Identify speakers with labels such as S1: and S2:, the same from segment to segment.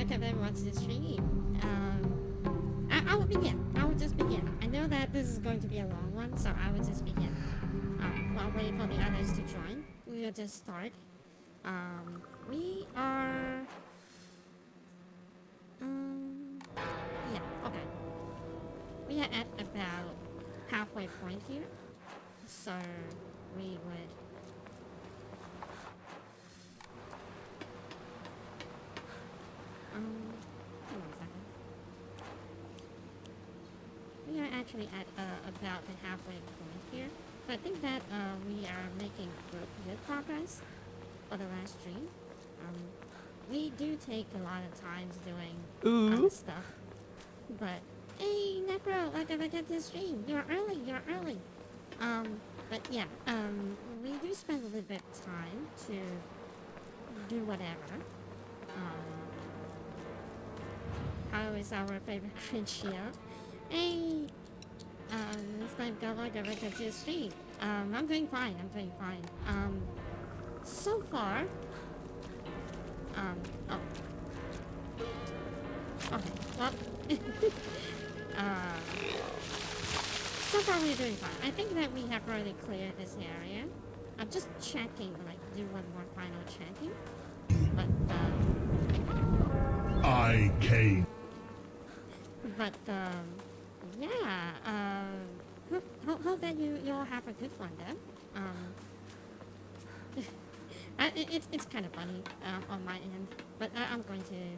S1: recommend watching the stream. I will begin. I will just begin. I know that this is going to be a long one, so I will just begin. While waiting for the others to join, we will just start. We are. Yeah. Okay. We are at about halfway point here, so we would. Hold on a second. We are actually at about the halfway point here. So I think that we are making good progress for the last stream. We do take a lot of times doing other stuff. But hey, Necro, like I get this stream. You're early. You're early. But yeah. We do spend a little bit of time to do whatever. How is our favorite cringe show? Hey, it's time go like I get this stream. I'm doing fine. I'm doing fine. So far. Oh. Okay. Well. So far we're doing fine. I think that we have already cleared this area. I'm just checking, like, do one more final checking. But,
S2: I came.
S1: But, yeah, hope that you all have a good one then. It's kind of funny, on my end. But I'm going to,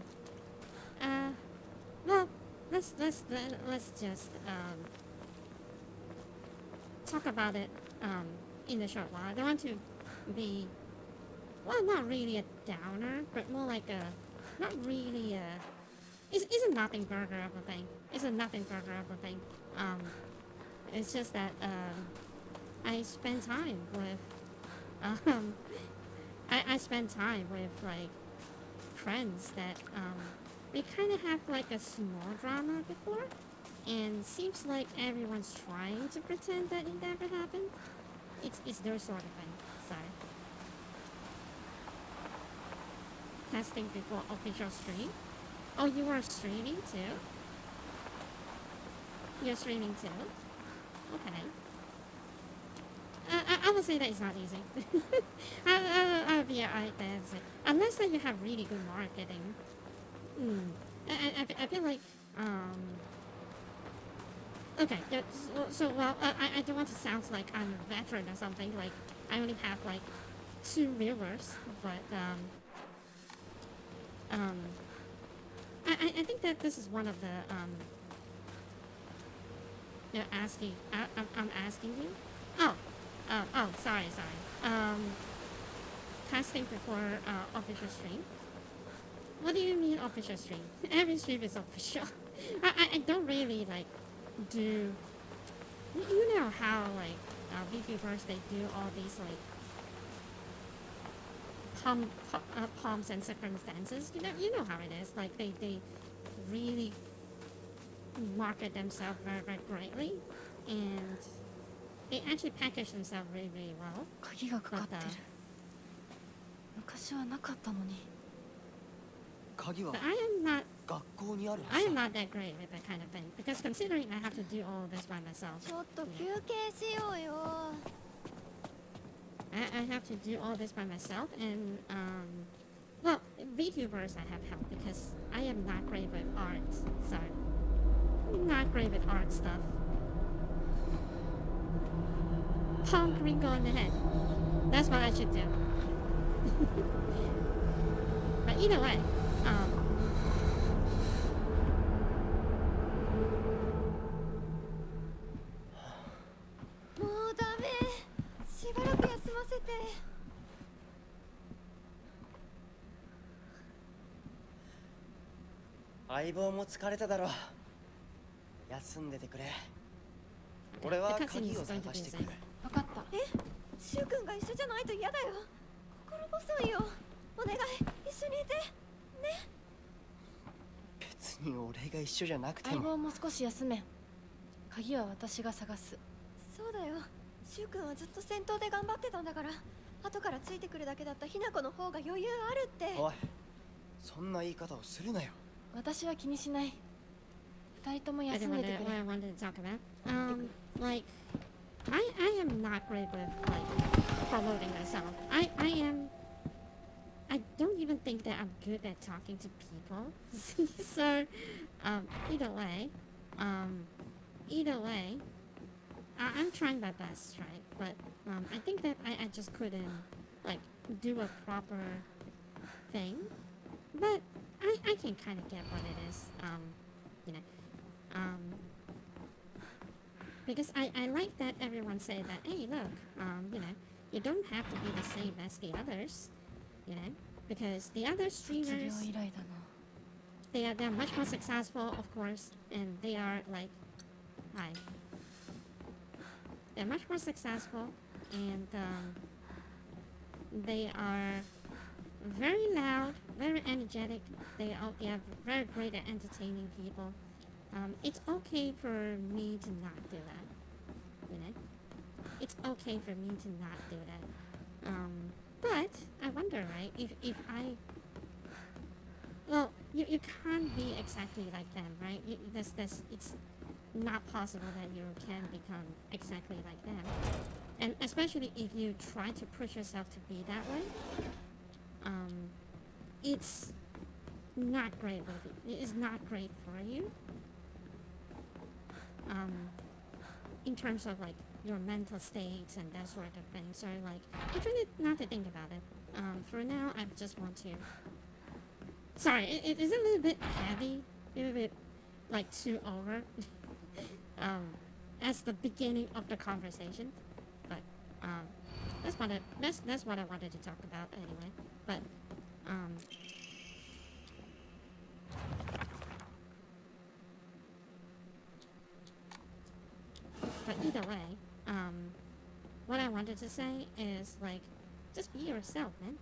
S1: well, let's just, talk about it, in a short while. I don't want to be, well, not really a downer, but more like a, not really a, it's a nothing burger of a thing. It's a nothing burger of a thing. It's just that, I spend time with, I spend time with, like, friends that, they kind of have, like, a small drama before, and seems like everyone's trying to pretend that it never happened. It's their sort of thing, so. Testing before official stream? Oh, you are streaming too? You're streaming too? Okay. I would say that it's not easy. I'll be alright there. Unless that you have really good marketing. I feel like, okay, yeah, so well, I don't want to sound like I'm a veteran or something, like, I only have, like, 2 viewers, but, I think that this is one of the, you're asking, I'm asking you? Oh, sorry. Testing before, official stream? What do you mean official stream? Every stream is official. I don't really, like, do, you know how, like, VTubers, they do all these, like, pomps and circumstances. You know how it is. Like, they really market themselves very, very greatly, and they actually package themselves really, really well.
S3: 鍵がかかってる。
S1: But,
S3: 昔はなかったのに。
S4: 鍵は
S1: but I am not
S4: 学校にあるは
S1: I
S4: ず
S1: am
S4: だ。
S1: not that great with that kind of thing, because considering I have to do all this by myself,
S3: ちょっと休憩しようよ。
S1: I have to do all this by myself, and well, VTubers I have help because I am not great with art, so not great with art stuff. Honk Ringo in the head. That's what I should do. But either way,
S3: もうダメ。しばらく休ませて。
S4: 相棒も疲れただろう。休んでてくれ。俺は鍵を探してくる。
S3: わかった。え、シュウ君が一緒じゃないと嫌だよ。心細いよ。お願い、一緒にいて。ね。
S4: 別に俺が一緒じゃなくて
S3: 相
S4: も。
S3: 棒も少し休め。鍵は私が探す。そうだよ。シュウ君はずっと戦闘で頑張ってたんだから。後からついてくるだけだったひな子の方が余裕あるって。
S4: おい、そんな言い方をするなよ。
S3: 私は気にしない。二人とも
S1: I
S3: 休
S1: didn't
S3: ん
S1: want
S3: でて
S1: to,
S3: く
S1: what I
S3: れ。
S1: wanted to talk about. Like, I am not great with, like, promoting myself. I don't even think that I'm good at talking to people. So, either way, um, I'm trying my best, right? But, I think that I just couldn't, like, do a proper thing. But I can kind of get what it is, you know, um, because I like that everyone say that, hey, look, you know, you don't have to be the same as the others, you know, because the other
S3: 卒業
S1: streamers,
S3: 以来だな。
S1: they're much more successful, of course, and they are like, hi, they're much more successful, and they are very loud, very energetic. They are very great at entertaining people. It's okay for me to not do that, you know. It's okay for me to not do that. But I wonder, right? If I, well, you can't be exactly like them, right? It's not possible that you can become exactly like them, and especially if you try to push yourself to be that way. It's not great with it. It is not great for you. In terms of like your mental states and that sort of thing. So like, I try not to think about it. For now, I just want to. Sorry, it is a little bit heavy, a little bit like too over. As the beginning of the conversation, but that's what I wanted to talk about anyway. But but either way, what I wanted to say is like, just be yourself, man.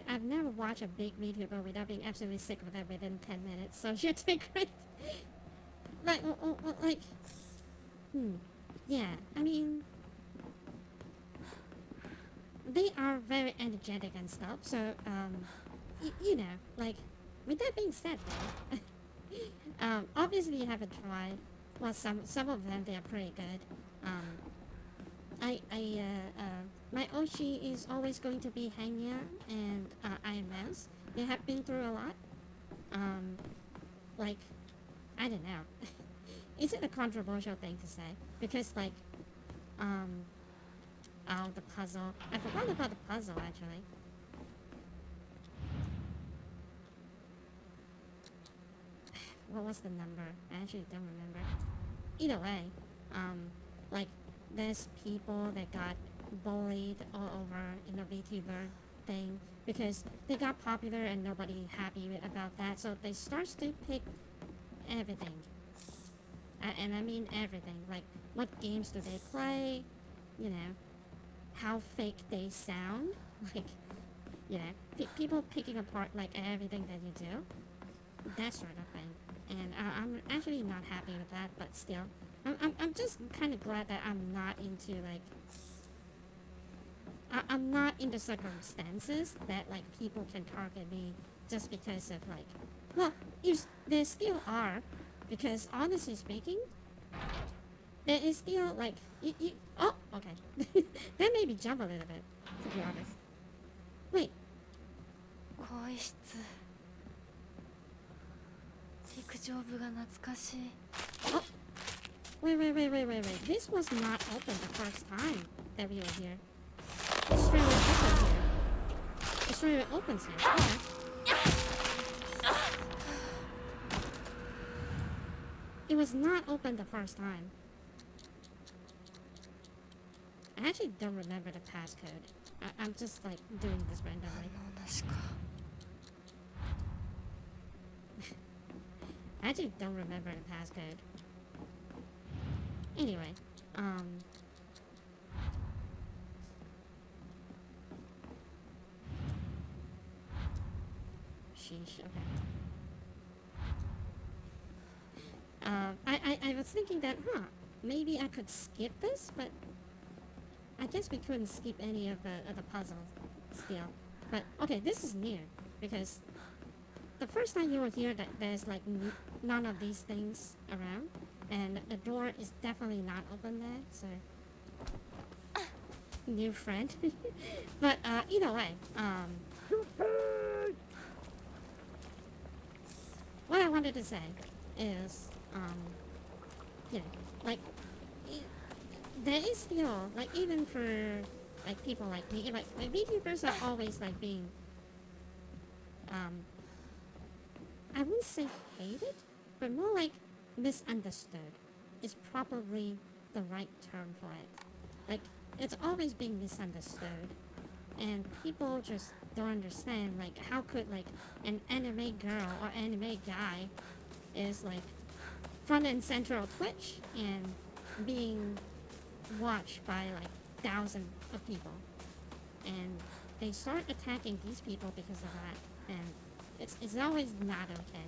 S1: I've never watched a big VTuber without being absolutely sick of it within 10 minutes. So you're doing great. Like, yeah. I mean, they are very energetic and stuff. So, you know, like, with that being said, though, obviously you haven't tried. Well, some of them they are pretty good. My Oshi is always going to be Hanya and IMS. They have been through a lot. Like, I don't know. Is it a controversial thing to say? Because like, oh, the puzzle. I forgot about the puzzle actually. What was the number? I actually don't remember. Either way, like, there's people that got bullied all over in the VTuber thing because they got popular and nobody happy about that, so they start to pick everything. And I mean everything. Like, what games do they play? You know, how fake they sound. Like, you know, people picking apart like everything that you do. That sort of thing. And I'm actually not happy with that, but still. I'm just kind of glad that I'm not into, like... I'm not in the circumstances that, like, people can target me just because of, like... Well, there still are, because honestly speaking, there is still, like... oh, okay. That made me jump a little bit, to be honest. Wait.
S3: 更衣室。陸上部が懐かしい。
S1: Oh. Wait. This was not open the first time that we were here. It's straight away open here. It straight away opens here. Okay. It was not open the first time. I actually don't remember the passcode. I'm just like doing this randomly.
S3: 反応なしか。
S1: I actually don't remember the passcode. Anyway, sheesh, okay. I was thinking that, maybe I could skip this, but I guess we couldn't skip any of the puzzles still. But, okay, this is near. because the first time you will hear that there's like none of these things around, and the door is definitely not open there, so new friend. But either way, what I wanted to say is, you know, like, there is still, like, even for, like, people like me, like VTubers are always, like, being, I wouldn't say hated, but more like misunderstood is probably the right term for it. Like, it's always being misunderstood, and people just don't understand, like, how could, like, an anime girl or anime guy is, like, front and center of Twitch and being watched by, like, thousands of people, and they start attacking these people because of that, and it's always not okay.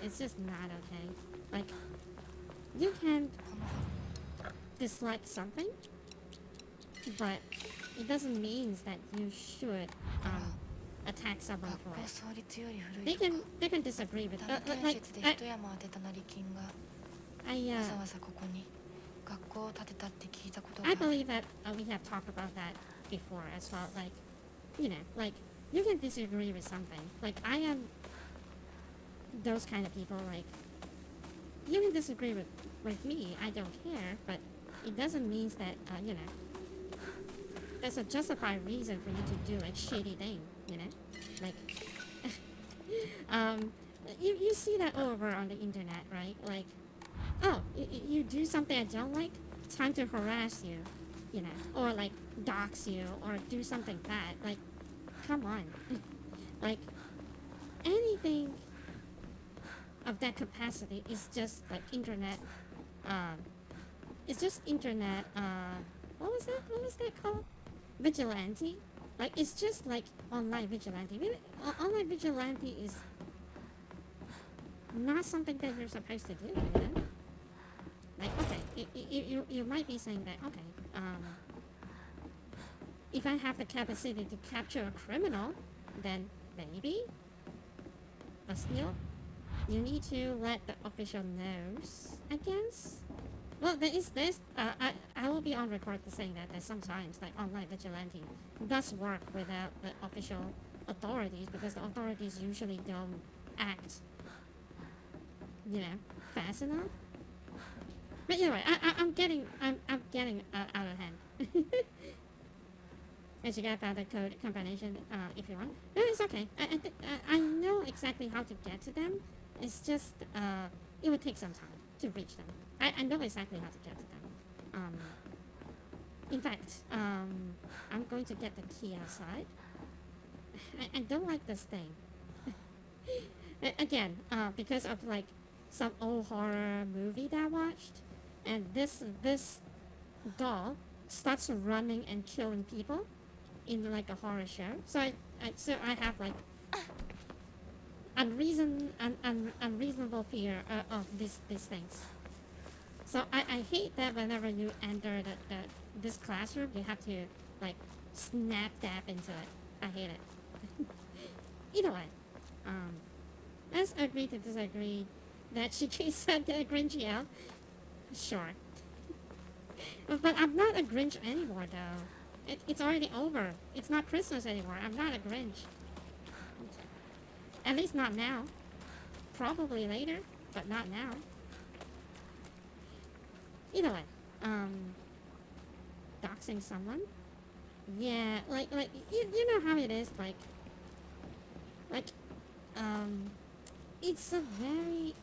S1: It's just not okay. Like, you can dislike something, but it doesn't mean that you should attack someone
S3: 学
S1: for
S3: 校
S1: it.
S3: 創立より古
S1: They
S3: いとか
S1: can disagree with
S3: ダム建
S1: like
S3: 設で一山当てた成金が
S1: I
S3: わざわざここに学校を建てたって聞いたことが
S1: I
S3: ある
S1: believe that we have talked about that before as well. Like, you know, like, you can disagree with something. Like, I am those kind of people. Like, you can disagree with me. I don't care, but it doesn't mean that you know, there's a justified reason for you to do like shitty thing. You know, like, you see that over on the internet, right? Like, oh, you do something I don't like, time to harass you, you know, or like dox you, or do something bad. Like, come on. Like, anything of that capacity is just like internet, it's just internet, what was that called? Vigilante? Like, it's just like online vigilante. Really, online vigilante is not something that you're supposed to do, you know? Like, okay, you might be saying that, okay, if I have the capacity to capture a criminal, then maybe, but still, you need to let the official knows, I guess. Well, there is this, I will be on record for saying that sometimes, like, online vigilante does work without the official authorities, because the authorities usually don't act, you know, fast enough. But anyway, I'm getting out of hand. And you guys found the code combination if you want. No, it's okay. I know exactly how to get to them. It's just it would take some time to reach them. I know exactly how to get to them. In fact, I'm going to get the key outside. I don't like this thing. Again, because of like some old horror movie that I watched, and this doll starts running and killing people in like a horror show. So I have like unreasonable fear of these things. So I hate that whenever you enter this classroom, you have to like snap dab into it. I hate it. Either way, let's agree to disagree that she said the Grinch out. Sure. But I'm not a Grinch anymore, though. It's already over. It's not Christmas anymore. I'm not a Grinch. At least not now. Probably later, but not now. Either way, doxing someone? Yeah, like you know how it is, like, it's a very,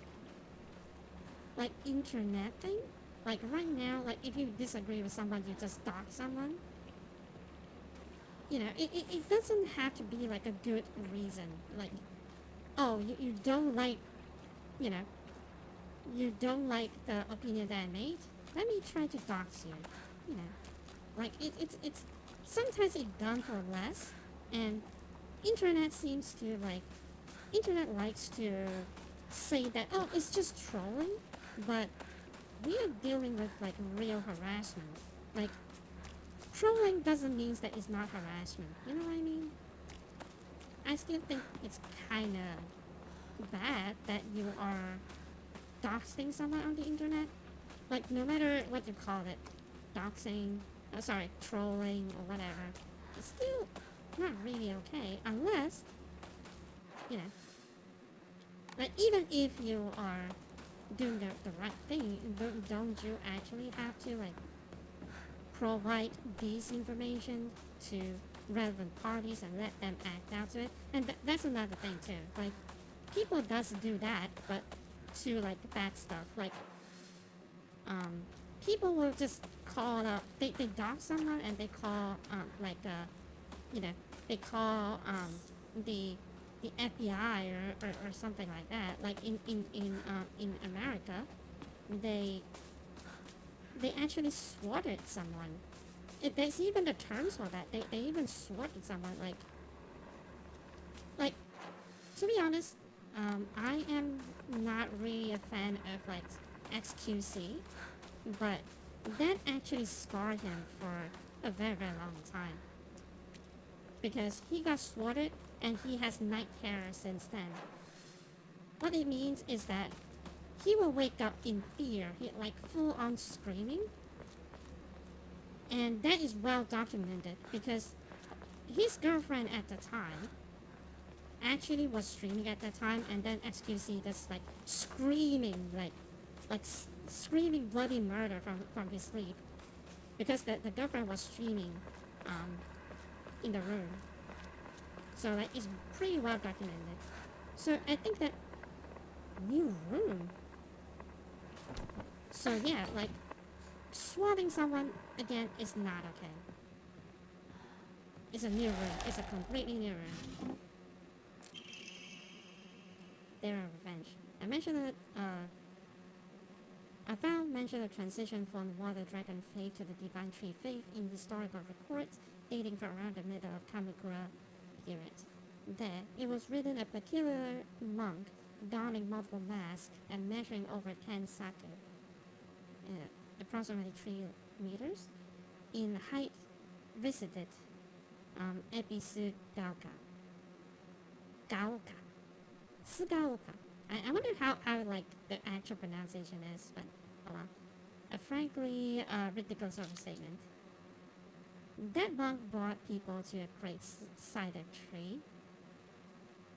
S1: like, internet thing. Like, right now, like, if you disagree with someone, you just dox someone. You know, it doesn't have to be, like, a good reason. Like, oh, you don't like, you know, you don't like the opinion that I made? Let me try to dox you. You know, like, it's sometimes it's done for less, and internet seems to, like, internet likes to say that, oh, it's just trolling, but we are dealing with like real harassment. Like, trolling doesn't mean that it's not harassment. You know what I mean? I still think it's kind of bad that you are doxing someone on the internet. Like, no matter what you call it, doxing, sorry, trolling or whatever, it's still not really okay unless, you know, like, even if you are doing the right thing, don't you actually have to, like, provide this information to relevant parties and let them act out to it? And that's another thing too. Like, people does do that, but to, like, bad stuff. Like, people will just call up, they dox someone and they call, you know, they call, the FBI or something like that. Like, in America, they actually swatted someone. There's even the terms for that. They even swatted someone. Like, to be honest, I am not really a fan of, like, XQC, but that actually scarred him for a very, very long time. Because he got swatted and he has night terror since then. What it means is that he will wake up in fear, like full on screaming. And that is well documented because his girlfriend at the time actually was streaming at that time, and then XQC just like screaming, like screaming bloody murder from his sleep because the girlfriend was streaming in the room. So, like, it's pretty well documented. So I think that new room. So yeah, like, swatting someone again is not okay. It's a new room. It's a completely new room. Their revenge. I mentioned that I found mention of transition from Water Dragon faith to the Divine Tree faith in historical records dating from around the middle of Kamakura period. There, it was written a peculiar monk donning multiple masks and measuring over 10 saku, approximately 3 meters, in height visited Ebisu Gaoka. Gaoka. Sugaoka. I wonder how like the actual pronunciation is, but hold on. A frankly ridiculous overstatement. That monk brought people to a great cider tree.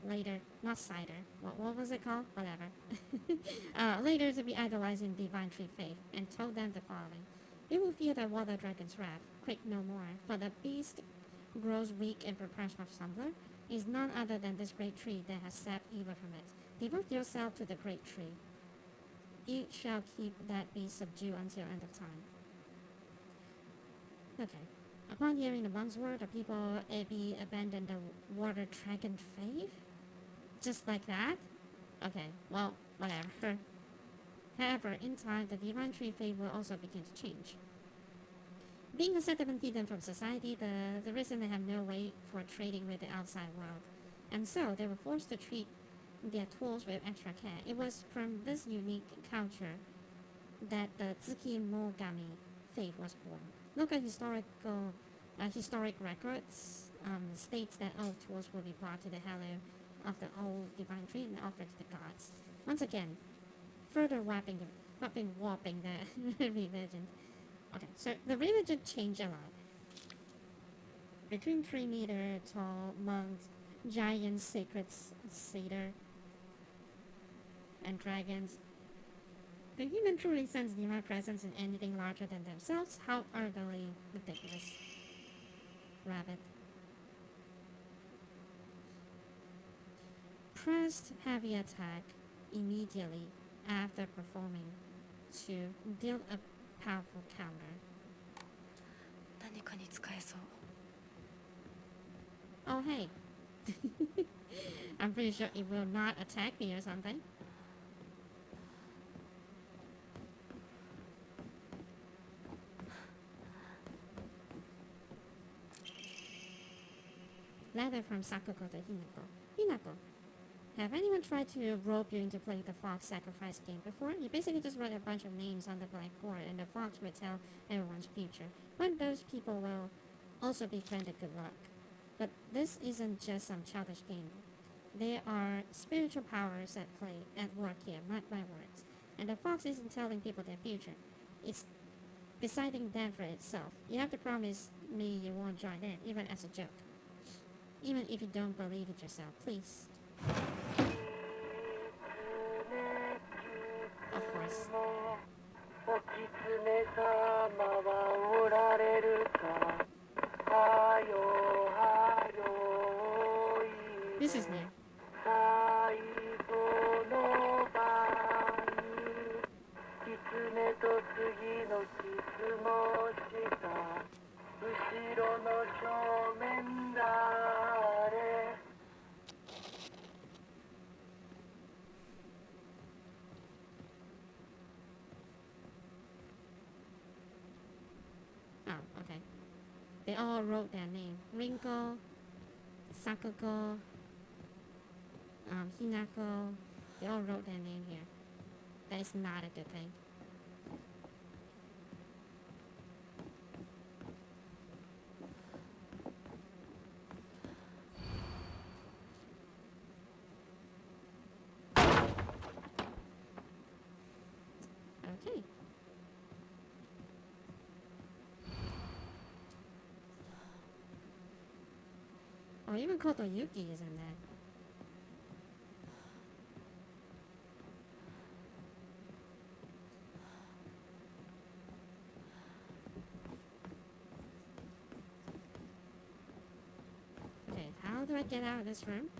S1: Later, not cider, what was it called? Whatever. Later to be idolizing Divine Tree faith, and told them the following. You will fear the Water Dragon's wrath, quick no more, for the beast grows weak and prepares for slumber, is none other than this great tree that has sapped evil from it. Devote yourself to the great tree. You shall keep that beast subdued until end of time. Okay. Upon hearing the monk's word, the people Ebi abandoned the Water Dragon faith? Just like that? Okay, well, whatever. However, in time, the Divine Tree faith will also begin to change. Being a settlement hidden from society, the reason they have no way for trading with the outside world. And so, they were forced to treat their tools with extra care. It was from this unique culture that the Tsukimogami faith was born. Local historic records states that all tools will be brought to the halo of the old Divine Tree and offered to the gods. Once again, further warping the religion. Okay, so the religion changed a lot. Between 3-meter tall monks, giant sacred cedar, and dragons, the human truly sense divine presence in anything larger than themselves? How utterly ridiculous. Rabbit. Pressed heavy attack immediately after performing to deal a powerful counter.
S3: 何かに使えそう
S1: Oh hey. I'm pretty sure it will not attack me or something. Letter from Sakuko to Hinako. Hinako, have anyone tried to rope you into playing the Fox Sacrifice game before? You basically just write a bunch of names on the blackboard and the Fox will tell everyone's future. But those people will also be granted good luck. But this isn't just some childish game. There are spiritual powers at play, at work here, mark my words. And the fox isn't telling people their future. It's deciding that for itself. You have to promise me you won't join in, even as a joke. Even if you don't believe it yourself, please. Of course. This is new. Oh, okay. They all wrote their name. Rinko, Sakugo, Hinako. They all wrote their name here. That is not a good thing. Okay. Oh, even Kotoyuki is in there. Okay, how do I get out of this room?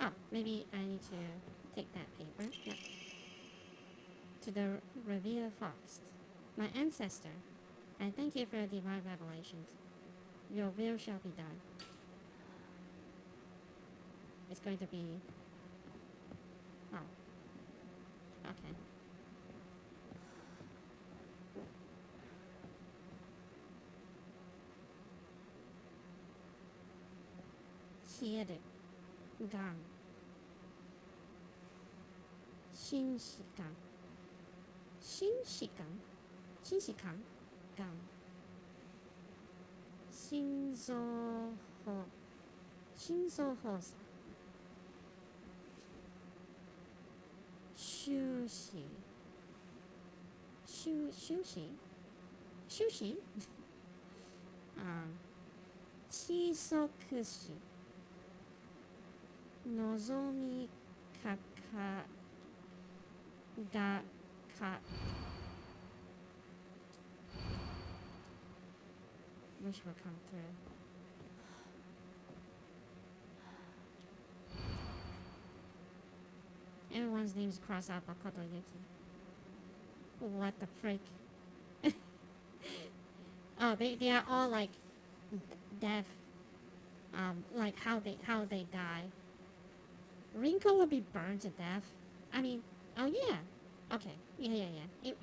S1: Oh, maybe I need to take that paper. Yep. To the revered forest. My ancestor, I thank you for your divine revelations. Your will shall be done. It's going to be... Oh. Okay. Hieru. Gan. Shinshikan. Shinshikan? Shinshikan? Gan. Shinzo Hosa. Shushi. Shushi? Chisokushi. Nozomi Kaka. Da Ka. Wish would come through. Everyone's name's crossed out by Kotoyuki. What the frick? Oh, they are all like deaf. Like how they die. Rinko will be burned to death. I mean, oh yeah. Okay. Yeah.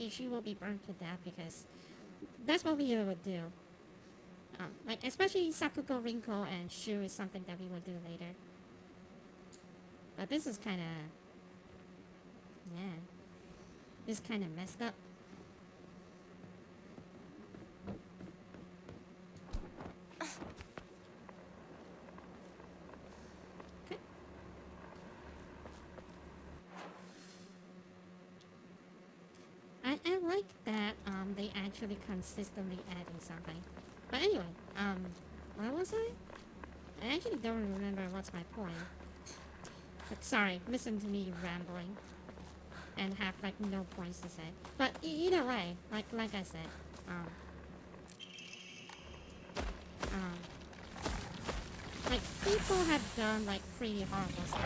S1: She will be burned to death because that's what we would do. Like especially Sakugo, Rinko, and Shu is something that we will do later. But this is kind of, yeah, this is kind of messed up. Okay. I like that they actually consistently adding something. But anyway, where was I? I actually don't remember what's my point. But sorry, listen to me rambling and have like no points to say. But either way, like I said, like people have done like pretty horrible stuff.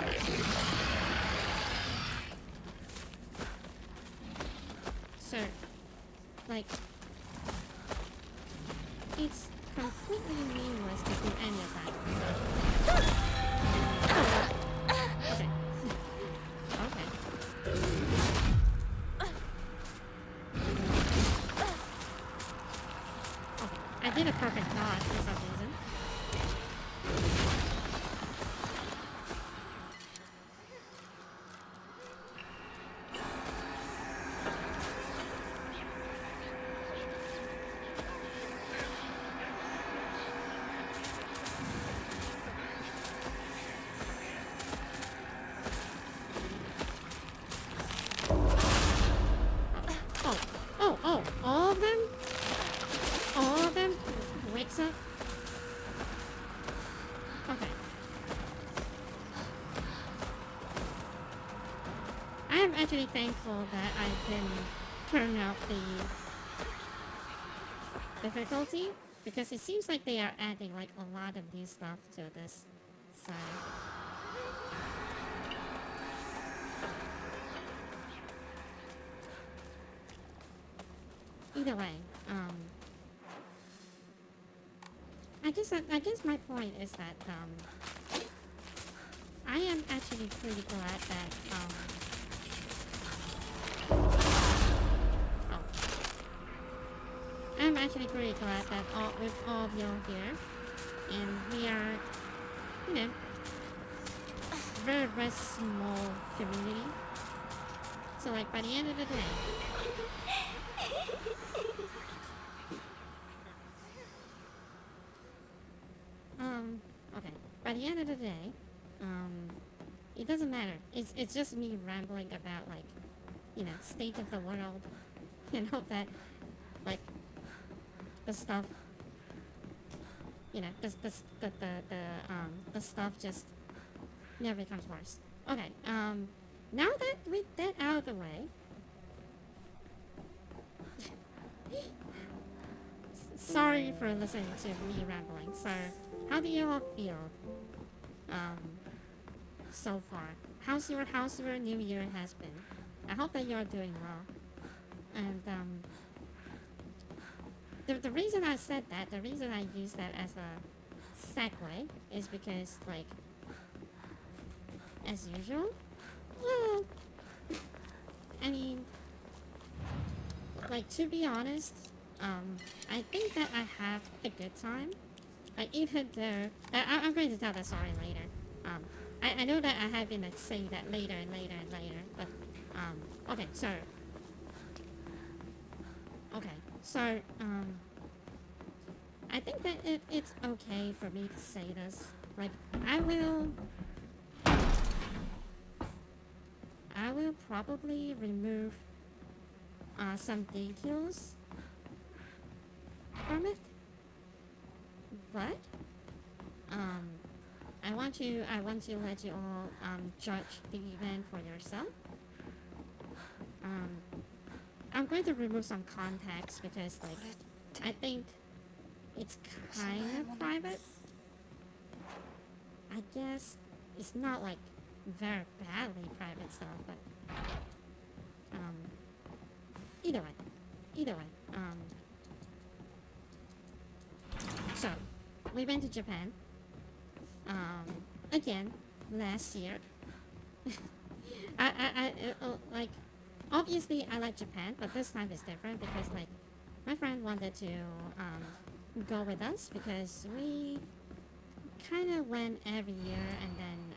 S1: So, like, it's completely meaningless to do any of that. Okay. Okay. Okay. I did a perfect dodge for some reason. actually thankful that I can turn up the difficulty because it seems like they are adding like a lot of new stuff to this side. Either way, I guess my point is that I am actually pretty glad that oh, I'm actually pretty glad that with all of you here, and we are, you know, very small community. So like by the end of the day, okay, by the end of the day, it doesn't matter. It's just me rambling about like, you know, state of the world, you know, that like the stuff, you know, the stuff just never becomes worse. Okay, now that with that out of the way, sorry for listening to me rambling. So, how do you all feel, so far? How's your new year has been? I hope that you're doing well. And, the reason I said that, the reason I used that as a segue is because, like, as usual, well, I mean, like, to be honest, I think that I have a good time. Like, even though, I'm going to tell that story later. I know that I have been like, saying that later and later and later, but, okay, so, I think that it's okay for me to say this. Like, I will probably remove, some details from it, but I want to let you all judge the event for yourself. I'm going to remove some context because like I think it's kind of private. I guess it's not like very badly private stuff, but either way. So we went to Japan. Again, last year. Like, obviously I like Japan, but this time is different because, like, my friend wanted to, go with us because we kind of went every year and then,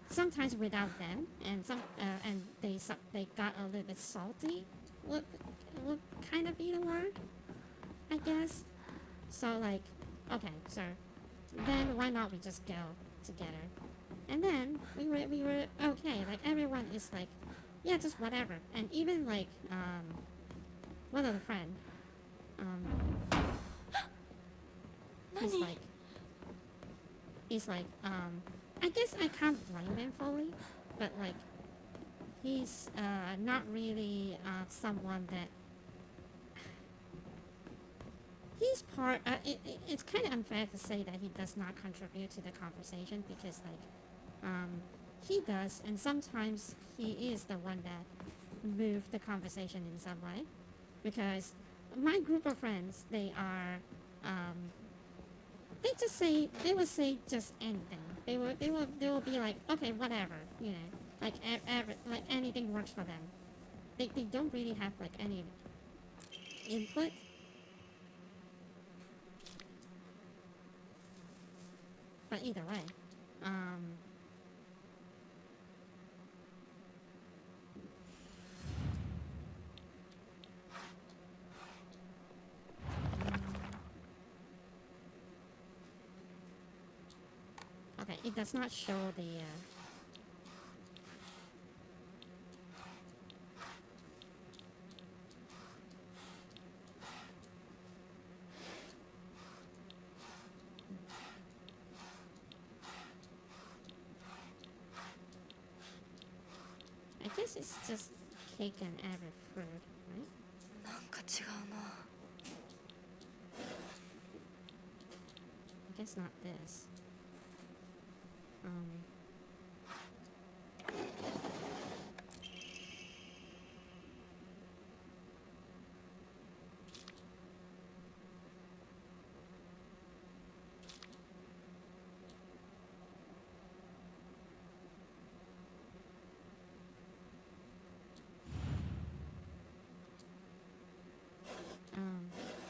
S1: sometimes without them, and and they got a little bit salty. Would kind of be the word, I guess. So like, okay, so then why not we just go together? And then we were okay. Like everyone is like, yeah, just whatever. And even like one other friend, he's like, I guess I can't blame him fully, but like, he's not really someone that he's part. It's kind of unfair to say that he does not contribute to the conversation because like he does, and sometimes he is the one that moved the conversation in some way. Because my group of friends, they are they will say just anything. They will be like, okay, whatever, you know, like like anything works for them. They don't really have like any input. But either way, okay, it does not show the guess it's just cake and added fruit, right?
S3: なんか違うな。
S1: I guess not this.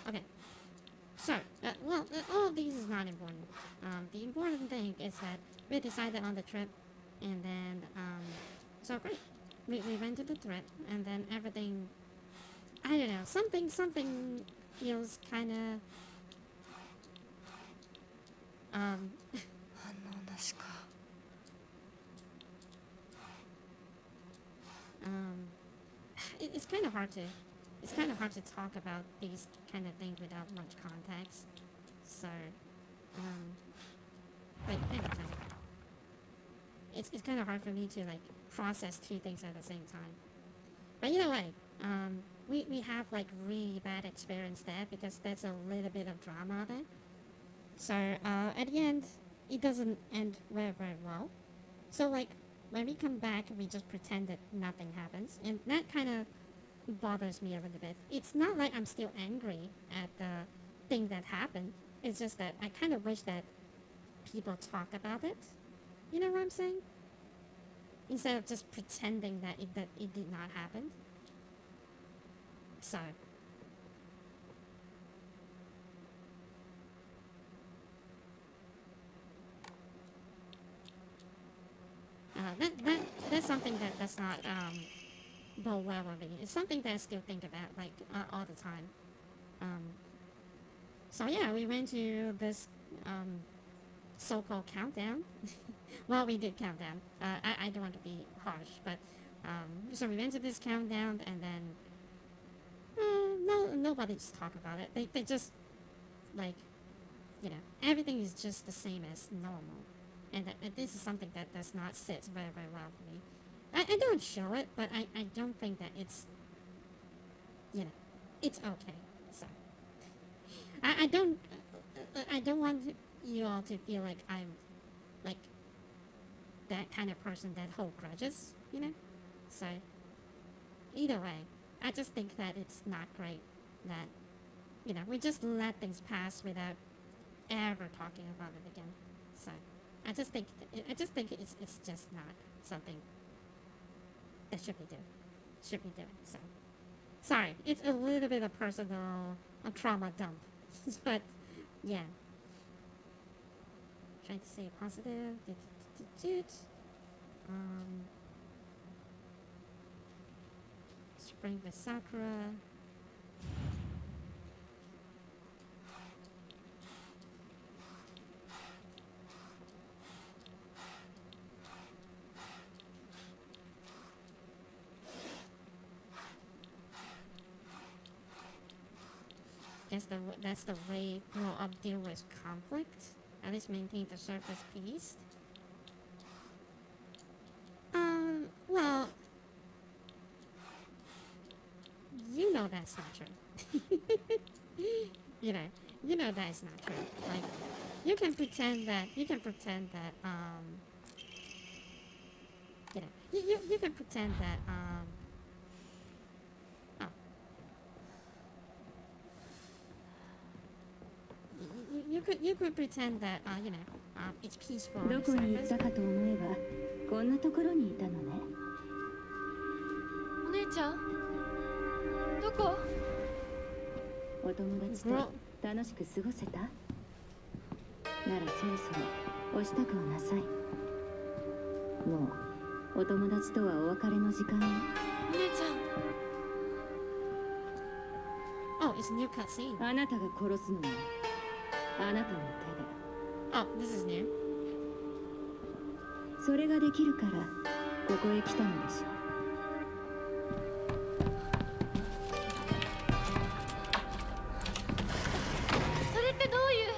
S1: Okay. So, well, all of these is not important. The important thing is that we decided on the trip, and then, so great. We went to the trip, and then everything, I don't know, something feels kind of,
S3: 反応なしか。
S1: it's kind of hard to, it's kind of hard to talk about these kind of things without much context. So, but anyway, it's kind of hard for me to like process two things at the same time. But either way, we have like really bad experience there because there's a little bit of drama there. So at the end, it doesn't end very well. So like when we come back, we just pretend that nothing happens, and that kind of bothers me a little bit. It's not like I'm still angry at the thing that happened. It's just that I kind of wish that people talk about it. You know what I'm saying? Instead of just pretending that it did not happen. So. That's something that does not go well with me. It's something that I still think about like all the time. So yeah, we went to this so-called countdown. Well, we did countdown. I don't want to be harsh, but so we went to this countdown, and then nobody just talk about it. They just like, you know, everything is just the same as normal. And this is something that does not sit very well for me. I don't show it, but I don't think that it's, you know, it's okay. So I don't want you all to feel like I'm like that kind of person that hold grudges, you know. So either way, I just think that it's not great that, you know, we just let things pass without ever talking about it again. So. I just think it's just not something that should be doing. So sorry, it's a little bit of a trauma dump, but yeah. Trying to say positive. Spring with Sakura. Guess that's the way grow up deal with conflict. At least maintain the surface peace. Well, you know that's not true. you know that's not true. Like, you can pretend that, you can pretend that, you could pretend that, it's peaceful.
S2: どこに行ったかと思えばこんなところにいたのね。
S3: お姉ちゃんどこ？
S2: お友達と楽しく過ごせた？ならそろそろお支度をなさい。もうお友達とはお別れの時間よ。
S3: お姉ちゃん。
S1: Oh, it's a new cutscene.
S2: あなたが殺すのよ。あなたの手で。
S1: Oh, this is new.
S2: それができるからここへ来たのでしょう。
S3: それってどういう？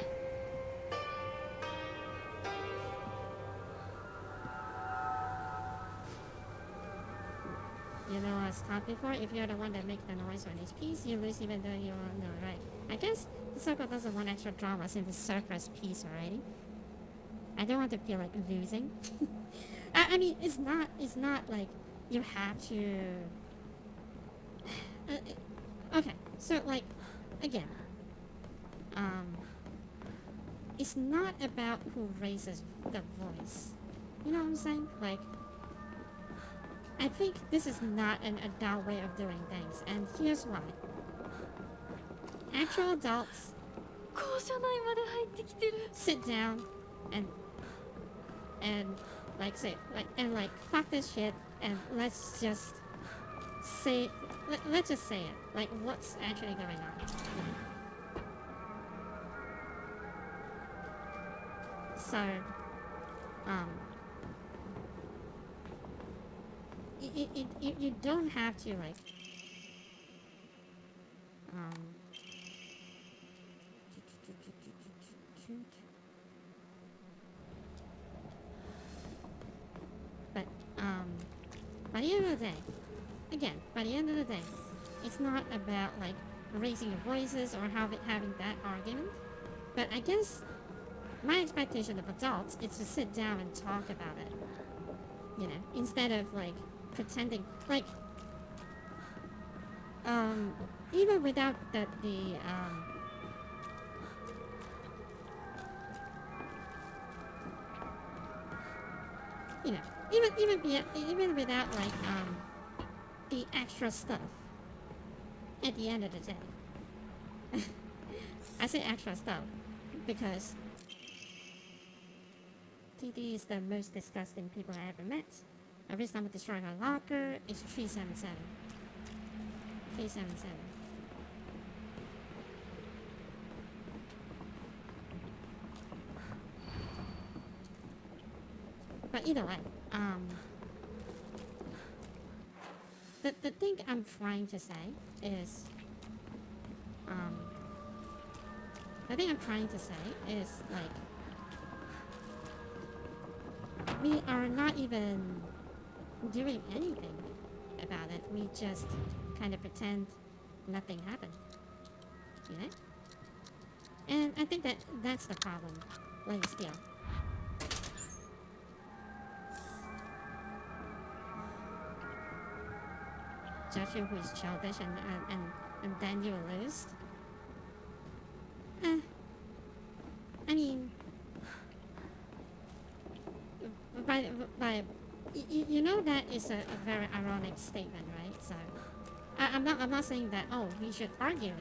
S1: as taught before, if you're the one that makes the noise when it's peace, you lose even though you're no right. I guess the circle doesn't want extra drama since the circle's peace already. I don't want to feel like losing. I mean, it's not like you have to. Okay, so like, again, it's not about who raises the voice. You know what I'm saying? Like, I think this is not an adult way of doing things, and here's why. Actual adults
S3: 校舎内まで入ってきてる。
S1: sit down and like say like fuck this shit and let's just say let's just say it like what's actually going on. So you don't have to like but by the end of the day, again, by the end of the day, it's not about like raising your voices or having that argument. But I guess my expectation of adults is to sit down and talk about it. You know, instead of like pretending like even without the you know, even without like the extra stuff at the end of the day. I say extra stuff because TD is the most disgusting people I ever met. Every time we destroy her locker, it's 377. 377. But either way, the thing I'm trying to say is, like, we are not even doing anything about it. We just kind of pretend nothing happened, you know? And I think that's the problem, Lady Steel. Judge you who is childish and then you lose. I mean, you know that is a very ironic statement, right? So I'm not saying that we should argue.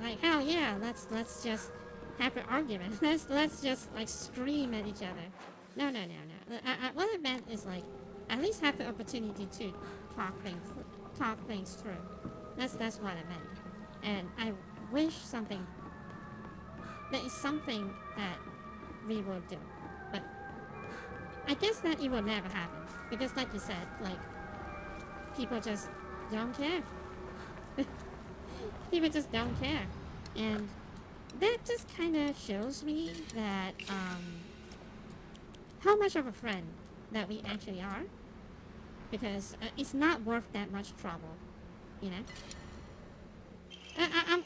S1: Like hell yeah, let's just have an argument. let's just like scream at each other. No. What I meant is like at least have the opportunity to talk things through. That's what I meant. And I wish there is something that we will do. But I guess that it will never happen. Because like you said, like people just don't care. People just don't care. And that just kinda shows me that how much of a friend that we actually are. Because it's not worth that much trouble, you know?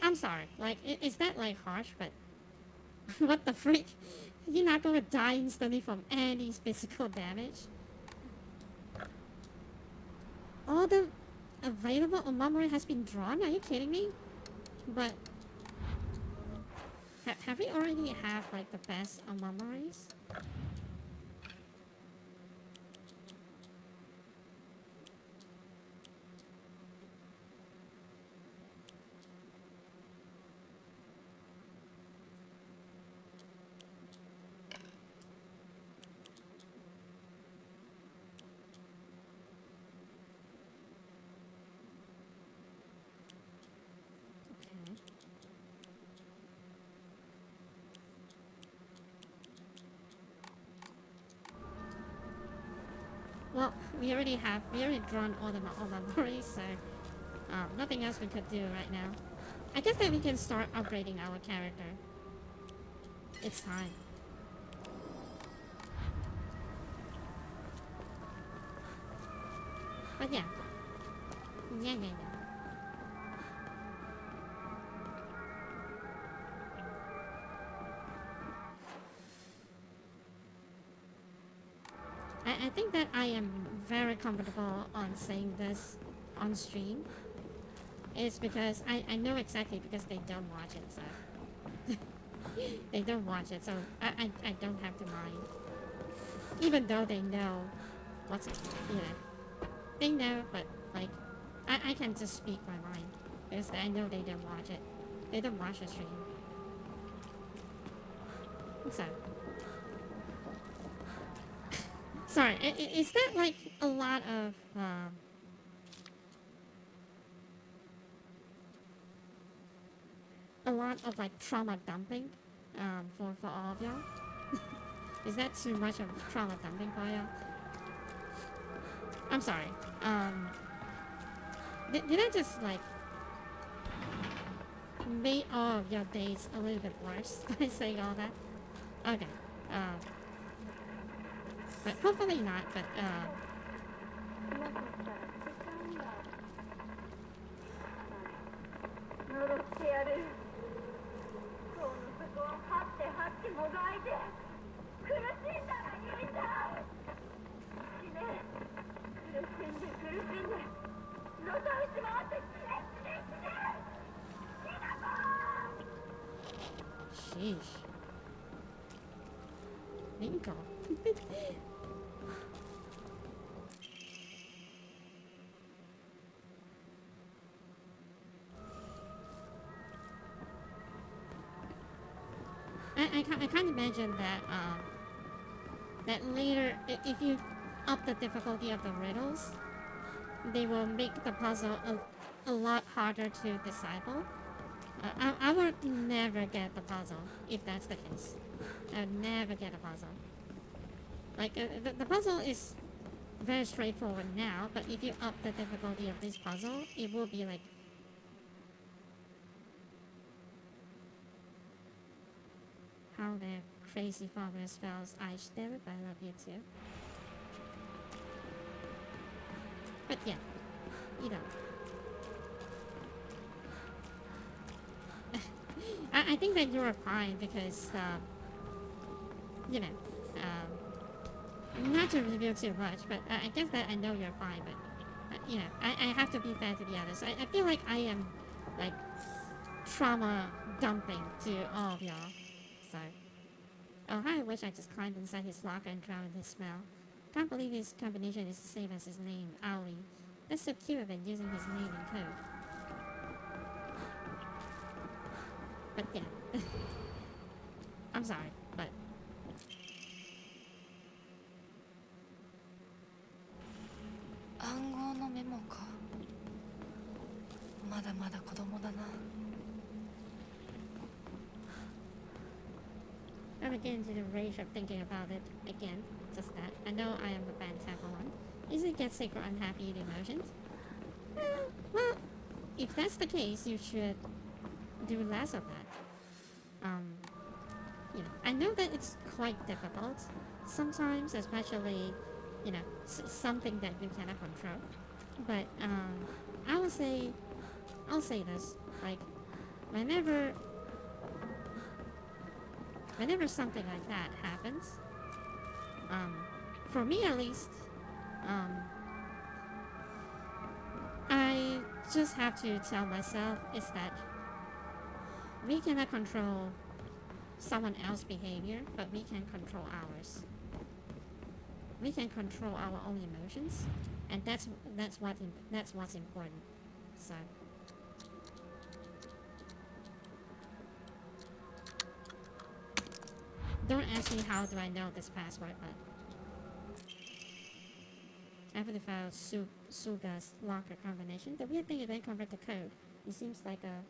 S1: I'm sorry, like, is that like harsh, but what the freak? You're not gonna die instantly from any physical damage? All the available Omamori has been drawn? Are you kidding me? But have we already have like the best Omamoris? Well, we already drawn all the Omamoris, so nothing else we could do right now. I guess that we can start upgrading our character. It's time. But yeah, Yeah, yeah, yeah. I think that I am very comfortable on saying this on stream. It's because I know exactly because they don't watch it, so they don't watch it, so I don't have to mind. Even though they know what's you know. They know, but like I can just speak my mind. Because I know they don't watch it. They don't watch the stream. So sorry, is that like a lot of like trauma dumping for all of y'all? Is that too much of trauma dumping for y'all? I'm sorry. Did I just like make all of your days a little bit worse by saying all that? Okay. But hopefully not. But
S3: 戻してやる。この底を張って張ってもがいて苦しんだらいいんだ。死ね。苦しんで苦しんでのたうち回って死ね死ね死ね。死だぞ。
S1: sheesh. Linko. I can't imagine that that later if you up the difficulty of the riddles, they will make the puzzle a lot harder to decipher. I would never get the puzzle if that's the case. I would never get a puzzle. Like the puzzle is very straightforward now, but if you up the difficulty of this puzzle, it will be like how the crazy father spells I stare, I love you too. But yeah, you know. I think that you're fine because, you know, not to reveal too much, but I guess that I know you're fine, but, you know, I have to be fair to the others. I feel like I am, like, trauma dumping to all of y'all, so. Oh, I wish I just climbed inside his locker and drowned in his smell. Can't believe his combination is the same as his name, Aoi. That's so cute of it using his name in code. But yeah. I'm sorry, but...
S3: 暗号のメモか。まだまだ子供だな。
S1: I'm getting into the rage of thinking about it again. Just that. I know I am a bad type of one. Easily get sick or unhappy with emotions. Well, if that's the case, you should do less of that. You know, I know that it's quite difficult sometimes, especially, you know, something that you cannot control. But I'll say this, like, whenever something like that happens, for me at least, I just have to tell myself is that we cannot control someone else's behavior, but we can control ours. We can control our own emotions, and that's what's important. So. Don't ask me how do I know this password, but after the file Suga's locker combination, the weird thing is they convert the code. It seems like a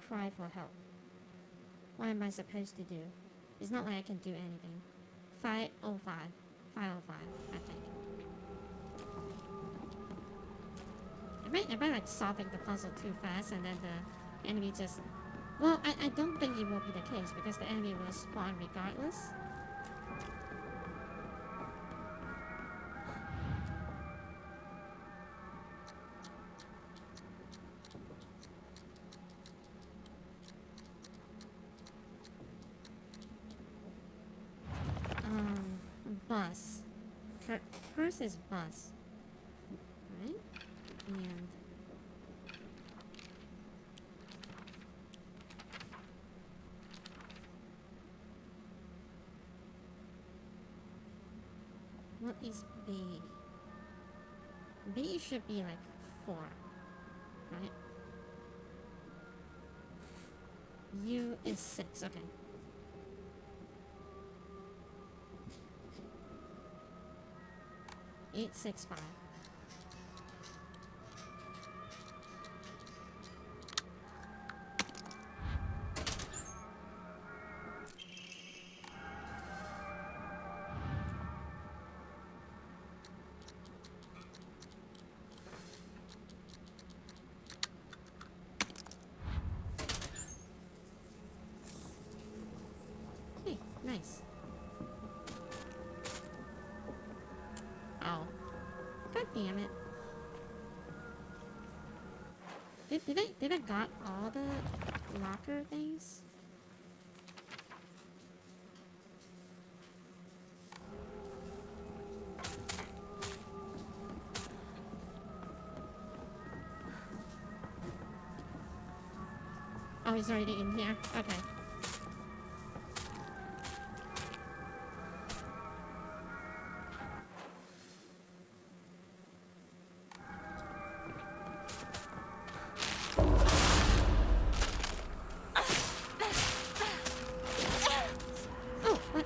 S1: cry for help. What am I supposed to do? It's not like I can do anything. 505. 505, I think. Am I like solving the puzzle too fast and then the enemy just... Well, I don't think it will be the case because the enemy will spawn regardless. bus. First is bus. Right? And what is B? B should be like 4, right? U is 6, okay. Eight, 6, 5. Hey, nice. Oh. God damn it. Did I got all the locker things? Oh, he's already in here. Okay. Oh, what?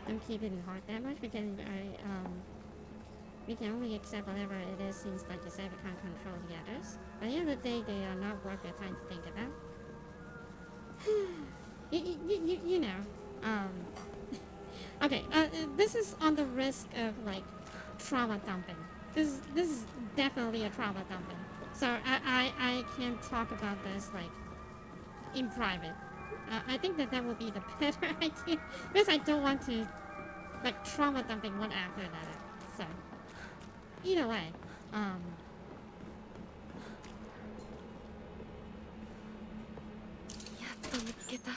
S1: Don't keep it in heart that much because we can only accept whatever it is since, like you said, we can't control the others. By the end of the day, they are not worth your time to think about. You know. Okay, this is on the risk of, like, trauma dumping. This is definitely a trauma dumping. So I can talk about this, like, in private. I think that would be the better idea. Because I don't want to, like, trauma dumping one after another. So, either way,
S3: やっと見つけた。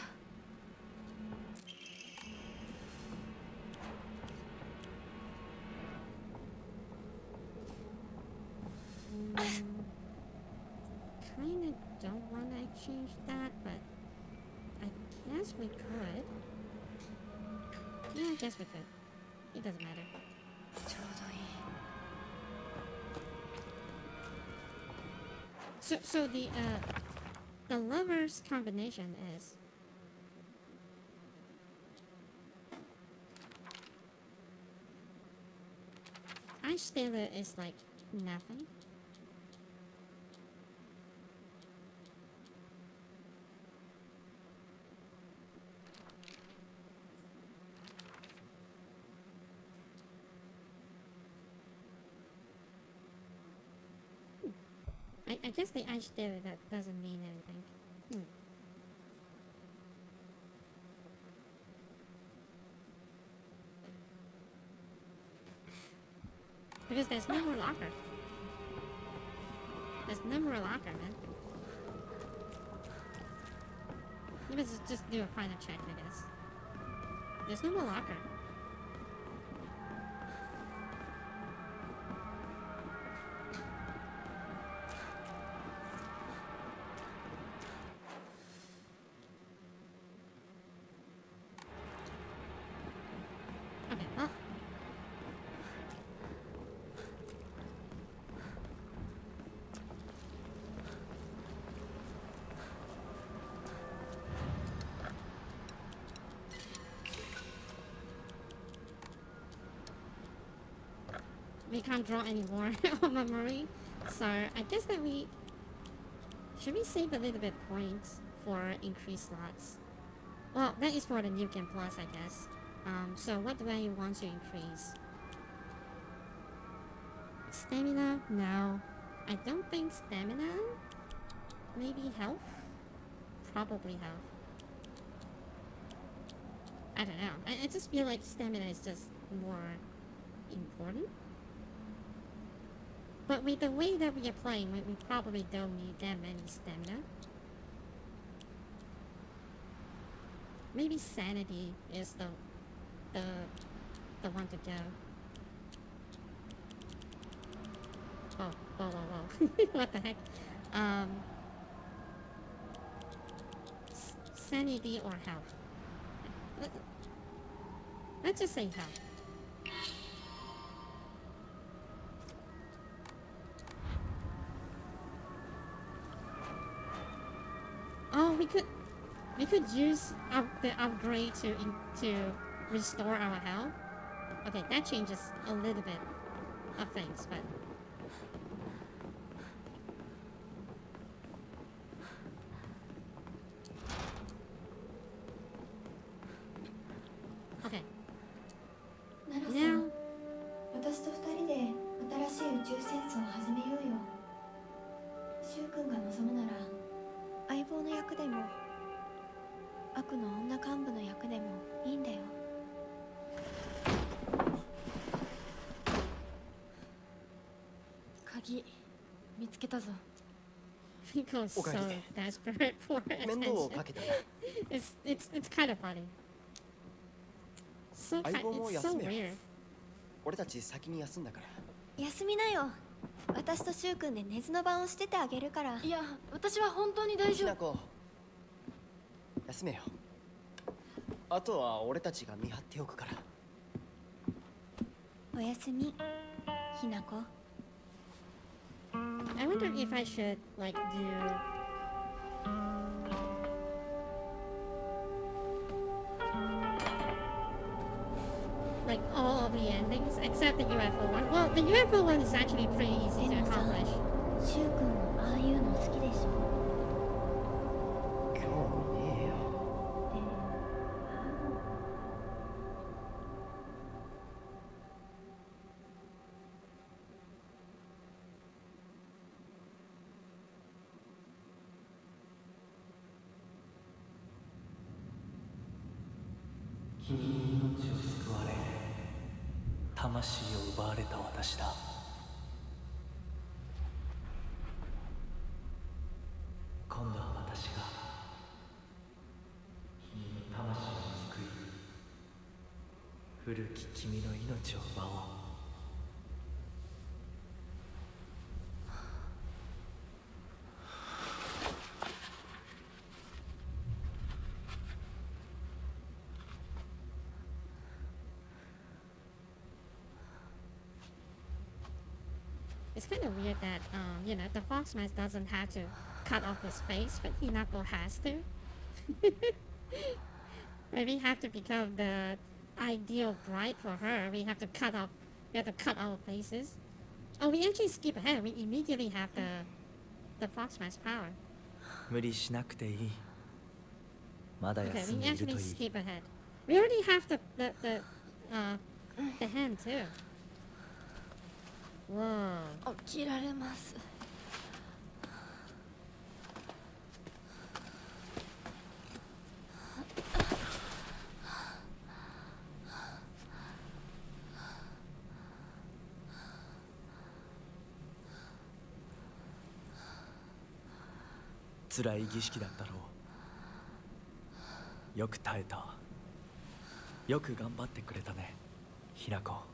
S1: kinda don't want to exchange that, but I guess we could. Yeah, I guess we could. It doesn't matter.
S3: ちょうどいい。
S1: So the lovers combination is Ice Taylor is like nothing. I guess the Ice Taylor that doesn't mean anything. Because there's no more locker. There's no more locker, man. Let's just do a final check, I guess. There's no more locker. Okay, well. We can't draw any more on memory, so I guess that should we save a little bit points for increased slots? Well, that is for the New Game Plus, I guess. So what do I want to increase? Stamina? No. I don't think stamina. Maybe health? Probably health. I don't know. I just feel like stamina is just more important. But with the way that we are playing, we probably don't need that many stamina. Maybe sanity is the one to go. Oh, whoa, whoa, whoa. What the heck? Sanity or health? Let's just say health. Oh, we could use the upgrade to restore our health. Okay, that changes a little bit of things, but okay.
S3: ナラさ
S1: Now
S3: ん、私と二人で新しい宇宙戦争を始めようよ。シュウ君が望むなら相棒の役でも悪の女幹部の役でもいいんだよ。鍵見つけたぞ。
S1: Pico's so
S4: Okay.
S1: desperate for
S4: 面倒をか
S1: attention.
S4: けたな。
S1: It's kind of funny. So
S4: Aibo mo
S1: it's so
S4: yasume yo.
S1: weird.
S4: 俺たち先に休んだから。
S3: 休みなよ。私とシュウ君で寝ずの番をしててあげるから。
S5: いや、私は本当に大丈夫。
S4: ひなこ、休めよ。あとは俺たちが見張っておくから。
S3: おやすみ、ひなこ。
S1: I wonder if I should like do like all of the endings except the UFO one. Well, the UFO one is actually pretty easy to accomplish.
S3: シュウ君もああいうの好きでしょ。
S4: 興味ねえよ。
S6: 君に命を救われ魂を奪われた私だ。今度は私が君の魂を救い古き君の命を奪おう。
S1: It's kind of weird that you know, the Foxmask doesn't have to cut off his face, but Hinako has to. Maybe have to become the ideal bride for her. We have to cut our faces. Oh, we actually skip ahead. We immediately have the Foxmask power.
S6: 無理しなくていい。まだ
S1: Okay,
S6: 休ん
S1: we
S6: でいると
S1: actually
S6: いい。
S1: skip ahead. We already have the hand too. Whoa.
S5: 起きられます。
S6: 辛い儀式だったろう。よく耐えた。よく頑張ってくれたね、ひなこ。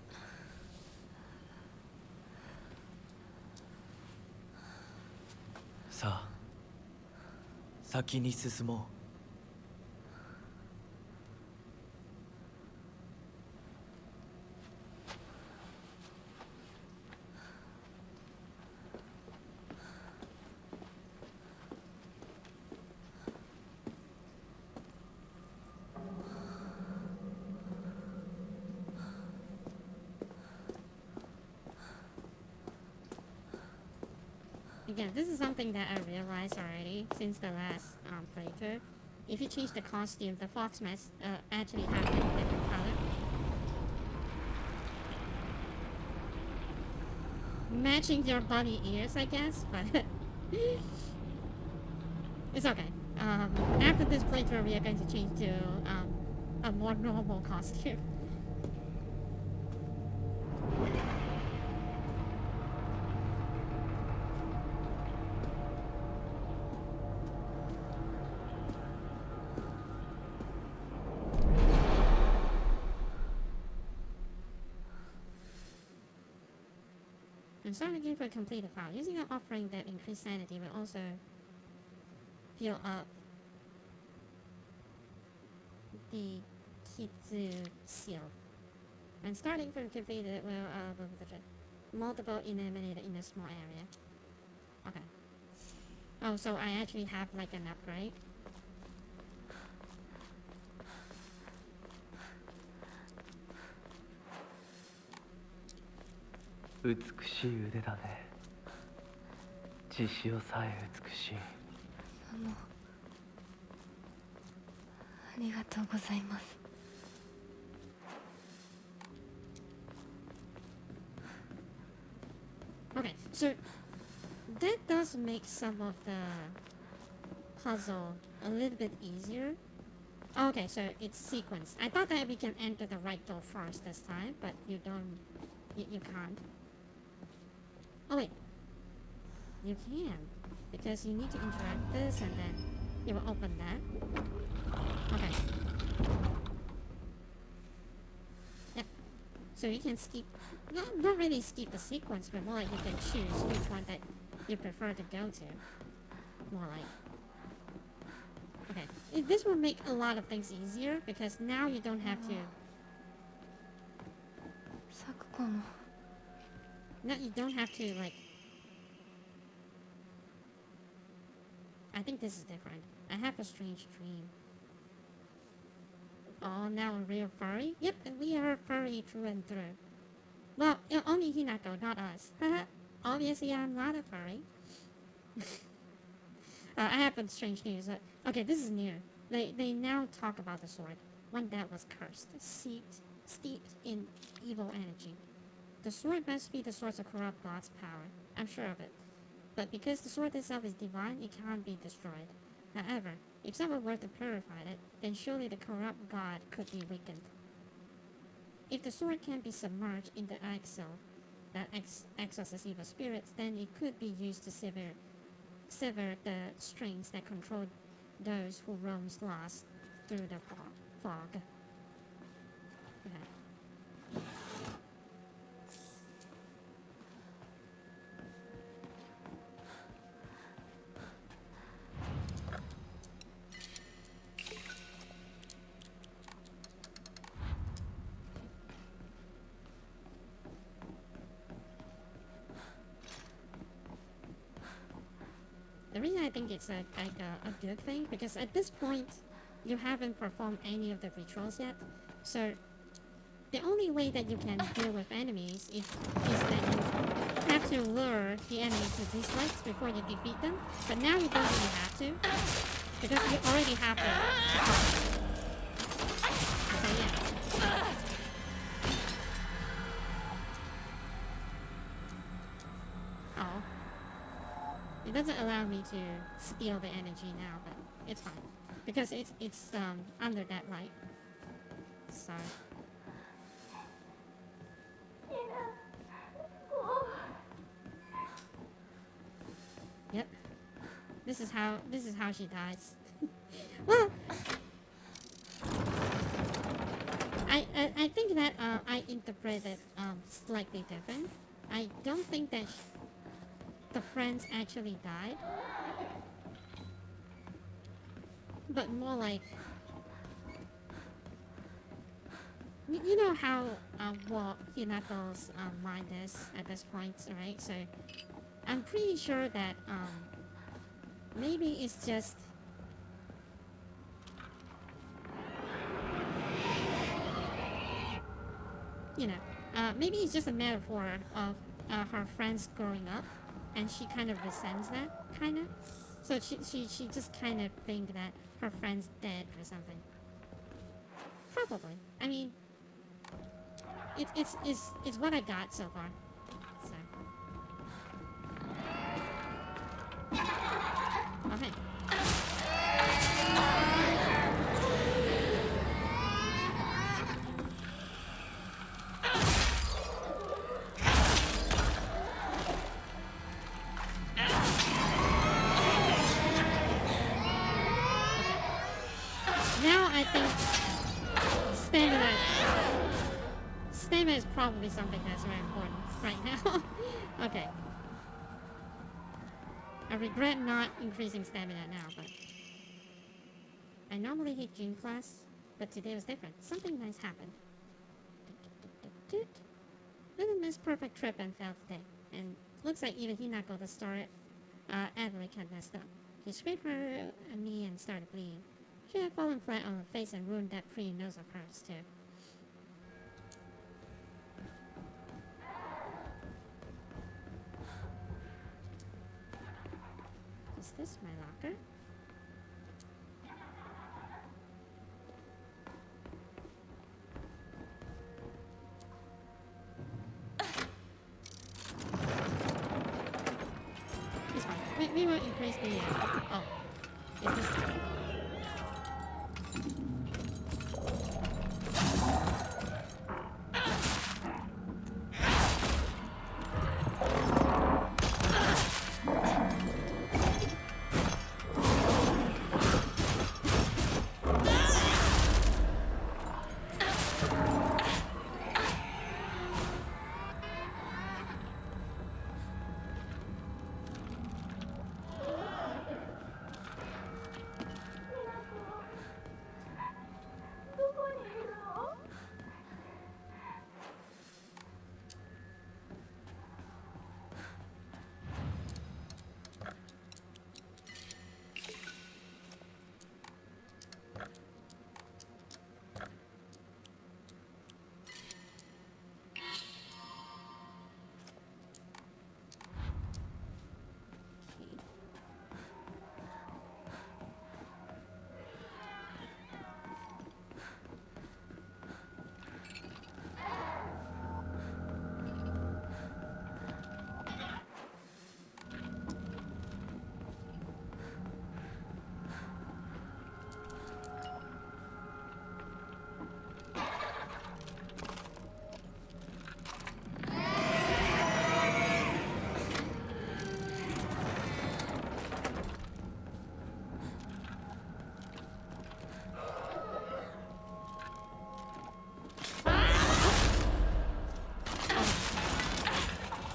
S6: さあ、先に進もう。
S1: Again, this is something that I realized already since the last playthrough. if you change the costume, the fox mask actually have like a different color. Matching your bunny ears, I guess, but it's okay. After this playthrough, we are going to change to a more normal costume. I'm starting again for a completed file. Using an offering that increased sanity will also fill up the Kitsu seal. And starting from completed, it will multiple eliminated in a small area. Okay. Oh, so I actually have like an upgrade.
S6: 美しい腕だね。血潮さえ美しい。
S5: ありがとうございます。
S1: Okay, so that does make some of the puzzle a little bit easier. Okay, so it's sequenced. I thought that we can enter the right door first this time, but you don't. You can't. Oh wait, you can, because you need to interact this and then you will open that. Okay. Yep. So you can skip, not really skip the sequence, but more like you can choose which one that you prefer to go to. More like. Okay. This will make a lot of things easier because now you don't have to. No, you don't have to, like... I think this is different. I have a strange dream. Oh, now a real furry? Yep, we are furry through and through. Well, only Hinako, not us. Obviously, I'm not a furry. I have some strange news. Okay, this is new. They now talk about the sword. One that was cursed, steeped in evil energy. The sword must be the source of corrupt God's power. I'm sure of it. But because the sword itself is divine, it can't be destroyed. However, if someone were to purify it, then surely the corrupt God could be weakened. If the sword can be submerged in the axle that exorcises evil spirits, then it could be used to sever the strings that control those who roam lost through the fog. Okay. The reason I think it's a good thing, because at this point, you haven't performed any of the rituals yet, so the only way that you can deal with enemies is that you have to lure the enemy to these lights before you defeat them, but now you don't really have to, because you already have the so yeah. Oh. It doesn't allow me to steal the energy now, but it's fine. Because it's under that light. So yep. This is how she dies. Well, I think that I interpreted slightly different. I don't think that the friends actually died, but more like, you know how what Hinako's mind is at this point, right? So I'm pretty sure that maybe it's just maybe it's just a metaphor of her friends growing up, and she kind of resents that, So she just kind of think that her friend's dead or something. Probably. I mean, it's what I got so far. So. Okay. Now I think stamina is probably something that's very important right now. Okay. I regret not increasing stamina now, but I normally hit gym class, but today was different. Something nice happened. Little Miss Perfect trip and failed today, and looks like even Hinako, the star athlete, had messed up. He scraped her and me and started bleeding. She had fallen flat on her face and ruined that pretty nose of hers too. Is this my locker? It's fine. We will increase the oh. Is this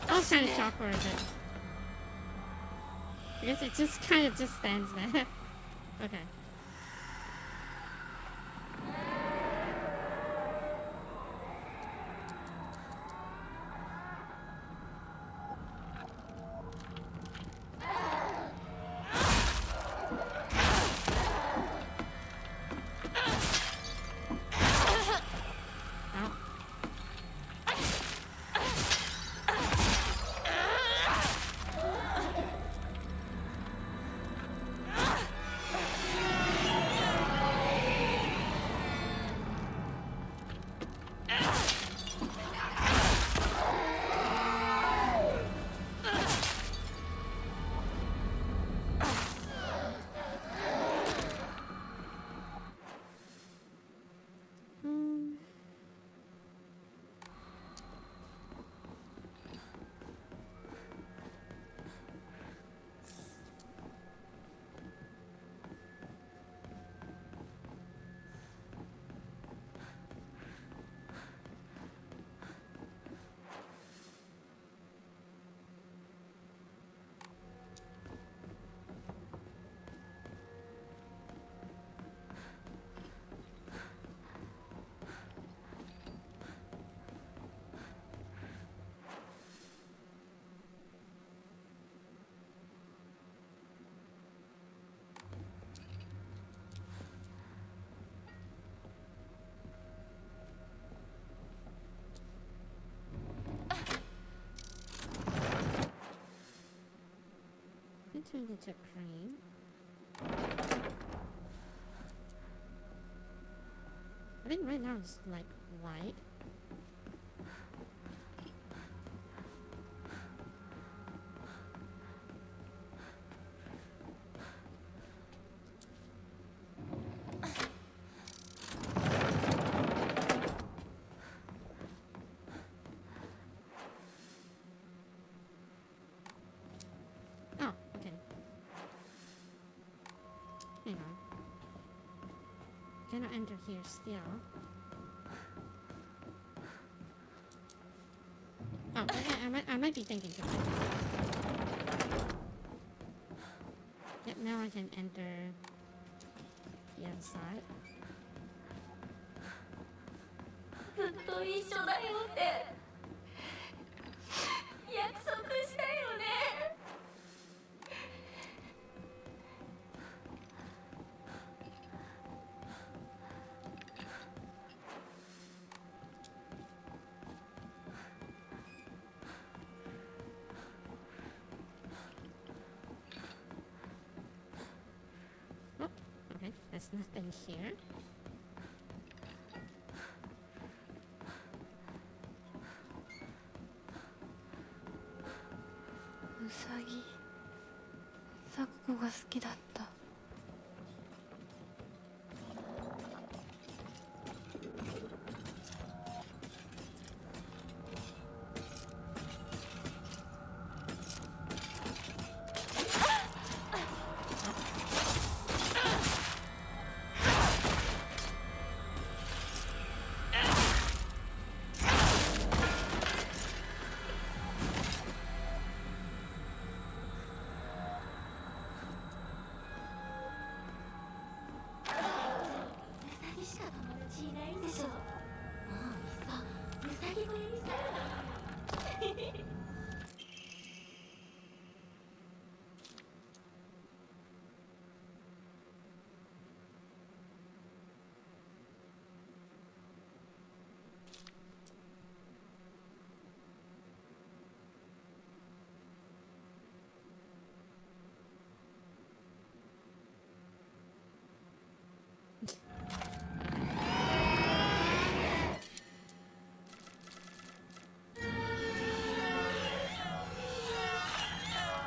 S1: I was kind of shocked for a bit. I guess it just kind of just stands there. Okay. It turned into cream. I think right now it's like white. Oh, okay. Hang on. Cannot enter here still. Oh, I might be thinking too much. Yep, now I can enter the other side.
S3: ずっと一緒だよって約束したよね。
S1: Oh, okay, there's nothing here.
S5: ウサギ咲子が好きだった。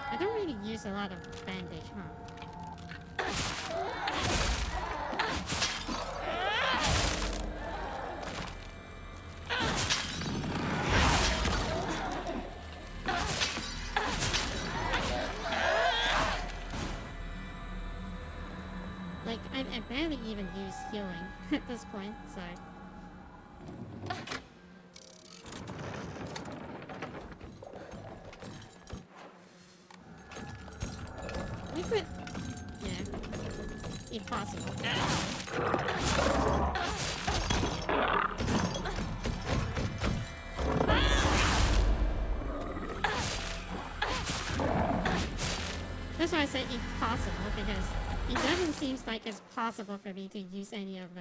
S1: I don't really use a lot of bandage, huh? Like, I barely even use healing at this point, so... We could... yeah. Impossible. That's why I say impossible, because it doesn't seem like it's possible for me to use any of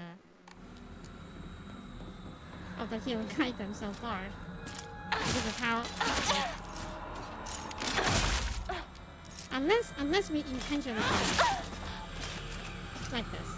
S1: the healing items so far. Because of how... Unless we intentionally do it. Like this.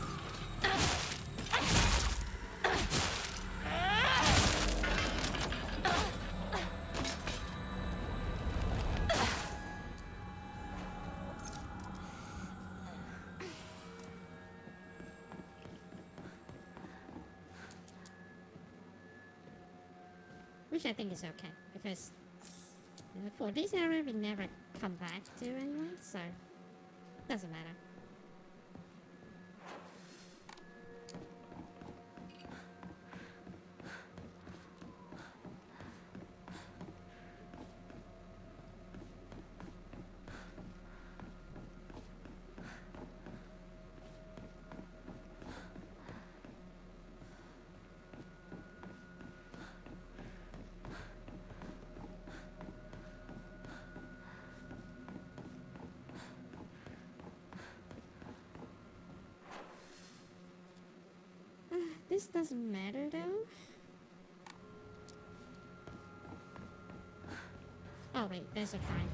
S1: Which I think is okay, because for this area we never come back to anyway, so doesn't matter. This doesn't matter though. Oh wait, there's a shrine.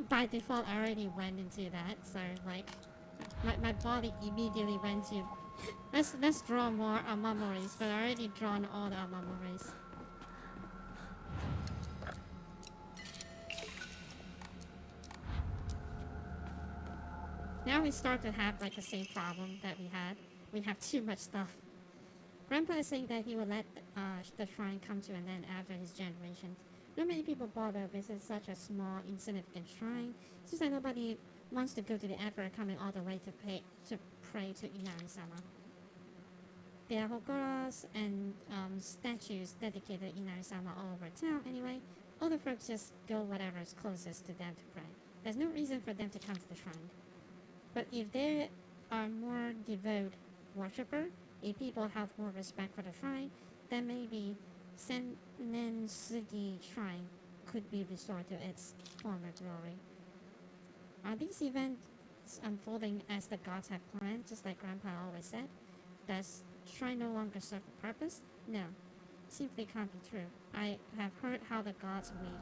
S1: by default, I already went into that, so like, my body immediately went to, let's draw more memories, but I already drawn all the memories. Now we start to have like the same problem that we had. We have too much stuff. Grandpa is saying that he will let the shrine come to an end after his generation. Not many people bother visit such a small, insignificant shrine. Seems like nobody wants to go to the effort of coming all the way to pray to Inari-sama. There are hogoras and statues dedicated to Inari-sama all over town anyway. All the folks just go whatever is closest to them to pray. There's no reason for them to come to the shrine. But if there are more devout worshippers, if people have more respect for the shrine, then maybe Sennensugi Shrine could be restored to its former glory. Are these events unfolding as the gods have planned, just like Grandpa always said? Does shrine no longer serve a purpose? No, simply can't be true. I have heard how the gods weep.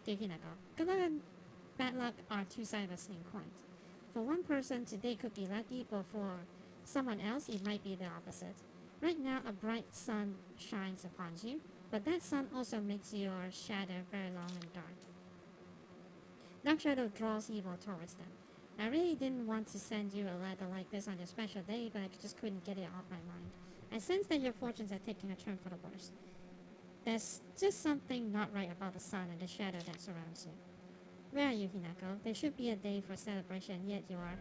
S1: Dear Hinako, good luck and bad luck are two sides of the same coin. For one person, today could be lucky, but for someone else, it might be the opposite. Right now, a bright sun shines upon you, but that sun also makes your shadow very long and dark. Dark shadow draws evil towards them. I really didn't want to send you a letter like this on your special day, but I just couldn't get it off my mind. I sense that your fortunes are taking a turn for the worse. There's just something not right about the sun and the shadow that surrounds you. Where are you, Hinako? There should be a day for celebration, yet you are.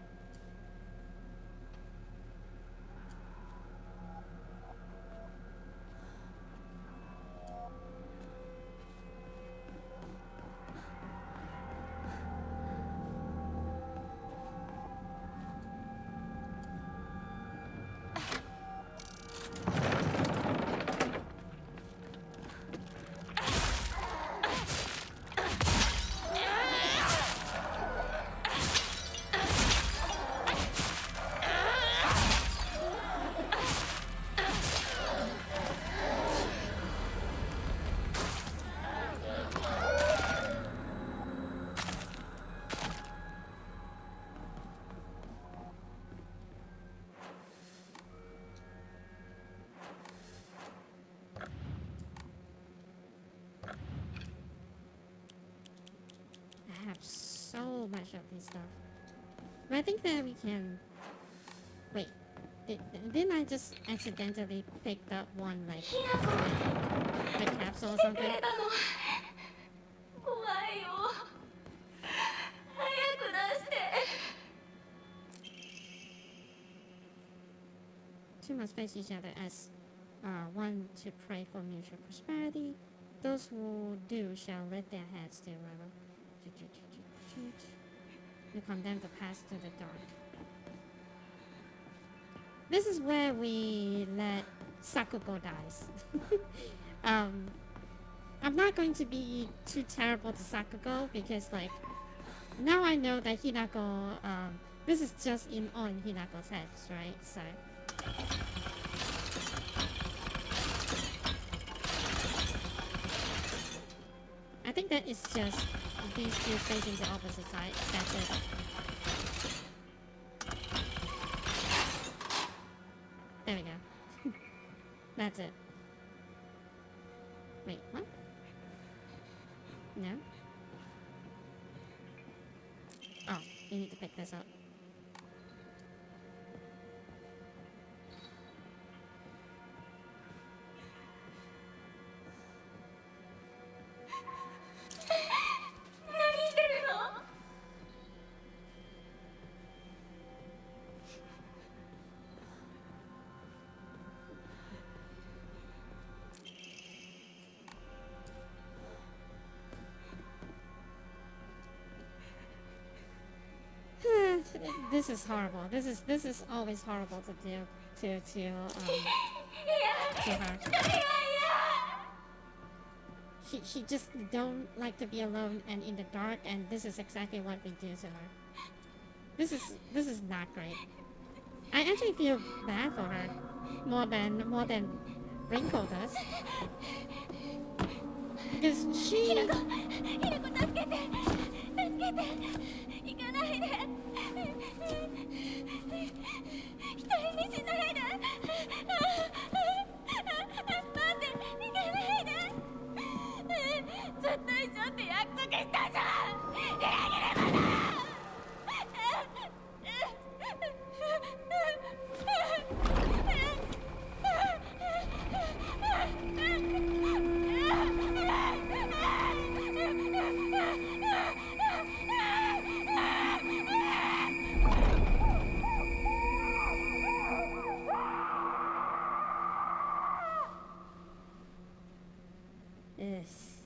S1: I have so much of this stuff. But I think that we can... Wait. Didn't I just accidentally pick up one, like... the capsule or something?
S3: 怖いよ早く出して
S1: Two must face each other as one to pray for mutual prosperity. Those who do shall lift their heads to river. You condemn to pass through the dark. This is where we let Sakugo dies. I'm not going to be too terrible to Sakugo because, like, now I know that Hinako, this is just on Hinako's head, right? So. I think that it's just these two facing the opposite side. That's it. There we go. That's it. Wait, what? No? Oh, you need to pick this up. This is horrible. This is always horrible to do to her. She just don't like to be alone and in the dark, and this is exactly what we do to her. This is not great. I actually feel bad for her more than Rinko does. Because she
S3: ひなこ助けて助けて行かないで一人にしないで待って行かないでずっと一緒って約束したじゃんギラギラまだ
S1: Yes.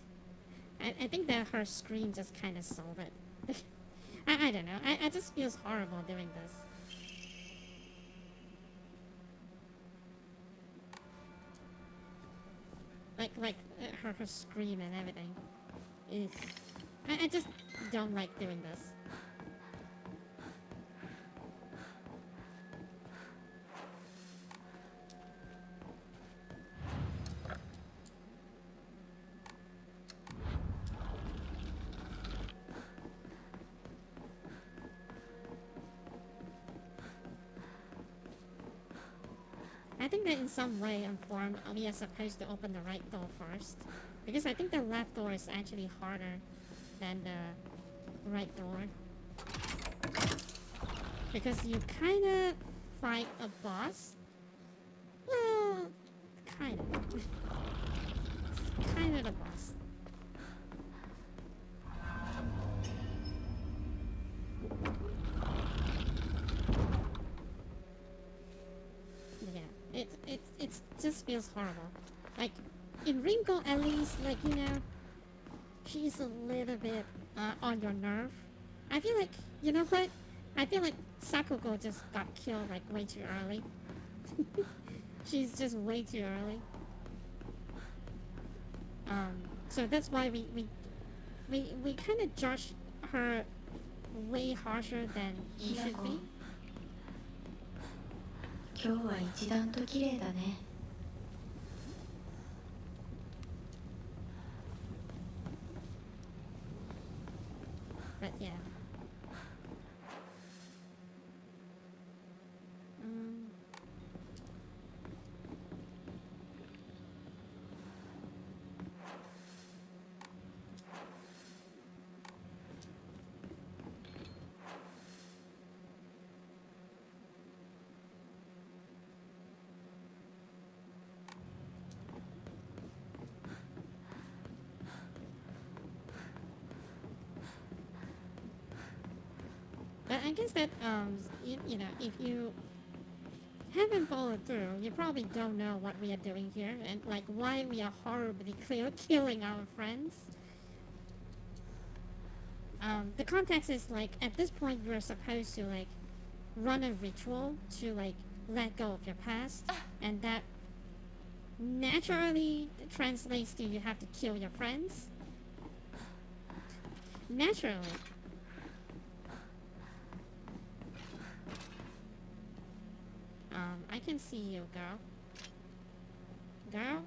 S1: I think that her scream just kind of sold it. I don't know. I just feels horrible doing this. Like her scream and everything. Ugh. I just don't like doing this. I think that in some way and form we are supposed to open the right door first. Because I think the left door is actually harder than the right door. Because you kinda fight a boss. Well, kind of. It's kind of the boss. Yeah, it just feels horrible. Like, in Ringo at least, like, you know, she's a little bit on your nerve. I feel like, you know what? I feel like Sakugo just got killed like way too early. She's just way too early. So that's why we kind of judge her way harsher than we should be.
S5: 今日は一段と綺麗だね。
S1: But yeah. But I guess that you know, if you haven't followed through, you probably don't know what we are doing here and like why we are horribly killing our friends. The context is like at this point you're supposed to like run a ritual to like let go of your past, and that naturally translates to you have to kill your friends. Naturally. I can see you, girl. Girl?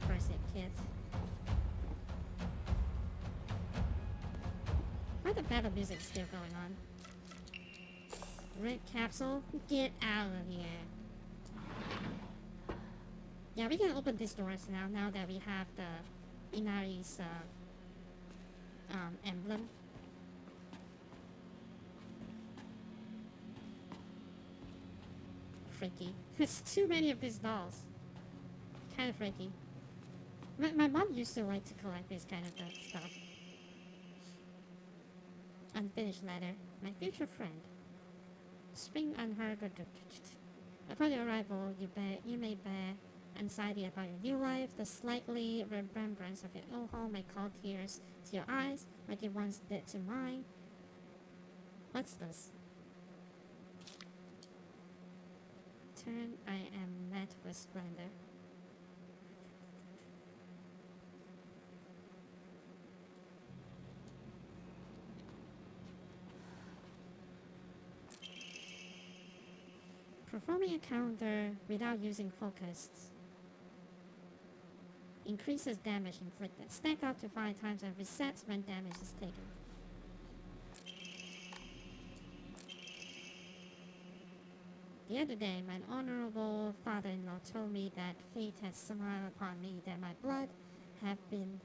S1: First hit, kids. Why the battle music still going on? Red capsule? Get out of here. Yeah, we can open these doors now that we have the Inari's emblem. Freaky. There's too many of these dolls. Kind of freaky. My mom used to like to collect this kind of stuff. Unfinished letter. My future friend. Spring unheard. Upon your arrival, you may bear anxiety about your new life. The slightly remembrance of your old home may call tears to your eyes, like it once did to mine. What's this? Turn, I am met with splendor. Performing a counter without using focus increases damage inflicted. Stack up to 5 times and resets when damage is taken. The other day, my honorable father-in-law told me that fate has smiled upon me, that my blood have been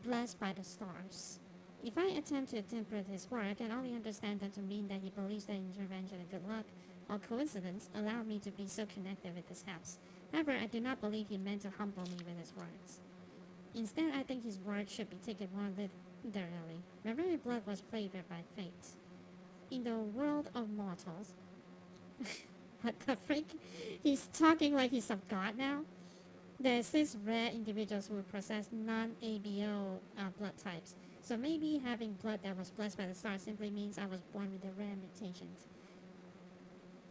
S1: blessed by the stars. If I attempt to interpret his word, I can only understand that to mean that he believes that intervention and good luck or coincidence allow me to be so connected with this house. However, I do not believe he meant to humble me with his words. Instead, I think his words should be taken more literally. My very blood was favored by fate. In the world of mortals... What the freak? He's talking like he's a god now? There's these rare individuals who possess non-ABO blood types. So maybe having blood that was blessed by the stars simply means I was born with a rare mutation.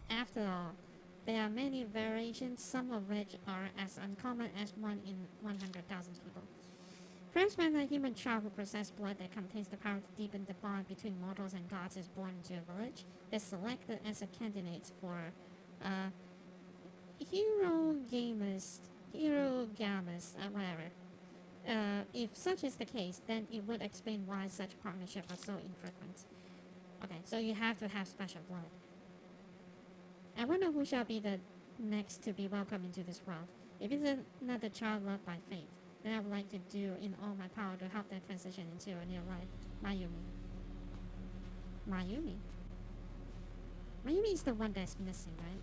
S1: After all, there are many variations, some of which are as uncommon as 1 in 100,000 people. Perhaps when a human child who possesses blood that contains the power to deepen the bond between mortals and gods is born into a village, they're selected as a candidate for hero gamist, whatever. If such is the case, then it would explain why such partnerships are so infrequent. Okay, so you have to have special blood. I wonder who shall be the next to be welcomed into this world. If it's another child loved by fate, then I would like to do in all my power to help that transition into a new life. Mayumi is the one that's missing, right?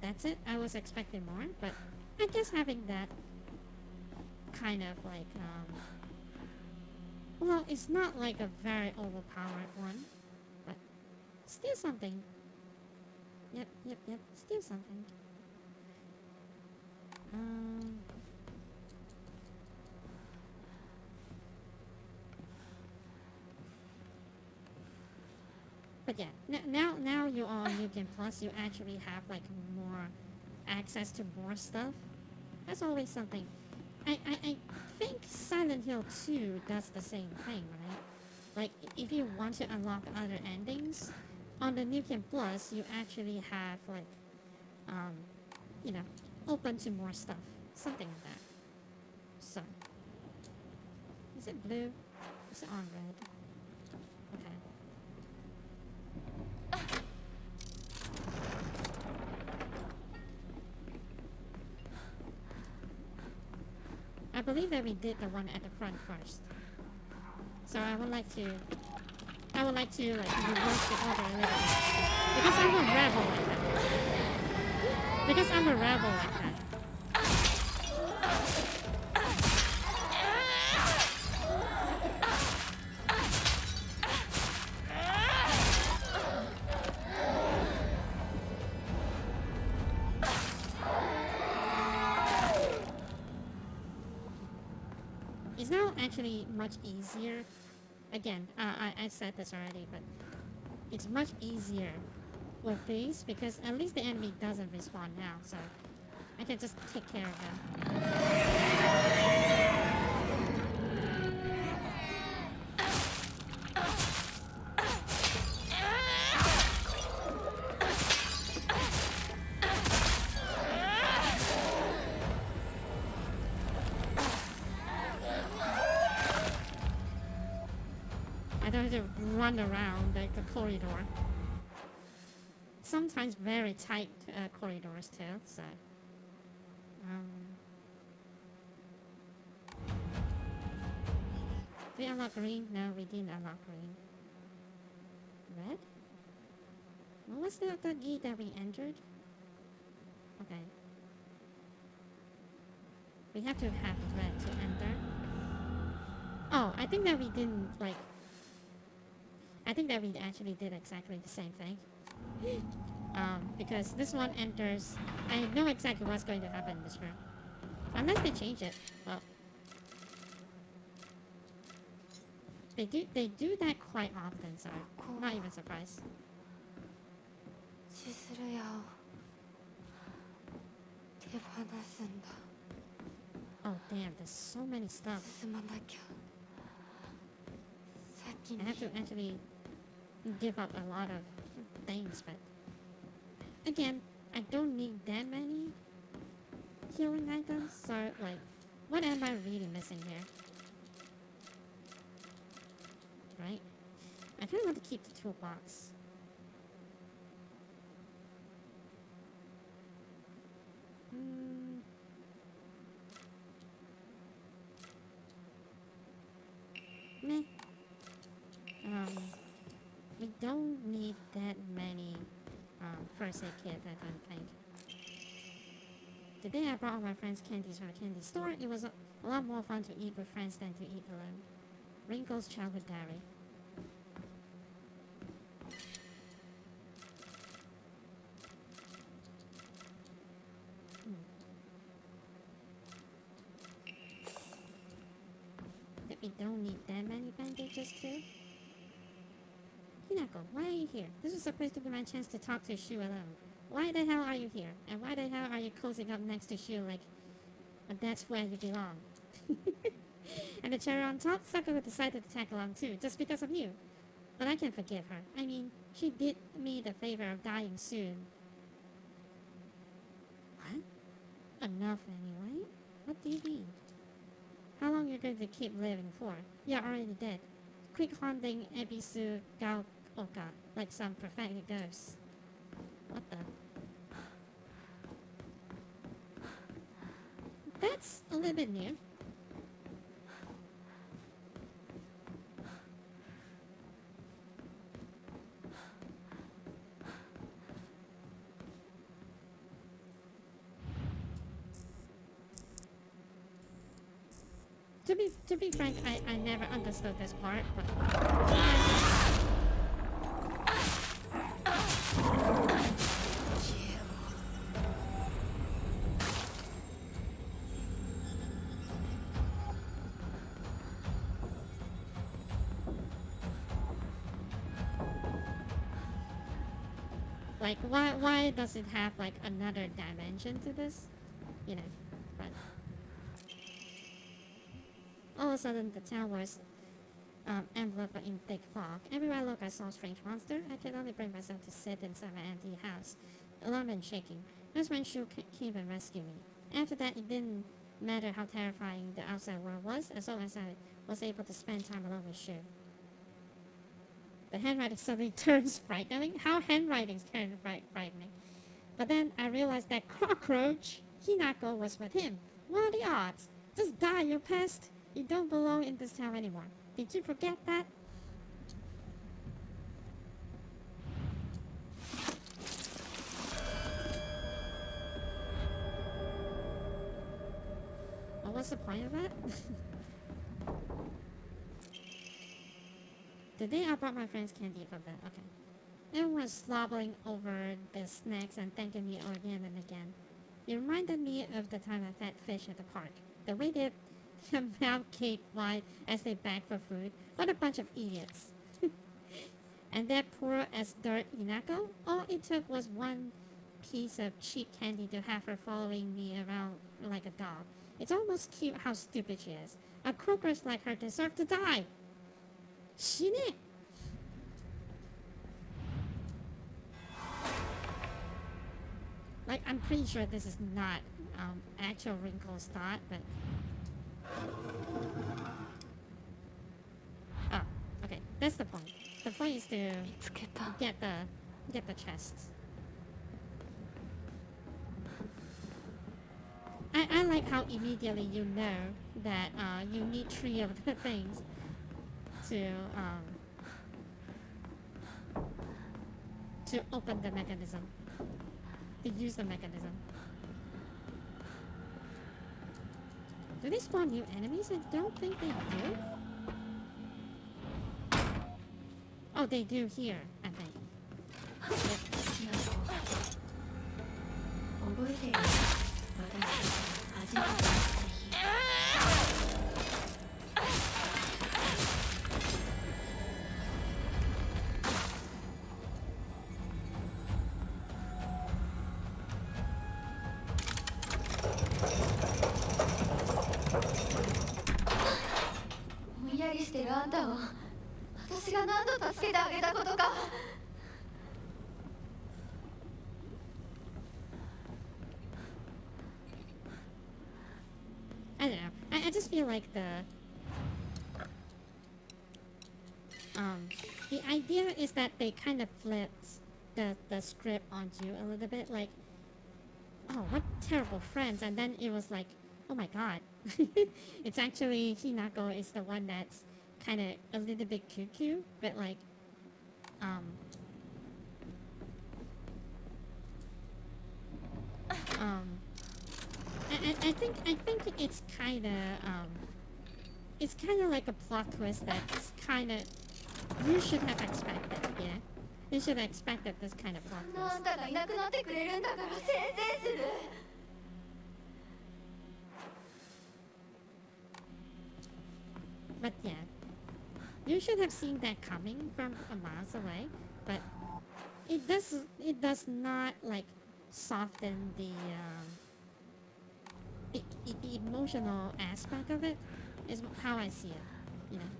S1: That's it? I was expecting more, but I guess having that kind of like, well, it's not like a very overpowered one, but still something. Yep, still something. But yeah, now you're on New Game Plus, you actually have like more access to more stuff. That's always something. I think Silent Hill 2 does the same thing, right? Like, if you want to unlock other endings, on the New Game Plus, you actually have like, you know, open to more stuff. Something like that. So. Is it blue? Is it on red? Okay. I believe that we did the one at the front first. So I would like to like reverse the order a little bit. Because I'm a rebel like that. It's now actually much easier. Again, I said this already, but it's much easier with these because at least the enemy doesn't respawn now, so I can just take care of them. I don't have to run around like the corridor. Sometimes very tight corridors too, so... Did we unlock green? No, we didn't unlock green. Red? What was the gate that we entered? Okay. We have to have red to enter. Oh, I think that we didn't, like... I think that we actually did exactly the same thing. Because this one enters... I know exactly what's going to happen in this room. Unless they change it. Well... They do that quite often, so I'm not even surprised.
S5: 千鶴屋を手放すんだ。
S1: Oh damn, there's so many stuff.
S5: 進まなきゃ。先
S1: I
S5: に
S1: have to actually give up a lot of things, but again, I don't need that many healing items, so like, what am I really missing here? Right? I kind of want to keep the toolbox. Meh. We don't need that many first aid kits, I don't think. Today I brought all my friends candies from a candy store. It was a lot more fun to eat with friends than to eat alone. Wrinkles childhood diary. We don't need that many bandages too. Hinako, why are you here? This was supposed to be my chance to talk to Shu alone. Why the hell are you here? And why the hell are you cozying up next to Shu like that's where you belong? And the cherry on top, Sakura decided to tag along too, just because of you. But I can forgive her. I mean, she did me the favor of dying soon. What? Enough anyway? What do you mean? How long are you going to keep living for? You're already dead. Quit haunting Ebisu Gaoka like some perfected ghost. What the? That's a little bit new. To be frank, I never understood this part, but like why does it have like another dimension to this? You know, but all of a sudden the town was enveloped in thick fog. Everywhere I looked I saw a strange monster. I could only bring myself to sit inside my empty house, alarmed and shaking. That's when Shu came and rescued me. After that, it didn't matter how terrifying the outside world was, as long as I was able to spend time alone with Shu. The handwriting suddenly turns frightening. How handwritings turn frightening? But then I realized that cockroach Hinako was with him. What are the odds? Just die, you pest! You don't belong in this town anymore. Did you forget that? Well, what's the point of that? Today I brought my friends candy for that. Okay. Everyone was slobbering over the snacks and thanking me again and again. It reminded me of the time I fed fish at the park. The way their mouth cake wide as they begged for food. What a bunch of idiots. And that poor as dirt Hinako? All it took was one piece of cheap candy to have her following me around like a dog. It's almost cute how stupid she is. A croakers like her deserve to die. Shine! Like, I'm pretty sure this is not actual Wrinkle's thought, but... Oh, okay. That's the point. The point is to get the chests. I like how immediately you know that you need 3 of the things to open the mechanism, to use the mechanism. Do they spawn new enemies? I don't think they do. Oh, they do here, I think.
S5: 助けてあげたことか。
S1: I don't know. I just feel like the idea is that they kind of flipped the script onto you a little bit, like, oh, what terrible friends, and then it was like, oh my god, it's actually Hinako is the one that's kind of a little bit cuckoo, but like, I think it's kind of like a plot twist that's kind of you should have expected, yeah. You should have expected this kind of plot
S5: あ
S1: twist.
S5: んたがいなくなってくれるんだからせいぜいする。
S1: But yeah, you should have seen that coming from a miles away. But it does not like soften the emotional aspect of it. Is how I see it, you know.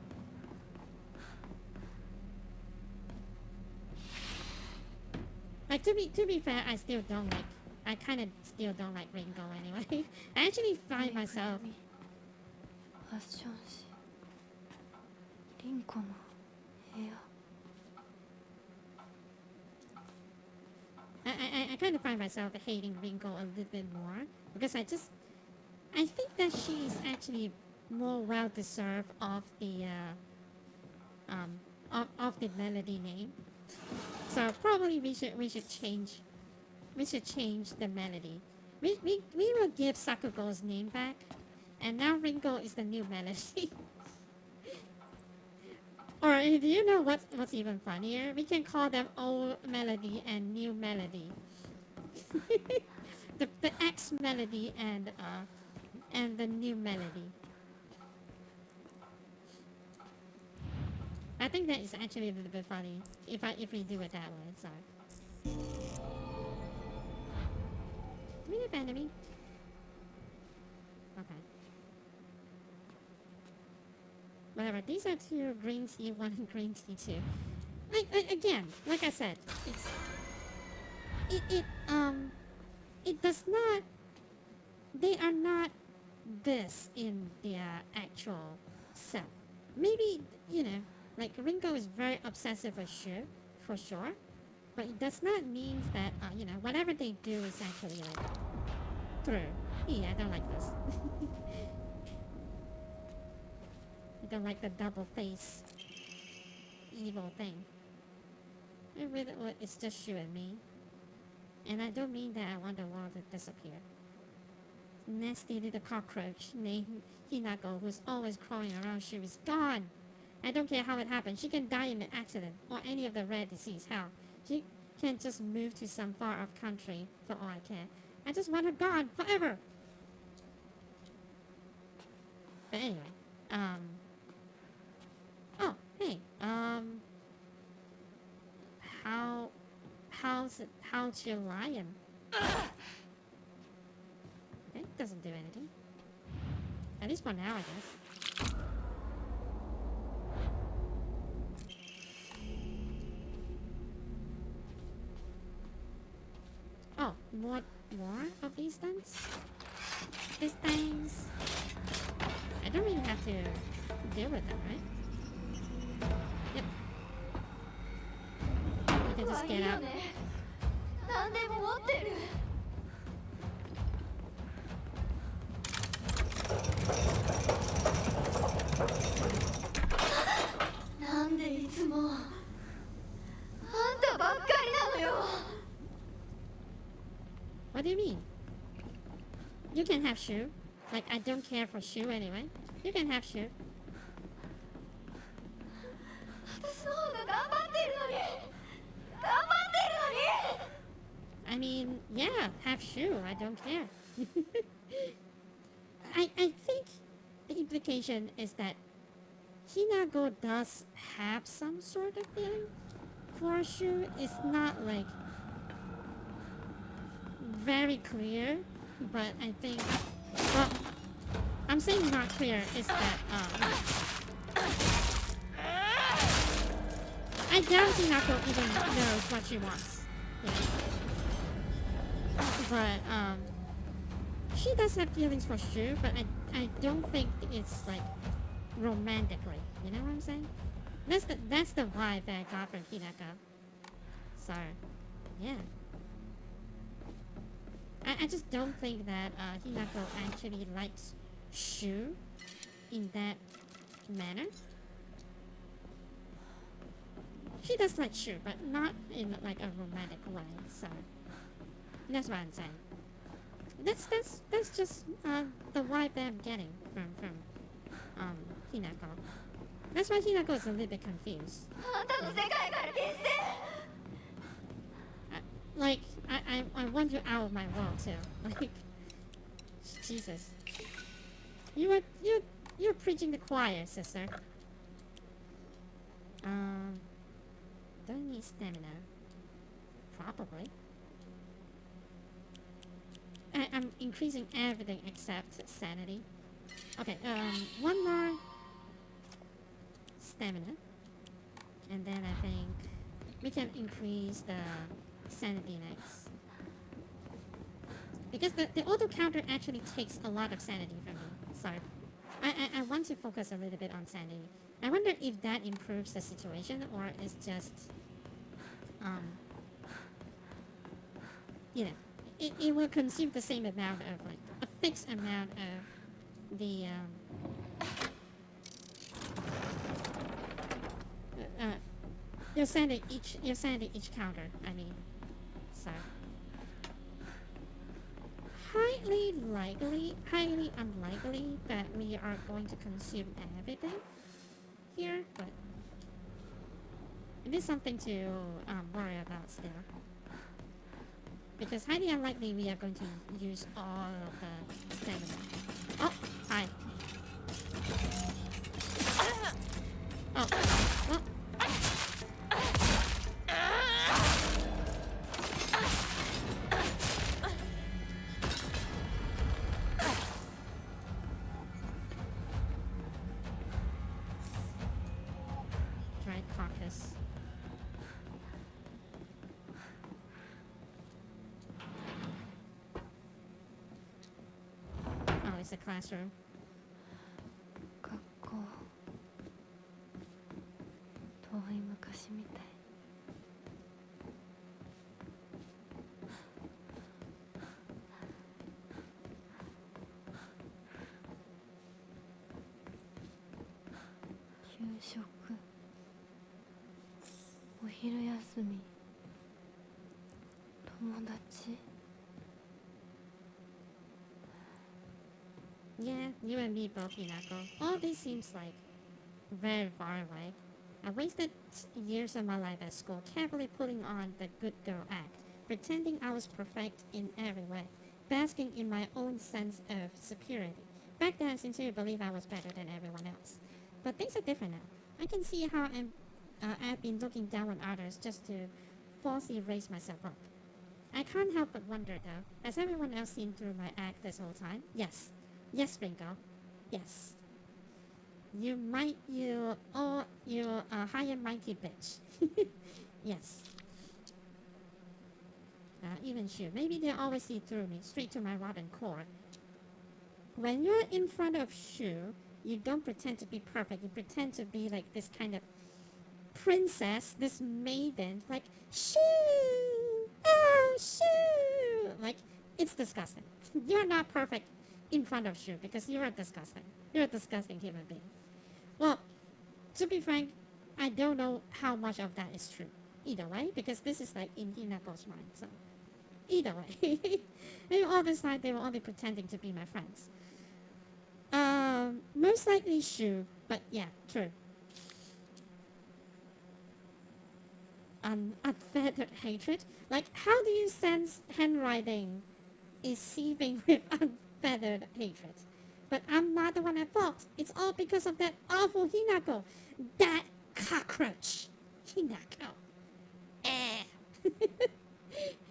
S1: Like to be fair, I kind of still don't like Ringo anyway. I actually find myself
S5: ファッション誌リンコの部屋。
S1: I kind of find myself hating Ringo a little bit more because I think that she's actually more well deserved of the of the melody name. So probably we should change the melody. We will give Sakugo's name back, and now Ringo is the new melody. Or do you know what's even funnier? We can call them old melody and new melody. the X melody and the new melody. I think that is actually a little bit funny if we do it that way. So. Do we have enemy? Okay. Whatever. These are two green tea, one green tea two. Again, like I said, it does not. They are not this in their actual self. Maybe like Ringo is very obsessive with Shu, for sure, but it does not mean that whatever they do is actually like true. Yeah, I don't like this. I don't like the double face evil thing. It's just Shu and me. And I don't mean that I want the world to disappear. Nasty little cockroach named Hinako who's always crawling around Shu is gone. I don't care how it happened. She can die in an accident or any of the rare disease. Hell, she can just move to some far-off country for all I care. I just want her gone forever. But anyway, oh, hey, how's your lion? Okay, doesn't do anything. At least for now, I guess. Oh, more of these things? These things. I don't really have to deal with them, right? Yep. You can just get out.
S5: 何でも持ってる。なんでいつもあんたばっかりなのよ。
S1: What do you mean? You can have Shu. Like, I don't care for Shu anyway. You can have Shu.
S5: 私の方が頑張ってるのに。頑張ってるのに。
S1: I mean, yeah, have Shu. I don't care. I think the implication is that Hinago does have some sort of feeling for Shu. It's not like very clear, but I think, well, I'm saying not clear is that I doubt Hinako even knows what she wants. Yeah. But, she does have feelings for Shu, but I don't think it's, like, romantically. You know what I'm saying? That's the vibe that I got from Hinako. So, yeah. I just don't think that Hinako actually likes Shu in that manner. She does like Shu, but not in like a romantic way. So that's what I'm saying. That's just the vibe that I'm getting from Hinako. That's why Hinako is a little bit confused.
S3: あんたの世界から消して
S1: Like I want you out of my world too. Like Jesus. You're preaching the choir, sister. Don't need stamina. Probably. I'm increasing everything except sanity. Okay, one more stamina. And then I think we can increase the sanity next. Because the auto counter actually takes a lot of sanity from me. So I want to focus a little bit on sanity. I wonder if that improves the situation or it's just you know, it will consume the same amount of like a fixed amount of the your sanity each counter, I mean. So highly unlikely that we are going to consume everything here, but it is something to worry about still. Because highly unlikely we are going to use all of the stamina. Oh, hi. Oh, well. Dried carcass. Oh, it's a classroom.
S5: 学校遠い昔みたい。給食、お昼休み、友達。
S1: Yeah, you and me both, Hinako. All this seems like very far away. I wasted years of my life at school carefully putting on the good girl act, pretending I was perfect in every way, basking in my own sense of superiority. Back then, I sincerely believed I was better than everyone else. But things are different now. I can see how I've been looking down on others just to falsely raise myself up. I can't help but wonder, though, has everyone else seen through my act this whole time? Yes. Yes, Ringo. Yes. You high and mighty bitch. Yes. Even Shu. Maybe they always see through me, straight to my rotten core. When you're in front of Shu, you don't pretend to be perfect. You pretend to be like this kind of princess, this maiden, like, Shu! Oh, Shu! Like, it's disgusting. You're not perfect in front of Shu because you're disgusting. You're a disgusting human being. Well, to be frank, I don't know how much of that is true. Either way, because this is like in Hinako's mind. So, either way, maybe all this time they were only pretending to be my friends. Most likely Shu, but yeah, true. Unfettered hatred. Like, how do you sense handwriting is seething with unfettered hatred? But I'm not the one at fault. It's all because of that awful Hinako. That cockroach. Hinako.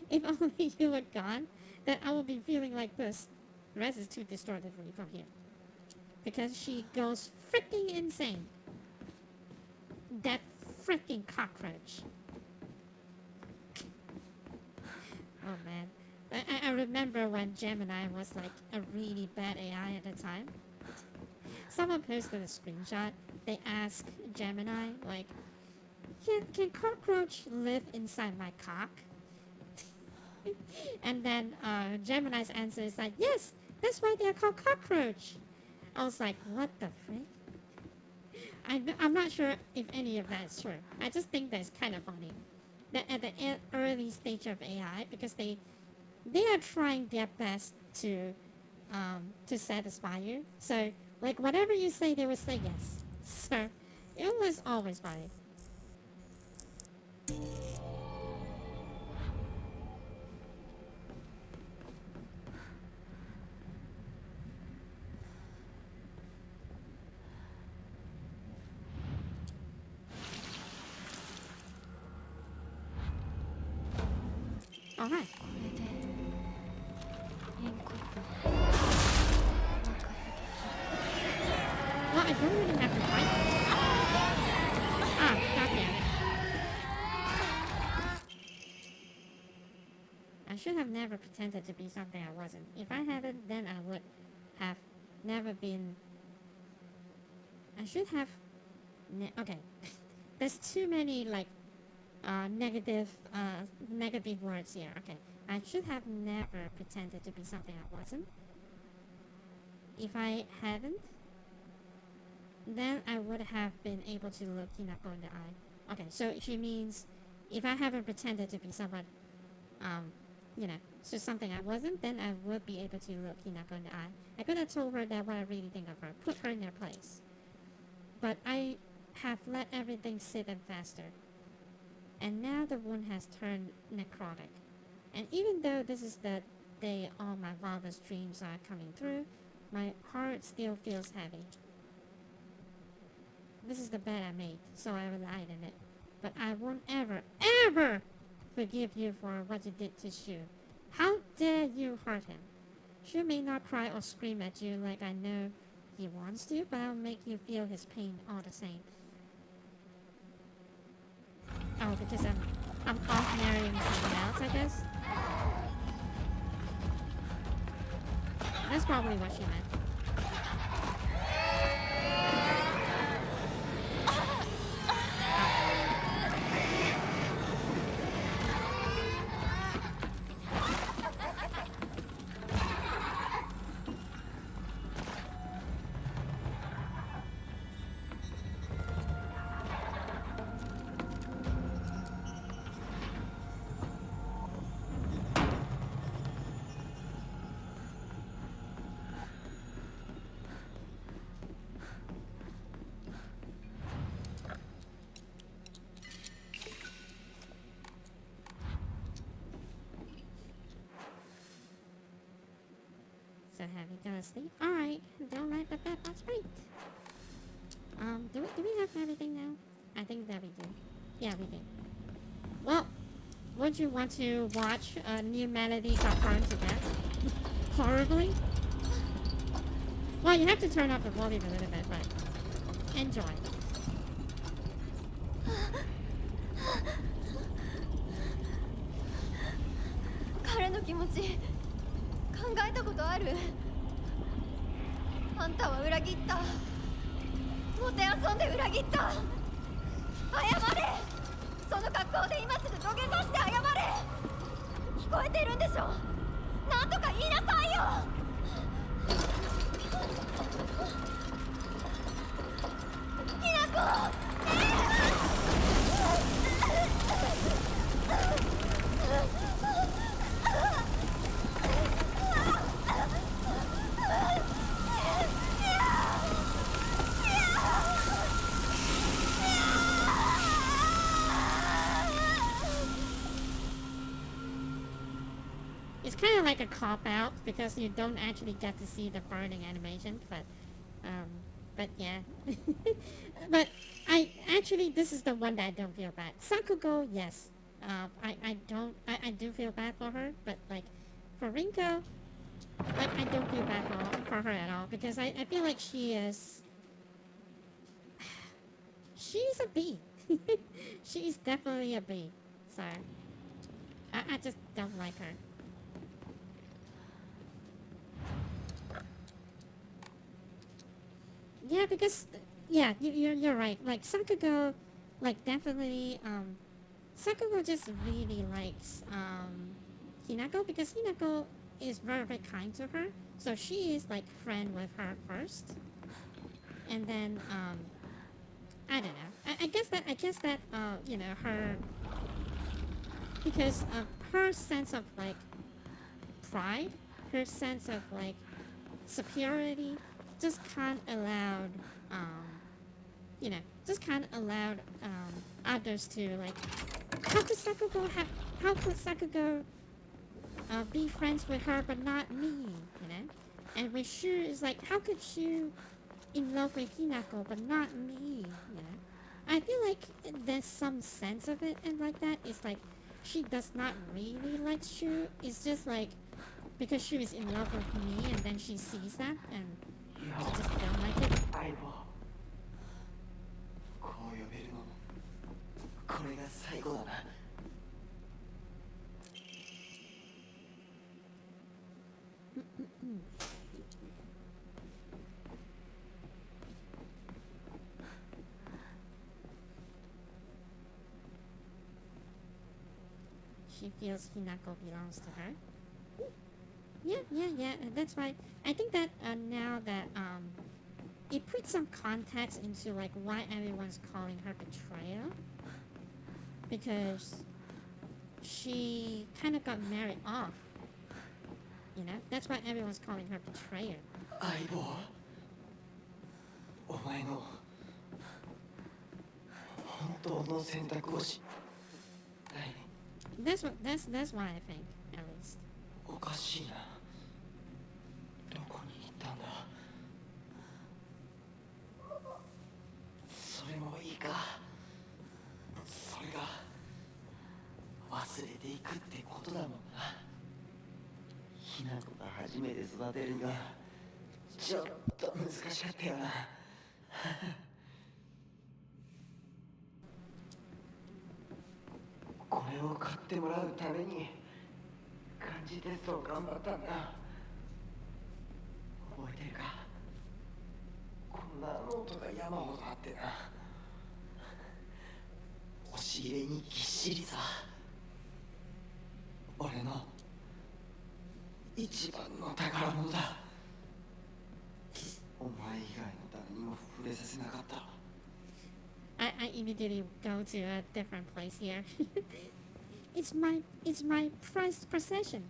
S1: If only you were gone, then I would be feeling like this. The rest is too distorted for me from here. Because she goes freaking insane. That freaking cockroach. Oh man. I remember when Gemini was like a really bad AI at the time. Someone posted a screenshot. They asked Gemini, like, can cockroach live inside my cock? And then Gemini's answer is like, yes, that's why they're called cockroach. I was like, what the frick? I'm not sure if any of that is true. I just think that's kind of funny. That at the early stage of AI, because they are trying their best to satisfy you. So like whatever you say, they will say yes. So it was always funny. All right.
S5: これでリンコと若ヘビ
S1: Well, I don't really have to fight. Ah, god damn it. I should have never pretended to be something I wasn't. If I hadn't, then I would have never been... I should have... okay. There's too many, like, negative words here. Okay. I should have never pretended to be something I wasn't. If I hadn't, then I would have been able to look Hinako in the eye. Okay, so she means if I haven't pretended to be someone, so something I wasn't, then I would be able to look Hinako in the eye. I could have told her that what I really think of her, put her in her place. But I have let everything sit and fester. And now the wound has turned necrotic. And even though this is the day all my wildest dreams are coming through, my heart still feels heavy. This is the bed I made, so I relied in it. But I won't ever, ever forgive you for what you did to Shu. How dare you hurt him? Shu may not cry or scream at you like I know he wants to, but I'll make you feel his pain all the same. Oh, because I'm off marrying someone else, I guess? That's probably what she meant. So have you gone to sleep? Alright, don't like the bed, that's great. Do we have everything now? I think that we do. Yeah, we do. Well, would you want to watch a new melody got burned to death? Horribly? Well, you have to turn up the volume a little bit, but enjoy.
S5: 彼の気持ち考えたことある？あんたは裏切った。もてあそんで裏切った。謝れ。その格好で今すぐ土下座して謝れ。聞こえてるんでしょ。なんとか言いなさいよ。ひなこ。
S1: It's kind of like a cop-out because you don't actually get to see the burning animation, but yeah. But this is the one that I don't feel bad. Sakugo, yes. I do feel bad for her, but like, for Rinko, like, I don't feel bad for her at all, because I feel like she's a bee. She is definitely a B. So I just don't like her. Yeah, because yeah, you're right. Like Sakugo, like definitely Sakugo just really likes Hinako because Hinako is very very kind to her. So she is like friend with her first, and then I don't know. I guess that you know her because her sense of like pride, her sense of like superiority, just can't allow um you know just can't allow others to like how could Sakugo have how could Sakugo be friends with her but not me, you know? And with Shu is like how could Shu in love with Hinako but not me, you know? I feel like there's some sense of it and like that. It's like she does not really like Shu. It's just like because she is in love with me and then she sees that and she just don't like it.
S4: 相棒こう呼べるのもこれが最後だな
S1: She feels Hinako belongs to her. Yeah. That's why I think that now that it puts some context into like why everyone's calling her betrayal because she kind of got married off. You know, that's why everyone's calling her betrayer.
S4: 相棒お前の本当の選択をしない
S1: That's why I think at least.
S4: おかしいなどこに行ったんだそれもいいかそれが忘れていくってことだもんなひな子が初めて育てるにはちょっと難しかったよなこれを買ってもらうために漢字テストを頑張ったんだ覚えてるかこんなノートが山ほどあってな押し入れにぎっしりさ俺の一番の宝物だお前以外の誰にも触れさせなかった
S1: I immediately go to a different place here. It's my prized possession.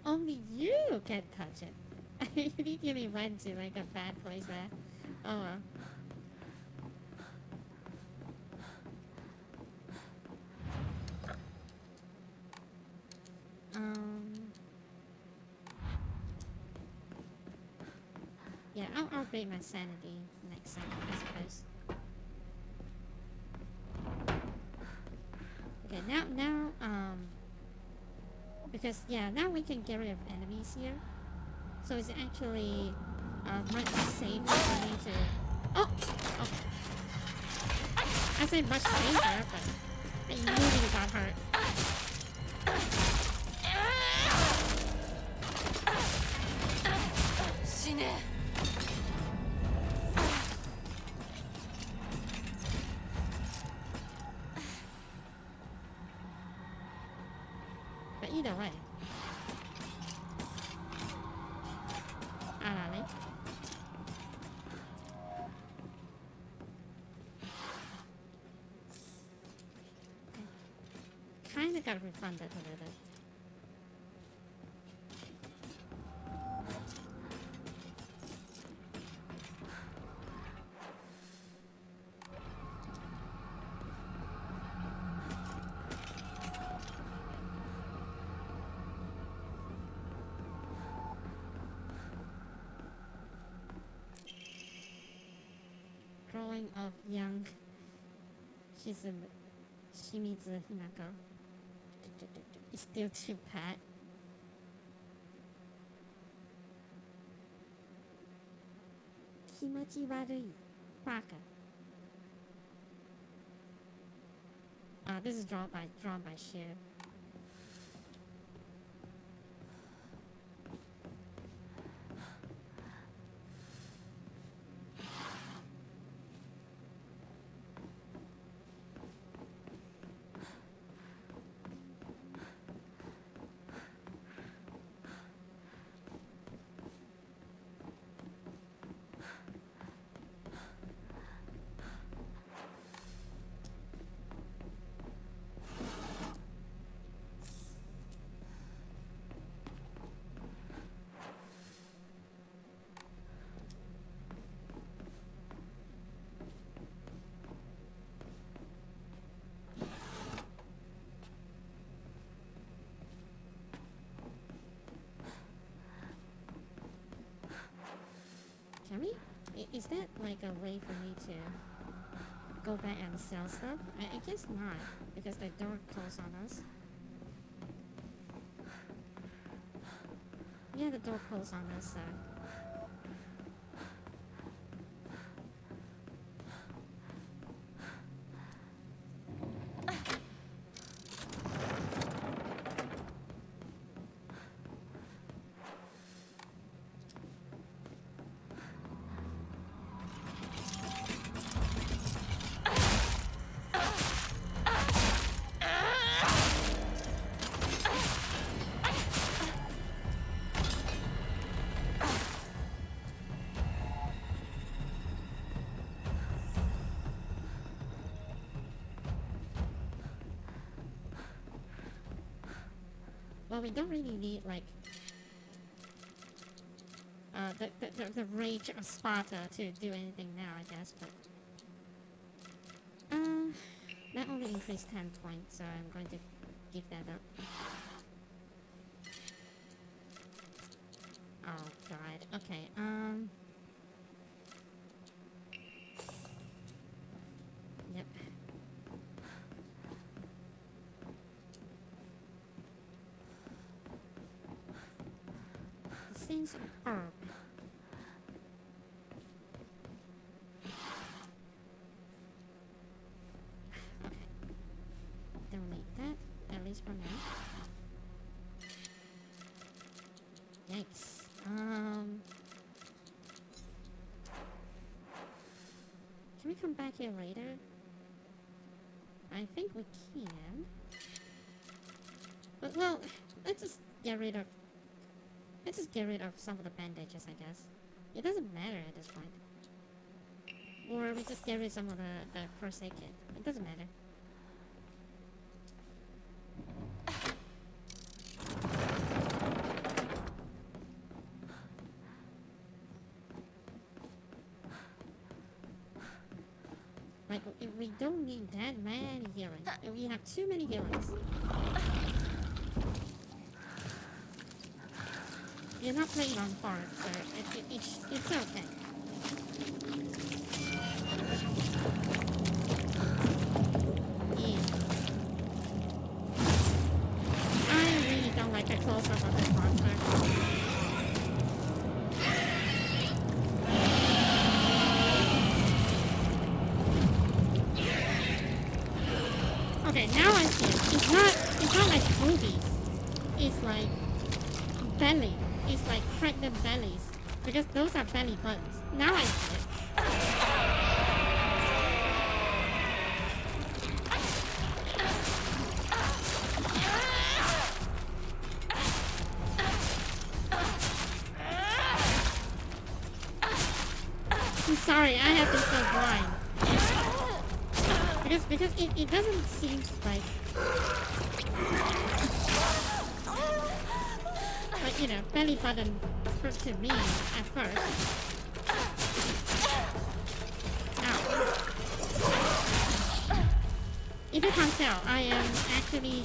S1: Only you can touch it. I immediately went to like a bad place there. Oh well. Yeah, I'll upgrade my sanity next time, I suppose. Okay, now, because, yeah, now we can get rid of enemies here. So it's actually, much safer for me to... Oh! Okay. I say much safer, but I immediately got hurt. But either way. Alright. Kinda got refunded a little bit. Growing of young Shimizu Hinako is still too bad. Kimochi warui. Baka. this is drawn by Shu. Can we? Is that like a way for me to go back and sell stuff? I guess not, because the door closed on us. Yeah, the door closed on us, so. Well, we don't really need like the rage of Sparta to do anything now, I guess. But that only increased 10 points, so I'm going to give that up. Oh god. Okay. Yep. The sense of herb. Okay. Don't need that, at least for now. Yikes. Can we come back here later? I think we can. But well, let's just get rid of some of the bandages, I guess. It doesn't matter at this point. Or we just get rid of some of the first aid kit. It doesn't matter. Like, we don't need that many healing. We have too many healings. You're not playing on hard, so it's okay. Yeah. I really don't like the close-up of this monster. Okay, now I see it. It's not like boobies. It's like belly. It's like pregnant bellies. Because those are belly buttons. Now I see it. I'm sorry, I have been so blind. Because it doesn't seem like you know, belly button to me at first. Ow. If you can't tell, I am actively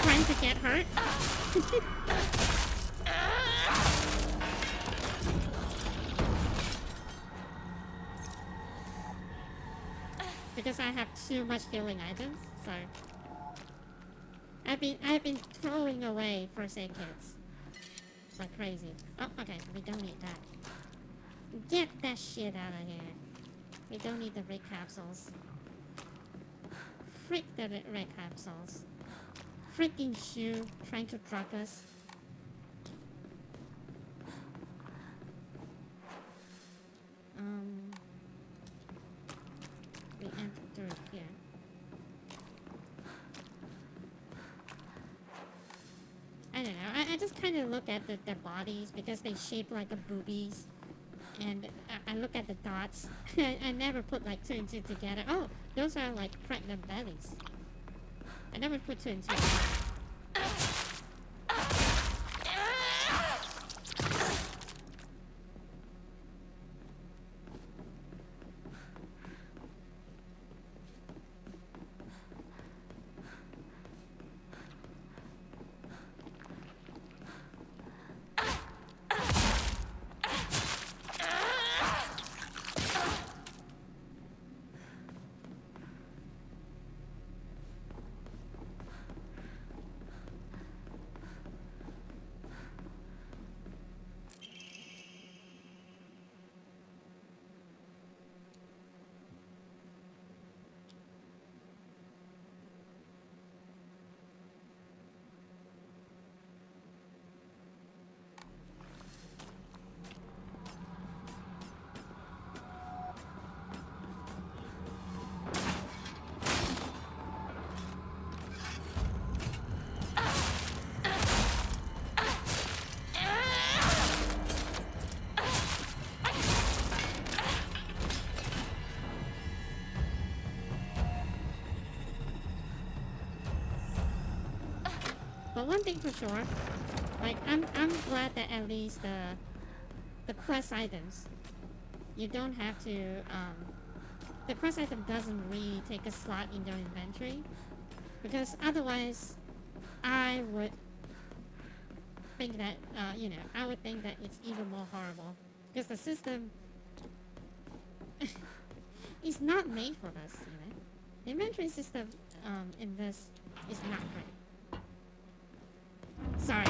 S1: trying to get hurt. Because I have too much healing items, so I've been throwing away first aid kits like crazy. Oh, okay, we don't need that. Get that shit out of here. We don't need the rig capsules. Frick the red capsules. Freaking shoe trying to drug us. We enter through here. I don't know. I just kind of look at their bodies because they shape like a boobies. And I look at the dots. I never put like 2 and 2 together. Oh, those are like pregnant bellies. I never put 2 and 2 together. But one thing for sure, like I'm glad that at least the quest items, you don't have to the quest item doesn't really take a slot in your inventory, because otherwise I would think that I would think that it's even more horrible, because the system is not made for this. The inventory system in this is not great. Sorry,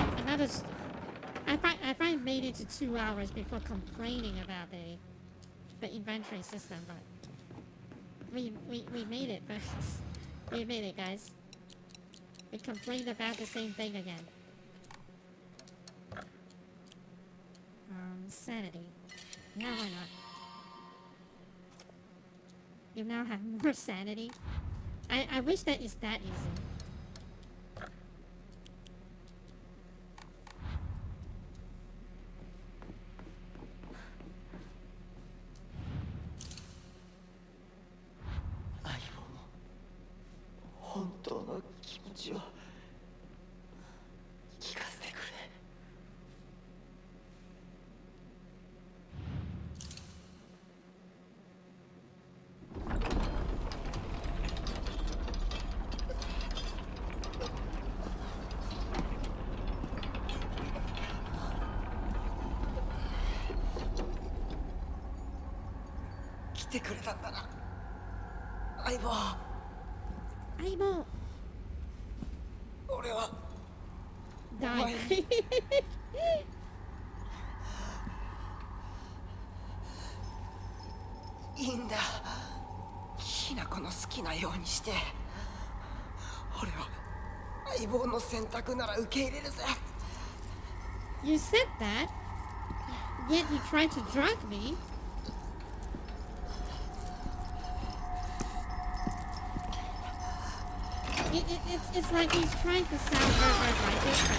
S1: I finally made it to 2 hours before complaining about the inventory system, but we made it, but we made it, guys. We complained about the same thing again. Sanity. Now why not? You now have more sanity. I wish that it's that easy. Die.
S4: いいんだ。きなこの好きなようにして。俺は相棒の選択なら受け入れるぜ。
S1: You said that, yet you tried to drug me. It's like he's trying to sound very righteous, but...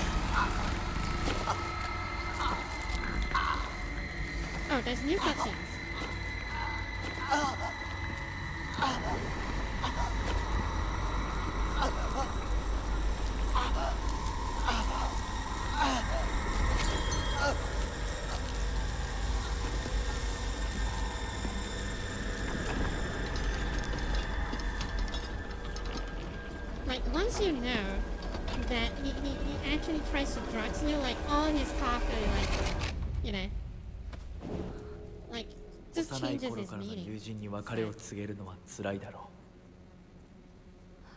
S1: Oh, there's new cutscenes. Like, once you know that he actually tries to drug you, like, all his talk, like, just
S6: 幼い
S1: changes
S6: 頃
S1: his
S6: からの
S1: meaning.
S6: 友人に別れを告げるのは辛いだろ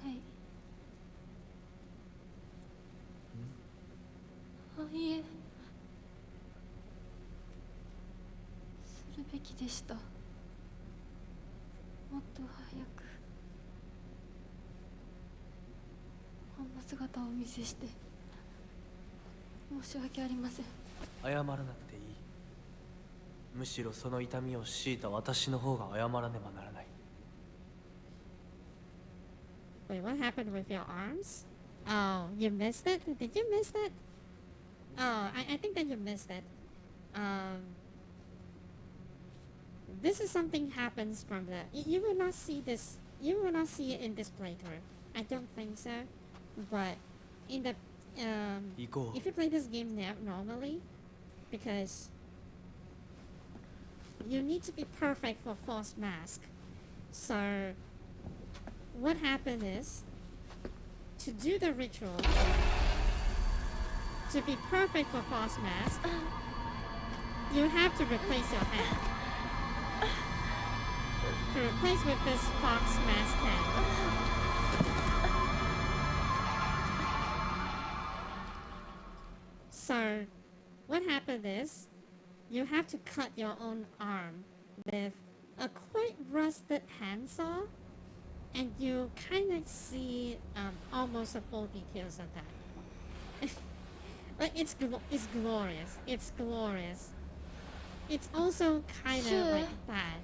S5: はいいえするべきでした。もっと早く姿をお見せして申し訳ありません。
S6: 謝らなくていい。むしろその痛みを強いた私の方が謝らねばならない。
S1: Wait, what happened with your arms? Oh, you missed it? Did you miss that? Oh, I think that you missed it. This is something happens from the... You will not see this... You will not see it in this playthrough. I don't think so. But in the...
S6: 行こう。
S1: if you play this game now normally, because you need to be perfect for False Mask. So what happened is, to do the ritual, to be perfect for False Mask, you have to replace your hand. To replace with this Fox Mask hand. So, what happened is, you have to cut your own arm with a quite rusted handsaw, and you kind of see almost the full details of that. But it's glorious. It's glorious. It's also kind of
S5: Sure.
S1: like bad.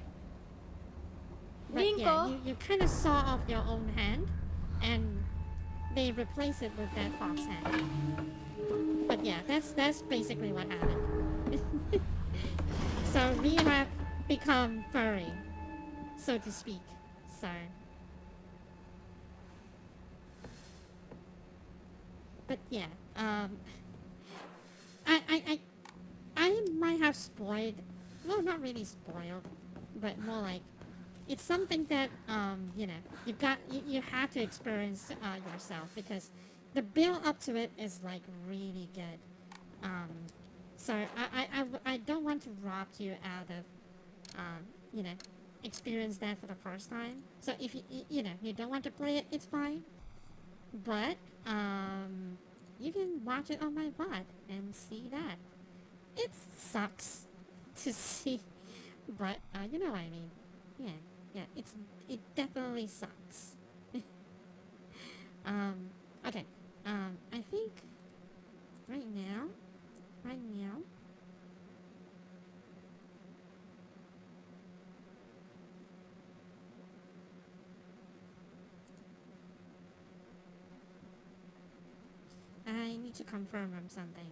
S1: But
S5: Rinko?
S1: yeah, you kind of saw off your own hand, and they replace it with that fox hand. But yeah, that's basically what happened. So we have become furry, so to speak. So. But yeah, I might have spoiled, well, not really spoiled, but more like, it's something that, you know, you have to experience yourself, because the build up to it is like really good. So I don't want to rob you out of, you know, experience that for the first time. So if you know, you don't want to play it, it's fine. But, you can watch it on my VOD and see that. It sucks to see, but, you know what I mean. Yeah, it definitely sucks. Okay, I think right now, I need to confirm on something.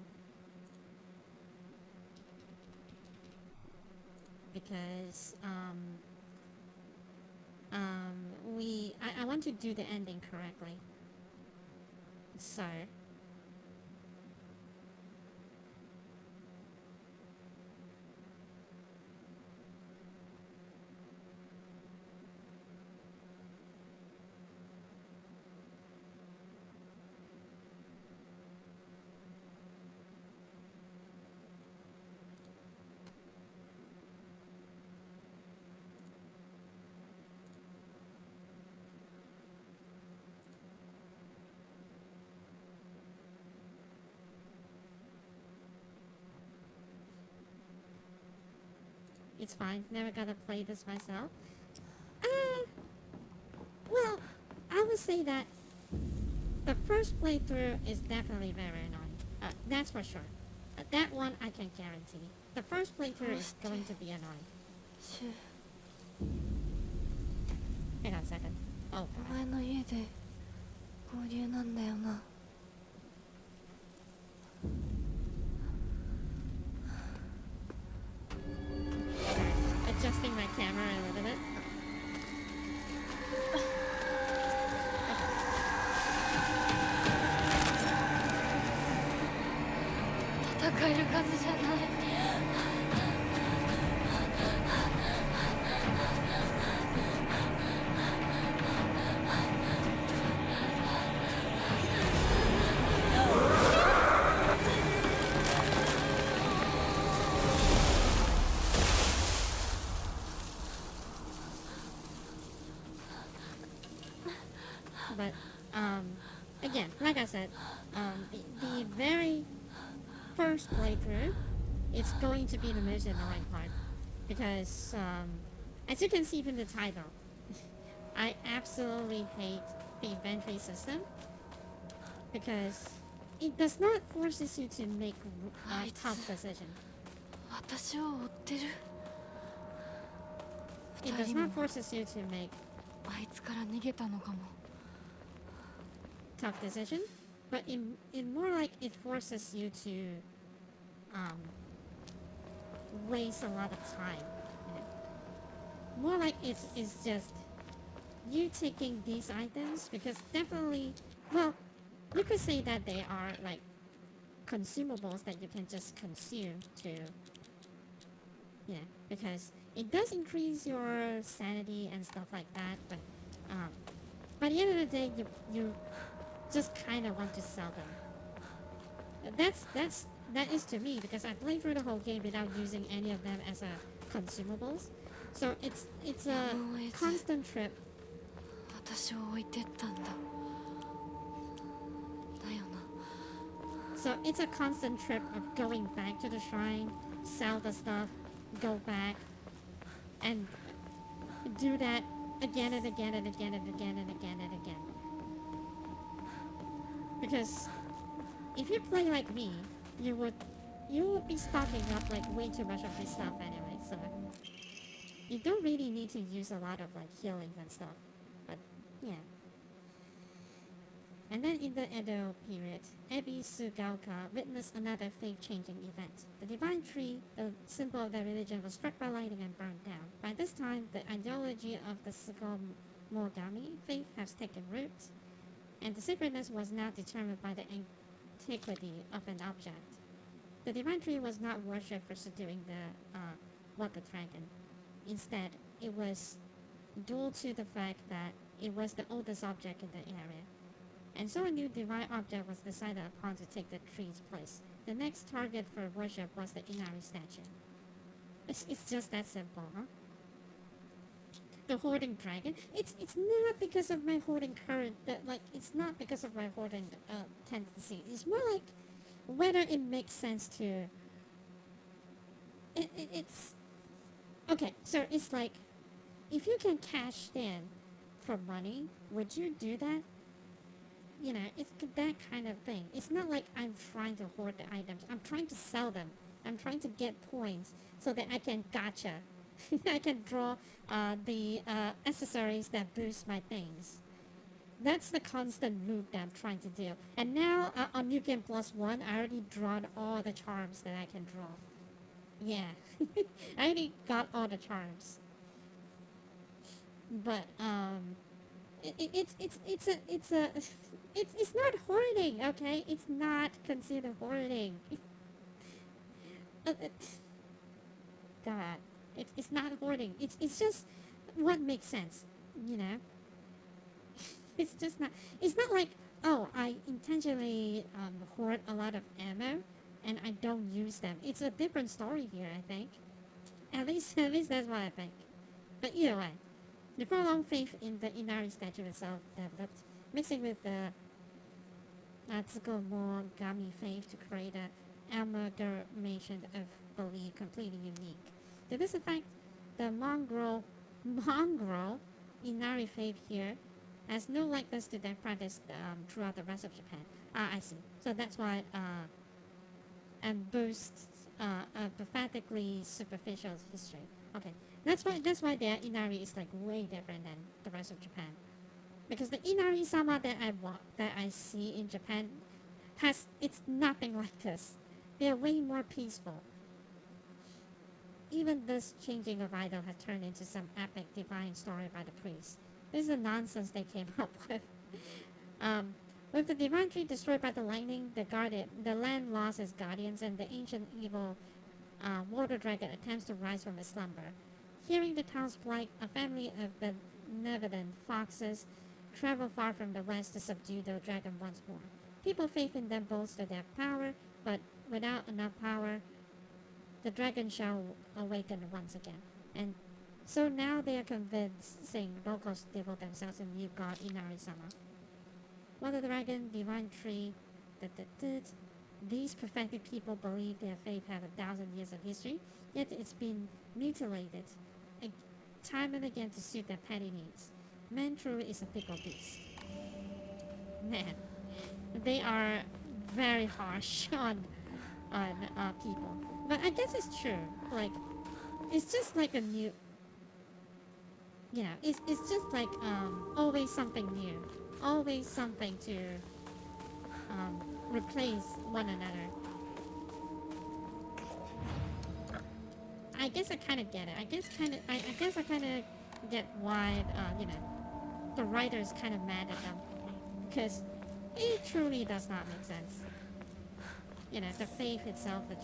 S1: Because, I want to do the ending correctly. So... It's fine. Never gotta play this myself. Well, I would say that the first playthrough is definitely very annoying. That's for sure. That one I can guarantee. The first playthrough is going to be annoying.
S5: シュウ、
S1: Hang on a second. Oh,
S5: お
S1: God.
S5: 前の家で合流なんだよな。
S1: Adjusting my camera a little bit.
S5: 戦える数じゃない。
S1: But, again, like I said, the very first playthrough, it's going to be the most annoying part. Because, as you can see from the title, I absolutely hate the inventory system. because it does not forces you to make a tough decision.
S5: 私を追ってる
S1: It
S5: 二
S1: does
S5: 人も
S1: not forces you to make
S5: あいつから逃げたのかも
S1: tough decision, but it more like it forces you to waste a lot of time. You know? More like it's just you taking these items because definitely, well, you could say that they are like consumables that you can just consume to, yeah, because it does increase your sanity and stuff like that, but by the end of the day, you just kind of want to sell them. That is to me because I played through the whole game without using any of them as a consumables, so it's a constant trip.
S5: 私を置いてったんだだよな
S1: So it's a constant trip of going back to the shrine, sell the stuff, go back, and do that again and again and again and again and again and again. Because if you play like me, you would be stocking up like way too much of this stuff anyway, so you don't really need to use a lot of like healing and stuff. But yeah. And then in the Edo period, Ebi Sugaoka witnessed another faith-changing event. The divine tree, the symbol of their religion, was struck by lightning and burned down. By this time, the ideology of the Mogami faith has taken root, and the sacredness was now determined by the antiquity of an object. The divine tree was not worshipped for subduing the water dragon. Instead, it was due to the fact that it was the oldest object in the area. And so a new divine object was decided upon to take the tree's place. The next target for worship was the Inari statue. It's just that simple, huh? The hoarding dragon. It's not because of my hoarding current that like it's not because of my hoarding tendency. It's more like whether it makes sense to. It's okay. So it's like if you can cash in for money, would you do that? You know, it's that kind of thing. It's not like I'm trying to hoard the items. I'm trying to sell them. I'm trying to get points so that I can gacha. I can draw the accessories that boost my things. That's the constant loop that I'm trying to do. And now on New Game Plus 1, I already drawn all the charms that I can draw. Yeah, I already got all the charms. But it's not hoarding, okay? It's not considered hoarding. God, it's not hoarding. It's just what makes sense, you know. It's just not. It's not like oh, I intentionally hoard a lot of ammo and I don't use them. It's a different story here, I think. At least that's what I think. But either way. The prolonged faith in the Inari statue itself developed, mixing with the Tsukumogami faith to create an amalgamation of belief completely unique. To this effect, the mongrel Inari faith here has no likeness to their practice throughout the rest of Japan. I see. So that's why and boasts a pathetically superficial history. Okay. That's why their Inari is like way different than the rest of Japan. Because the Inari sama that I see in Japan it's nothing like this. They're way more peaceful. Even this changing of idol has turned into some epic divine story by the priest. This is the nonsense they came up with. With the divine tree destroyed by the lightning, the land lost its guardians, and the ancient evil water dragon attempts to rise from its slumber. Hearing the town's plight, a family of benevolent foxes travel far from the west to subdue the dragon once more. People faith in them bolster their power, but without enough power, the dragon shall awaken once again. And so now they are convincing locals to devote themselves to new god Inari-sama. While the dragon, divine tree, these perfected people believe their faith have 1,000 years of history, yet it's been mutilated time and again to suit their petty needs. Man truly is a fickle beast. Man, they are very harsh on people. But I guess it's true. Like, it's just like a new. Yeah, it's just like always something new, always something to replace one another. I guess I kind of get it. I guess I kind of get why the writer's kind of mad at them, because it truly does not make sense. The faith itself, it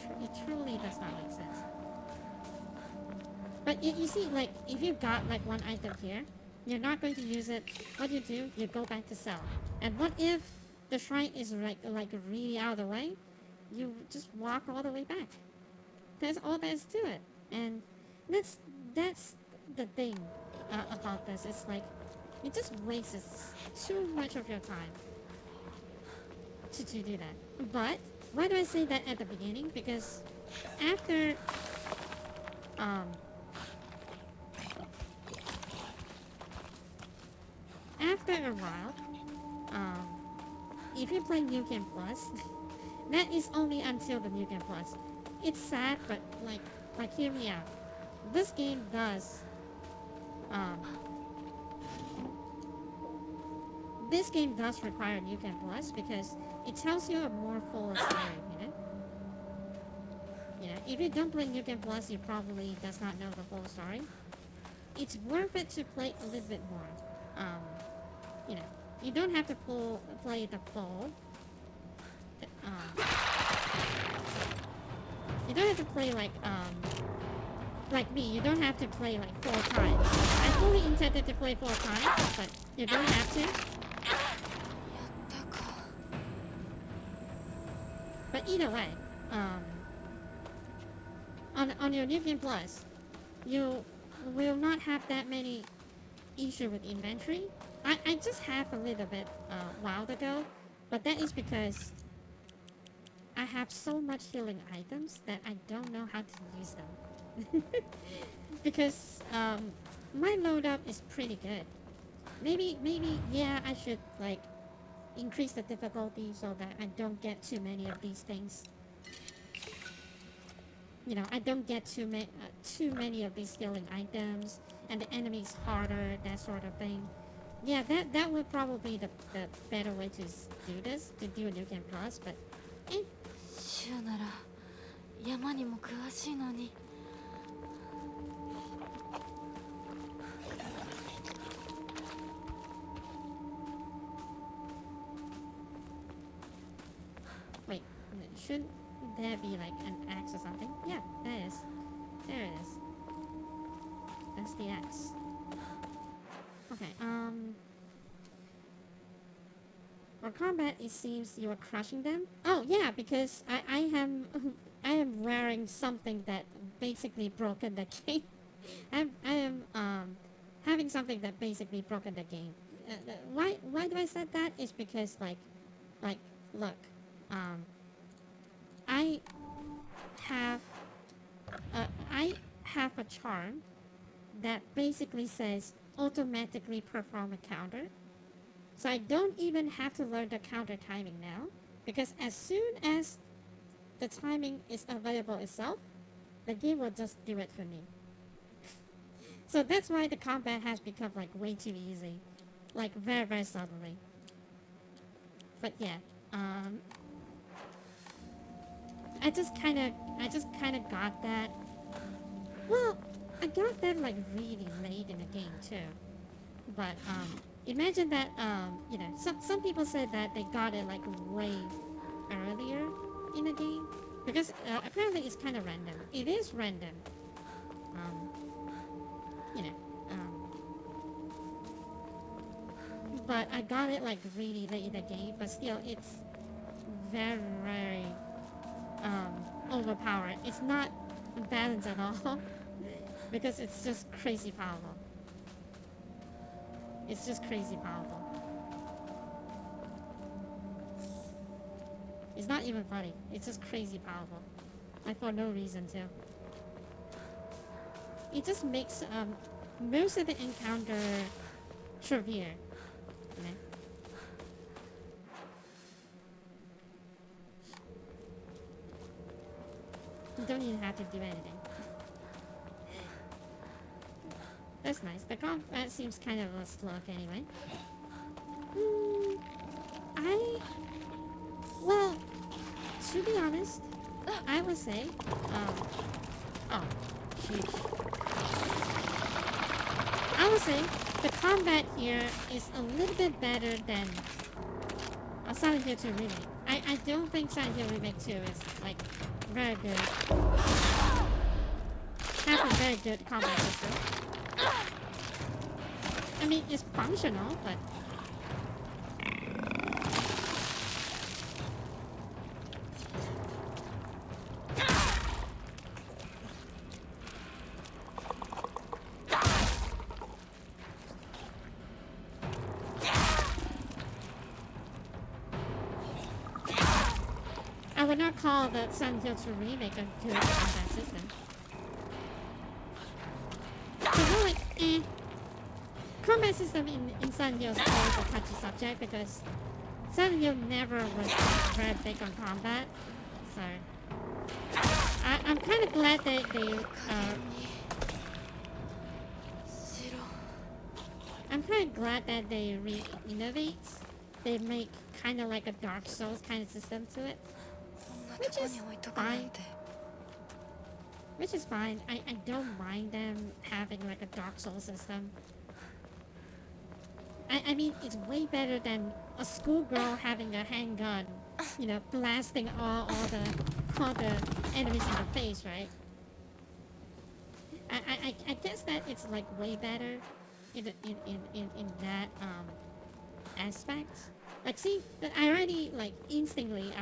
S1: truly does not make sense. But you see, like, if you got like one item here, you're not going to use it. What do? You go back to sell. And what if the shrine is like really out of the way? You just walk all the way back. That's all there is to it. And that's the thing about this. It's like it just wastes too much of your time to do that. But why do I say that at the beginning? Because after after a while, if you play New Game Plus, that is only until the New Game Plus. It's sad, but like hear me out. This game does require New Game Plus because it tells you a more full story, if you don't play New Game Plus, you probably does not know the full story. It's worth it to play a little bit more. You don't have to play the full. You don't have to play like me. You don't have to play like 4 times. I fully intended to play 4 times, but you don't have to. But either way, on your New Game Plus, you will not have that many issues with inventory. I just have a little bit a while ago, but that is because I have so much healing items that I don't know how to use them. Because my load up is pretty good. Maybe yeah, I should like increase the difficulty so that I don't get too many of these things. I don't get too many of these healing items, and the enemy's harder, that sort of thing. Yeah, that would probably be the better way to do this, to do a New Game Plus, but
S5: シュウなら山にも詳しいのに。
S1: wait, should there be like an axe or something? Yeah, there is. There it is. That's the axe. Okay, for combat, it seems you are crushing them. Oh yeah, because I am wearing something that basically broken the game. I am having something that basically broken the game. Why do I say that? It's because like look, I have a charm that basically says automatically perform a counter. So I don't even have to learn the counter timing now, because as soon as the timing is available itself, the game will just do it for me. So that's why the combat has become like way too easy, like very, very subtly. But yeah, I just kind of got that. Well, I got that like really late in the game too. But imagine that some people said that they got it like way earlier in the game, because apparently it's kind of random. It is random. But I got it like really late in the game, but still it's very, very overpowered. It's not balanced at all because it's just crazy powerful. It's just crazy powerful. It's not even funny. It's just crazy powerful. Like for no reason too. It just makes most of the encounter severe. don't even have to do anything. That's nice. The combat seems kind of a slug anyway. Well, to be honest, I would say, oh, shoot. I would say the combat here is a little bit better than Silent Hill 2 Remake. I don't think Silent Hill Remake 2 is, like, very good. Has a very good combat system. I mean, it's functional, but... I would not call the Silent Hill 2 Remake a good combat system. It's more like, combat system in Silent Hill is always a touchy subject because Silent Hill never was very big on combat. So I'm kind of glad that I'm kind of glad that they re-innovate. They make kind of like a Dark Souls kind of system to it. Which is fine. Which is fine. I don't mind them having like a Dark Souls system. I mean, it's way better than a schoolgirl having a handgun, you know, blasting all the enemies in the face, right? I guess that it's like way better in that aspect. Like, see, I already like instinctively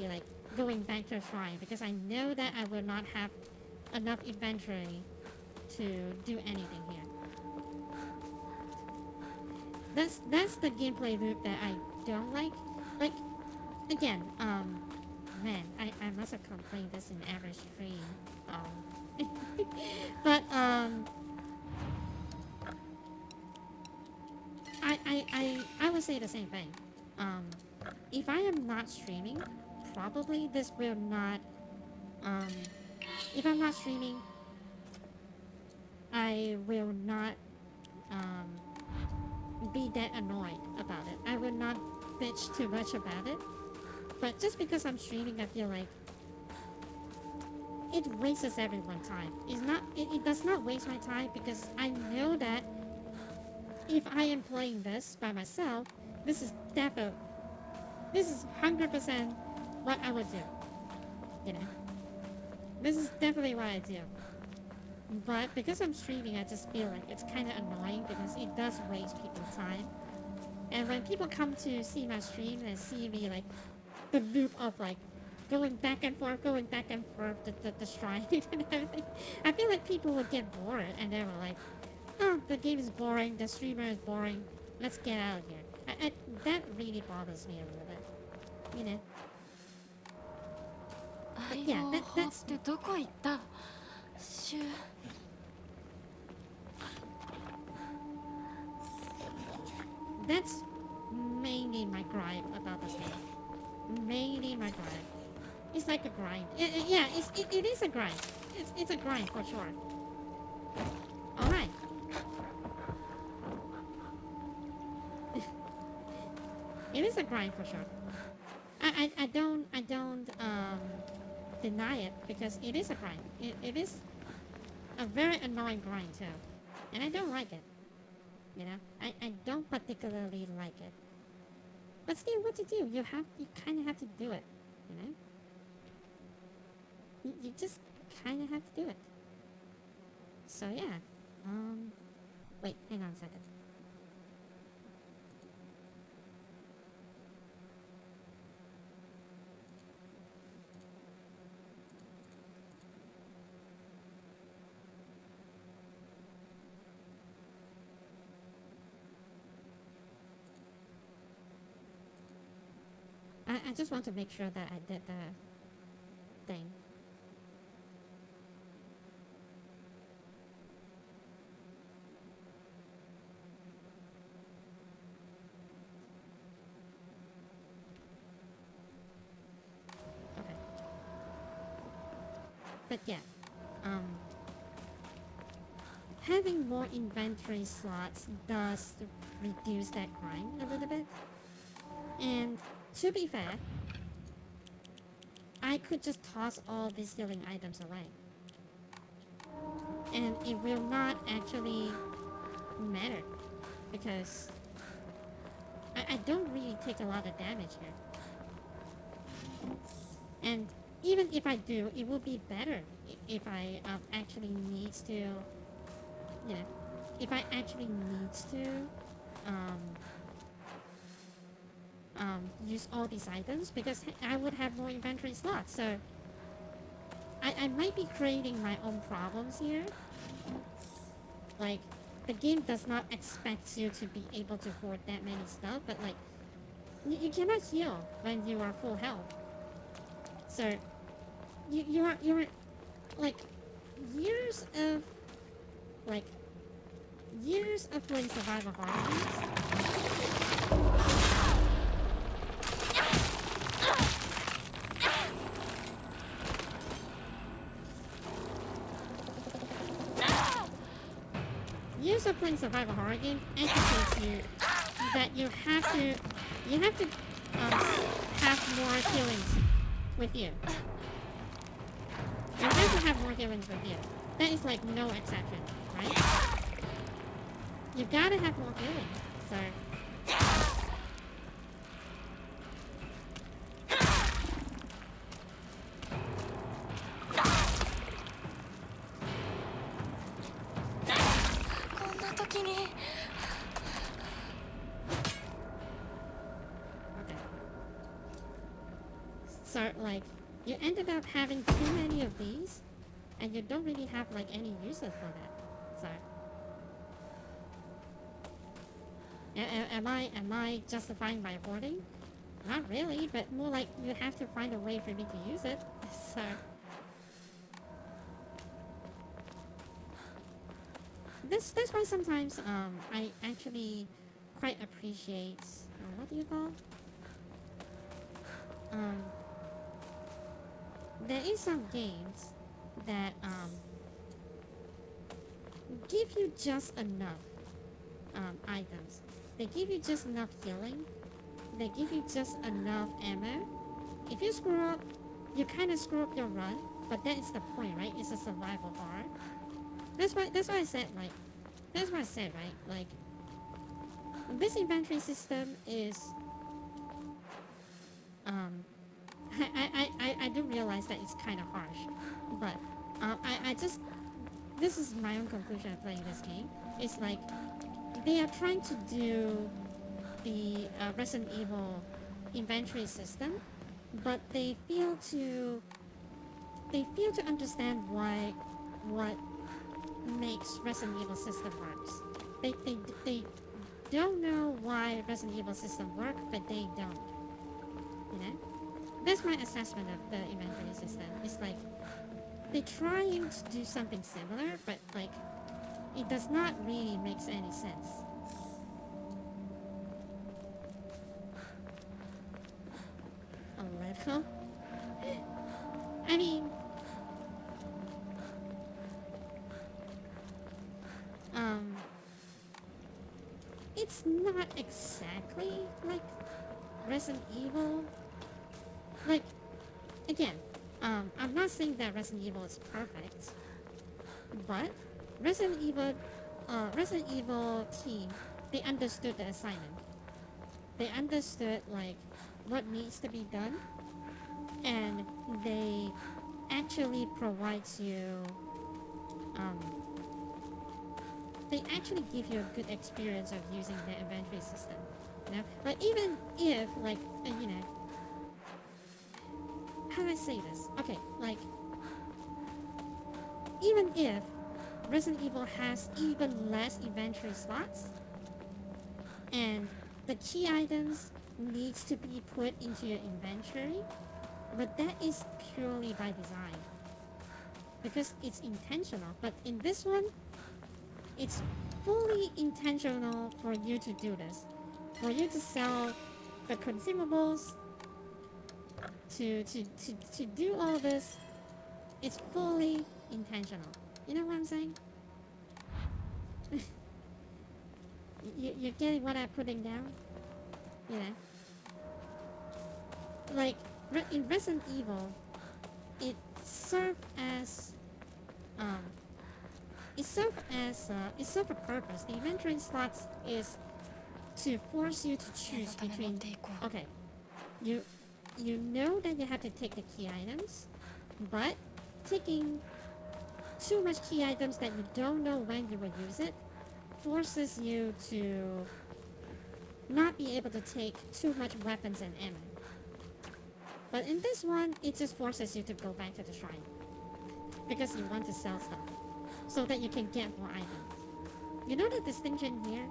S1: like going back to a shrine because I know that I will not have enough inventory to do anything here. That's the gameplay loop that I don't like. Like, again, man, I must have complained this in every stream. But I would say the same thing. If I am not streaming, probably this will not. If I'm not streaming, I will not be that annoyed about it. I will not bitch too much about it. But just because I'm streaming, I feel like it wastes everyone's time. It does not waste my time because I know that if I am playing this by myself, this is 100% what I would do. You know, this is definitely what I do. But because I'm streaming, I just feel like it's kind of annoying because it does waste people's time. And when people come to see my stream and see me like the loop of like going back and forth, the shrine and everything, I feel like people would get bored and they were like, oh, the game is boring, the streamer is boring, let's get out of here. That really bothers me a little bit, you know. But yeah, that's... That's mainly my gripe about this game. Mainly my gripe. It's like a grind. Yeah, it is a grind. It's a grind for sure. Alright. It is a grind for sure. I don't deny it because it is a grind. It is a very annoying grind too. And I don't like it. You know? I don't particularly like it. But still, what to do? You kind of have to do it. You know? You just kind of have to do it. So yeah. Wait, hang on a second. I just want to make sure that I did the thing. Okay. But yeah, um, having more inventory slots does reduce that crime a little bit. And to be fair, I could just toss all these healing items away. And it will not actually matter because I don't really take a lot of damage here. And even if I do, it will be better if I actually needs to, you know, if I actually needs to use all these items because I would have more inventory slots. So I might be creating my own problems here. Like, the game does not expect you to be able to hoard that many stuff, but like, you cannot heal when you are full health. So, you're like, years of playing survival horror games. Years of playing survival horror game educates you that you have to have more healings with you. You have to have more healings with you. That is like no exception, right? You gotta have more healings. So So, like, you ended up having too many of these, and you don't really have, like, any uses for that. So, am I justifying my hoarding? Not really, but more like you have to find a way for me to use it. So, that's why sometimes I actually quite appreciate what do you call? There is some games that give you just enough items. They give you just enough healing. They give you just enough ammo. If you screw up, you kind of screw up your run, but that is the point, right? It's a survival horror. That's why I said right? Like, this inventory system is I do realize that it's kind of harsh, but I just, this is my own conclusion of playing this game. It's like they are trying to do the Resident Evil inventory system, but they fail to understand what makes Resident Evil system works. They don't know why Resident Evil system works, but they don't. You know? That's my assessment of the inventory system. It's like they're trying to do something similar, but like it does not really make any sense. A little? I mean, it's not exactly like Resident Evil. Like, again, I'm not saying that Resident Evil is perfect, but Resident Evil team, they understood the assignment. They understood like what needs to be done, and they actually provides you. They actually give you a good experience of using the inventory system. You know, but even if like you know. How do I say this? Okay, like, even if Resident Evil has even less inventory slots, and the key items needs to be put into your inventory, but that is purely by design. Because it's intentional, but in this one, it's fully intentional for you to do this. For you to sell the consumables, to do all this, it's fully intentional. You know what I'm saying? You're getting what I'm putting down? You know? Like, in Resident Evil, it served as, it served a purpose. The inventory slots is to force you to choose between, okay, you know that you have to take the key items, but taking too much key items that you don't know when you will use it forces you to not be able to take too much weapons and ammo. But in this one, it just forces you to go back to the shrine because you want to sell stuff so that you can get more items. You know the distinction here?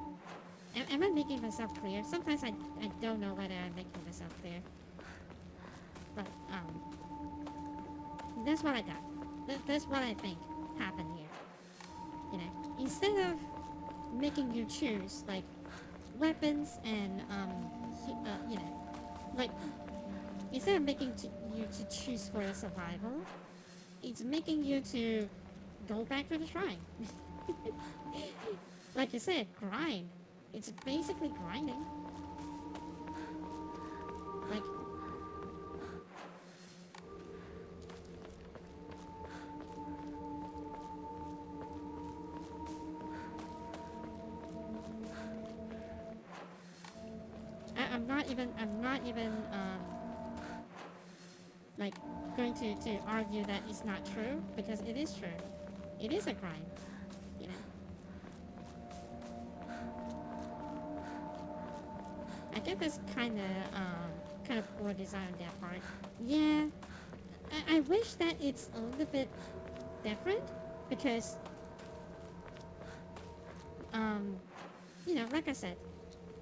S1: Am I making myself clear? Sometimes I don't know whether I'm making myself clear. But, that's what I got. That's what I think happened here. You know, instead of making you choose, like, weapons and, you know, like, instead of making you to choose for your survival, it's making you to go back to the shrine. Like you said, grind. It's basically grinding. Like, I'm not even, like, going to argue that it's not true, because it is true. It is a grind, you know. I get this kind of poor design on their part. Yeah, I wish that it's a little bit different, because, you know, like I said,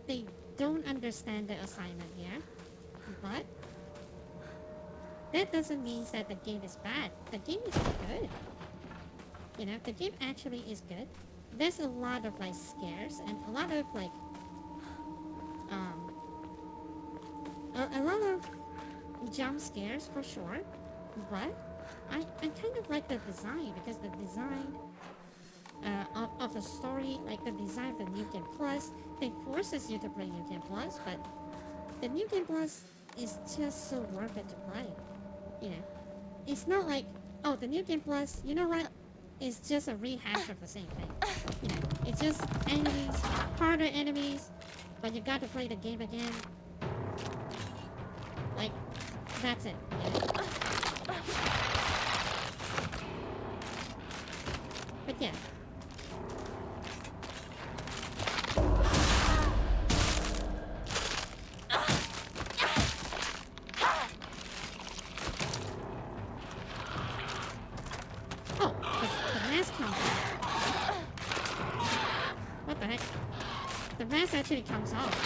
S1: they don't understand the assignment here, but that doesn't mean that the game is bad. The game is good. You know, the game actually is good. There's a lot of, like, scares and a lot of, like, a lot of jump scares for sure, but I kind of like the design, because the design of the story, like the design of the New Game Plus, they forces you to play New Game Plus, but the New Game Plus is just so worth it to play. You know, it's not like, oh, the New Game Plus, you know what? It's just a rehash of the same thing. You know, it's just enemies, harder enemies, but you got to play the game again. Like, that's it. You know? But yeah. Oh, the mask comes off. What the heck? The mask actually comes off.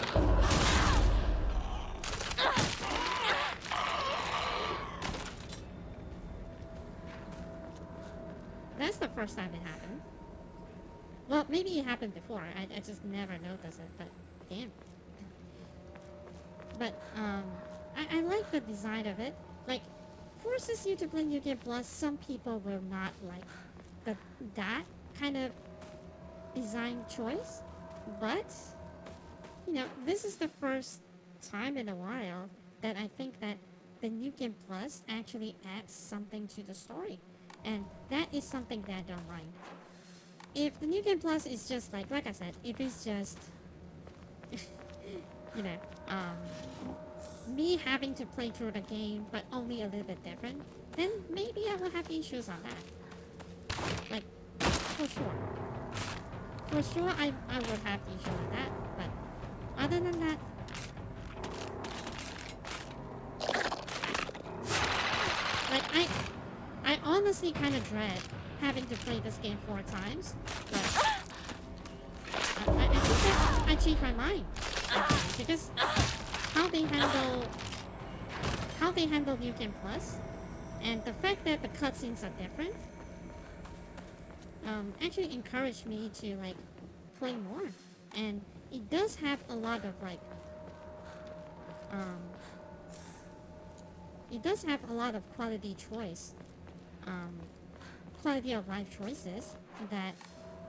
S1: That's the first time it happened. Well, maybe it happened before. I just never noticed it, but damn. But, I like the design of it. Like, forces you to play New Game Plus. Some people will not like that kind of design choice. But, you know, this is the first time in a while that I think that the New Game Plus actually adds something to the story. And that is something that I don't mind. If the New Game Plus is just like I said, if it's just, you know, me having to play through the game, but only a little bit different, then maybe I will have issues on that. Like, for sure. For sure, I would have issues with that, but other than that, like, I honestly kind of dread having to play this game 4 times, but I think that I changed my mind, because how they handle New Game Plus, and the fact that the cutscenes are different, actually encouraged me to, like, play more. And it does have a lot of, like, it does have a lot of quality choice quality of life choices that,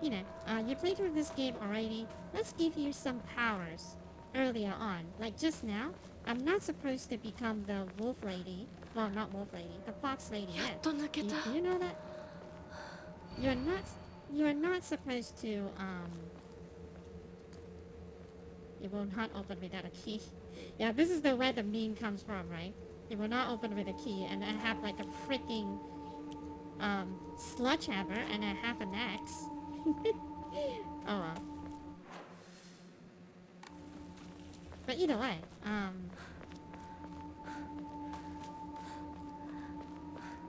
S1: you know, you played through this game already. Let's give you some powers earlier on. Like just now, I'm not supposed to become the wolf lady. Well, not wolf lady, the fox lady yet. Do you know that? You're not supposed to, it will not open without a key. Yeah, this is where the meme comes from, right? It will not open with a key, and I have like a freaking sledgehammer, and I have an axe. Oh well. But either way,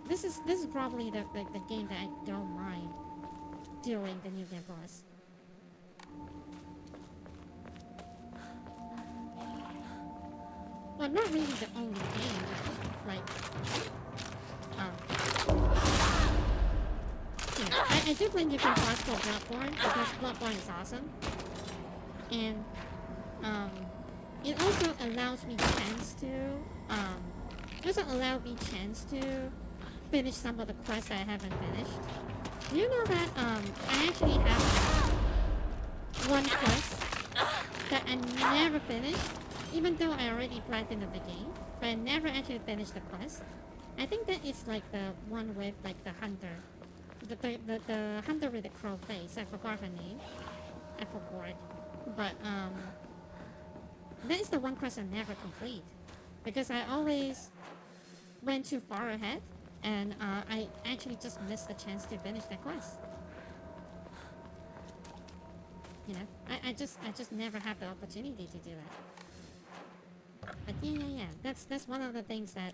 S1: this is probably the game that I don't mind doing the New Game Plus. Well, not really the only game, like, yeah, I do play New Game Plus for Bloodborne, because Bloodborne is awesome. And, it also allows me chance to finish some of the quests I haven't finished. Do you know that, I actually have one quest that I never finished? Even though I already platinumed the game, but I never actually finished the quest. I think that it's like the one with like the hunter. The hunter with the crow face. I forgot her name. I forgot. But that is the one quest I never complete. Because I always went too far ahead, and I actually just missed the chance to finish that quest. You know? I just never have the opportunity to do that. But yeah. That's one of the things that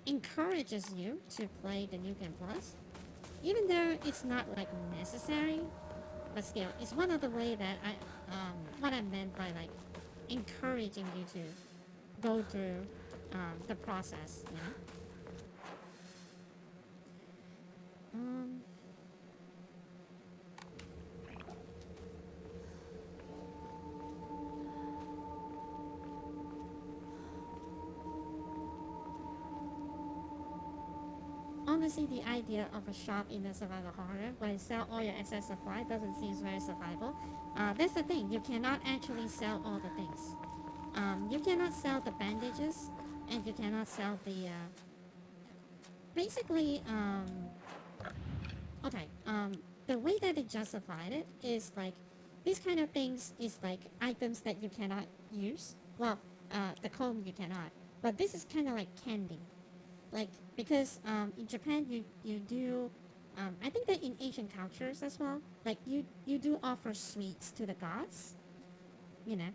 S1: encourages you to play the New Game Plus. Even though it's not like necessary, but still, it's one of the way that what I meant by like encouraging you to go through the process, you know? Honestly, the idea of a shop in a survival horror where you sell all your excess supply doesn't seem very survival. That's the thing, you cannot actually sell all the things. You cannot sell the bandages, and you cannot sell the, basically, okay, the way that they justified it is like, these kind of things is like items that you cannot use. Well, the comb you cannot, but this is kind of like candy. Like, because in Japan you do, I think that in Asian cultures as well, like you do offer sweets to the gods, you know,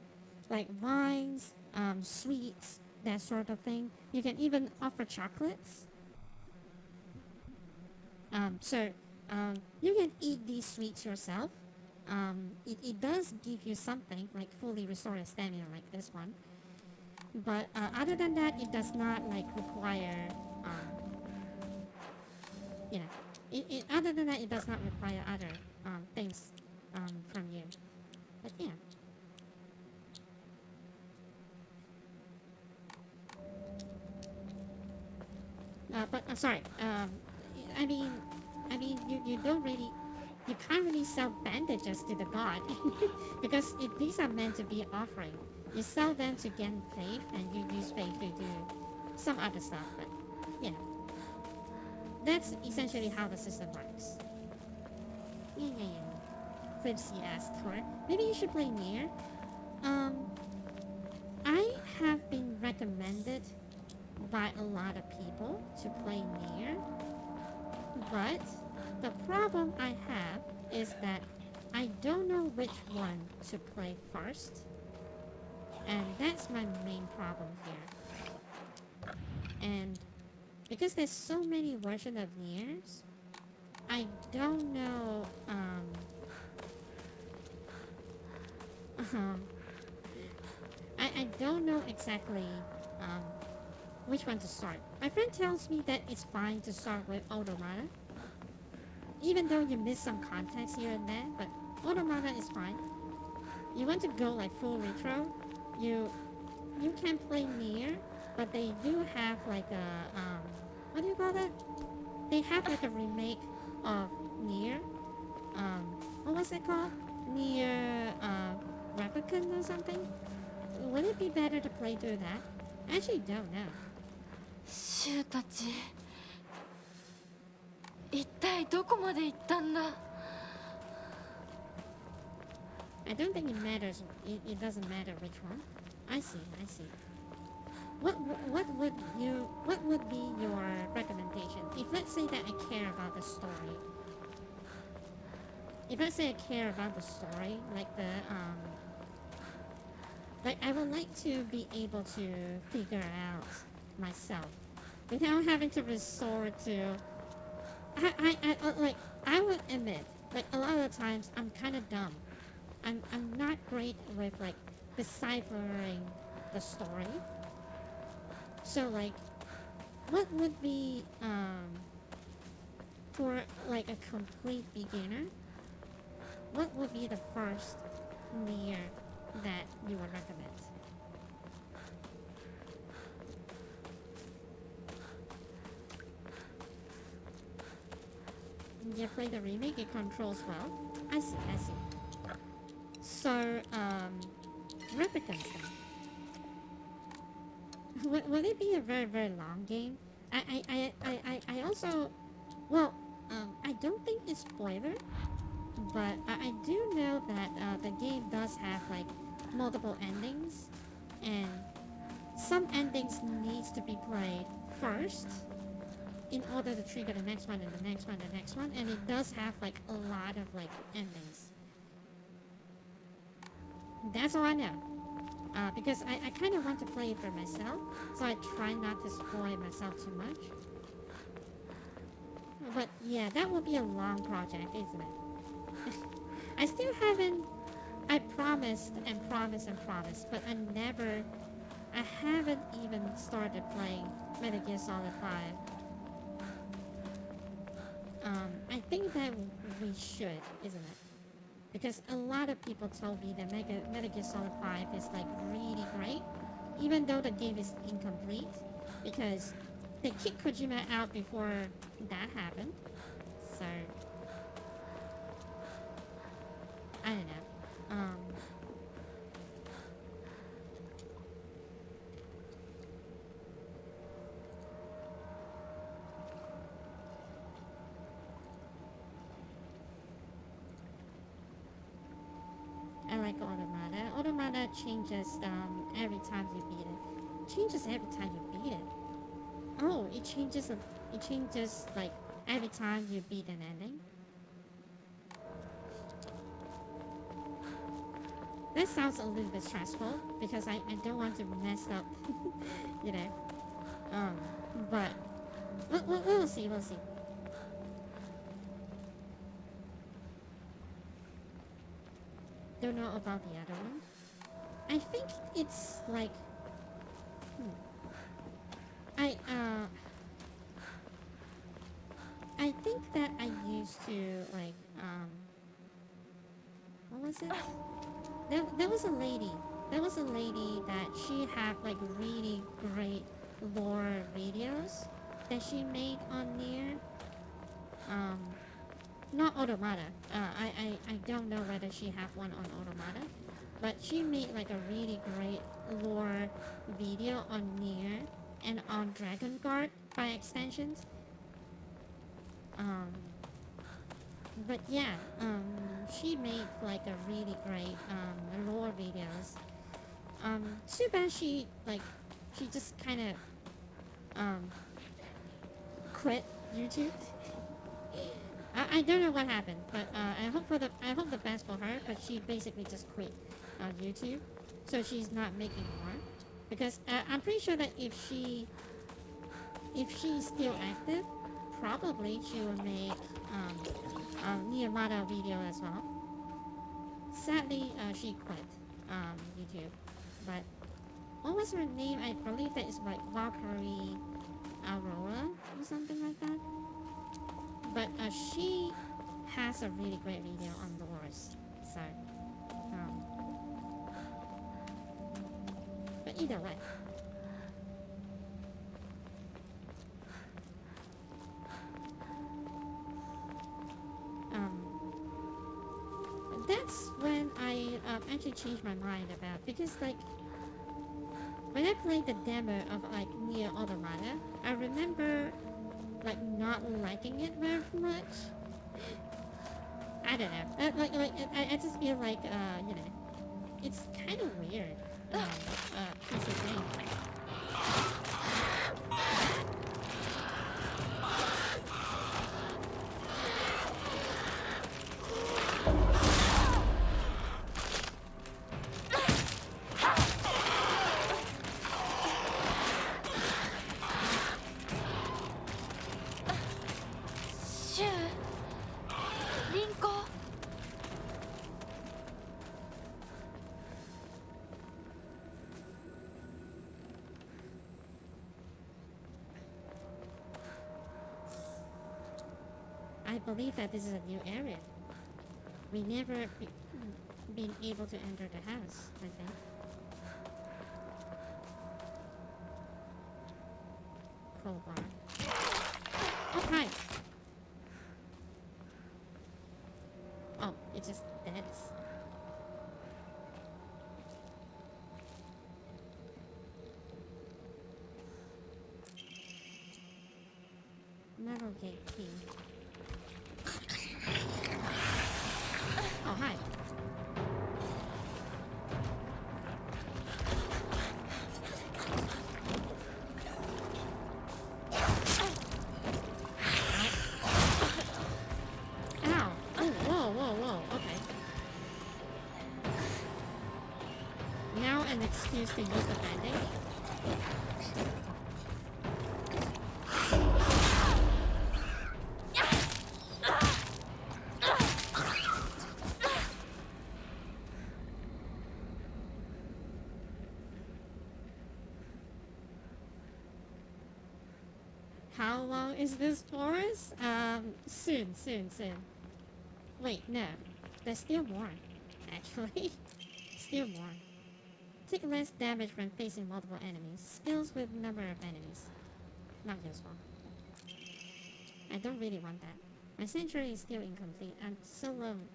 S1: like wines, sweets, that sort of thing. You can even offer chocolates. So you can eat these sweets yourself. It does give you something, like fully restore your stamina like this one. But other than that, it does not like require, you know, other than that, it does not require other things from you. But yeah. But sorry. I mean, you don't really, you can't really sell bandages to the god because these are meant to be offering. You sell them to gain faith, and you use faith to do some other stuff. But you know, that's essentially how the system works. Yeah. Flipsy asked for. Maybe you should play Nier. I have been recommended by a lot of people to play Nier, but the problem I have is that I don't know which one to play first, and that's my main problem here. And because there's so many versions of Niers, I don't know I don't know exactly which one to start. My friend tells me that it's fine to start with Automata, even though you miss some context here and there, but Automata is fine. You want to go like full retro, you can play Nier, but they do have like a what do you call that? they have like a remake of Nier. What was it called? Nier Replicant or something? Would it be better to play through that? I actually don't know.
S5: シュウたち一体どこまで行ったんだ
S1: I don't think it matters. It doesn't matter which one. I see. I see. What would be your recommendation? If let's say that I care about the story. If let's say I care about the story, like like I would like to be able to figure out myself without having to resort to. I would admit, like a lot of the times I'm kind of dumb. I'm not great with like deciphering the story. So like, what would be for like a complete beginner? What would be the first Nier that you would recommend? You play the remake, it controls well. I see, I see. So, Replicants then. Would it be a very, very long game? I also, well, I don't think it's spoiler, but I do know that the game does have like multiple endings, and some endings needs to be played first in order to trigger the next one and the next one and the next one, and it does have like a lot of like endings. That's all I know. Because I kind of want to play it for myself, so I try not to spoil myself too much. But yeah, that will be a long project, isn't it? I still haven't... I promised and promised and promised, but I haven't even started playing Metal Gear Solid 5. I think that we should, isn't it? Because a lot of people told me that Metal Gear Solid 5 is like really great, even though the game is incomplete, because they kicked Kojima out before that happened. So I don't know. I like Automata. Automata changes every time you beat it. Changes every time you beat it. Oh, it changes like every time you beat an ending. That sounds a little bit stressful because I don't want to mess up, you know. But we'll see. Don't know about the other one. I think it's like I think that I used to like what was it? There was a lady. There was a lady that she had like really great lore videos that she made on Nier. Not Automata. I don't know whether she had one on Automata, but she made like a really great lore video on Nier and on Dragon Guard by extensions. But yeah, she made like a really great lore videos. Too bad she just kind of quit YouTube. I don't know what happened, but I hope the best for her. But she basically just quit YouTube, so she's not making more. Because I'm pretty sure that if she's still active, probably she will make Niamata video as well. Sadly, she quit YouTube. But what was her name? I believe that is like Valkyrie Aurora or something like that. But she has a really great video on the wars. So, but either way. that's when I actually changed my mind about, because like when I played the demo of like Nier Automata, I remember like not liking it very much. I don't know. I just feel like you know, it's kind of weird. Piece of game. I believe that this is a new area. We never been able to enter the house, I think. Crowbar. Oh, hi! Oh, it just dead. Metal gate key. Oh, hi. Ow. Oh, whoa. Okay. Now an excuse to use the bandage. How long is this forest? Soon. Wait, no. There's still more, actually. Still more. Take less damage when facing multiple enemies. Skills with number of enemies. Not useful. I don't really want that. My sanctuary is still incomplete. I'm so lonely.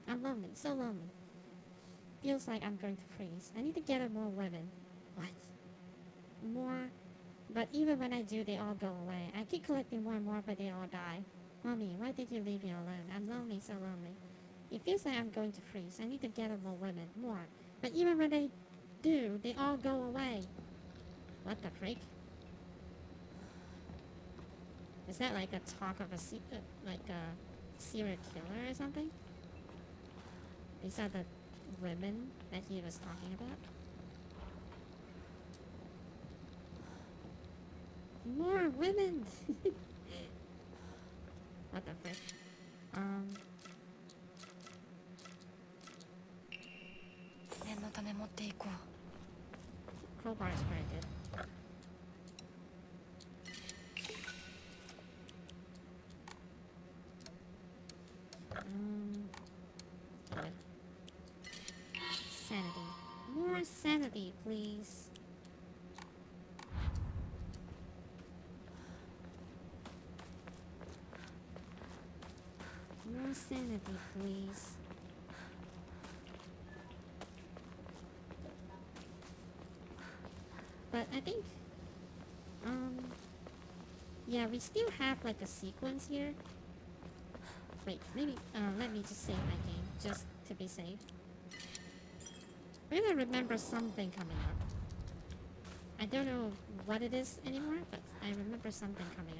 S1: So lonely. Feels like I'm going to freeze. I need to gather more women. What? More? But even when I do, they all go away. I keep collecting more and more, but they all die. Mommy, why did you leave me alone? I'm lonely, so lonely. It feels like I'm going to freeze. I need to gather more women. More. But even when I do, they all go away. What the freak? Is that like a talk of a serial killer or something? Is that the women that he was talking about? More women! What the frick? Crowbar is very good. Good. Sanity. More sanity, please. More sanity, please. But I think, yeah, we still have like a sequence here. Wait, maybe, let me just save my game, just to be safe. Maybe I remember something coming up. I don't know what it is anymore, but I remember something coming up.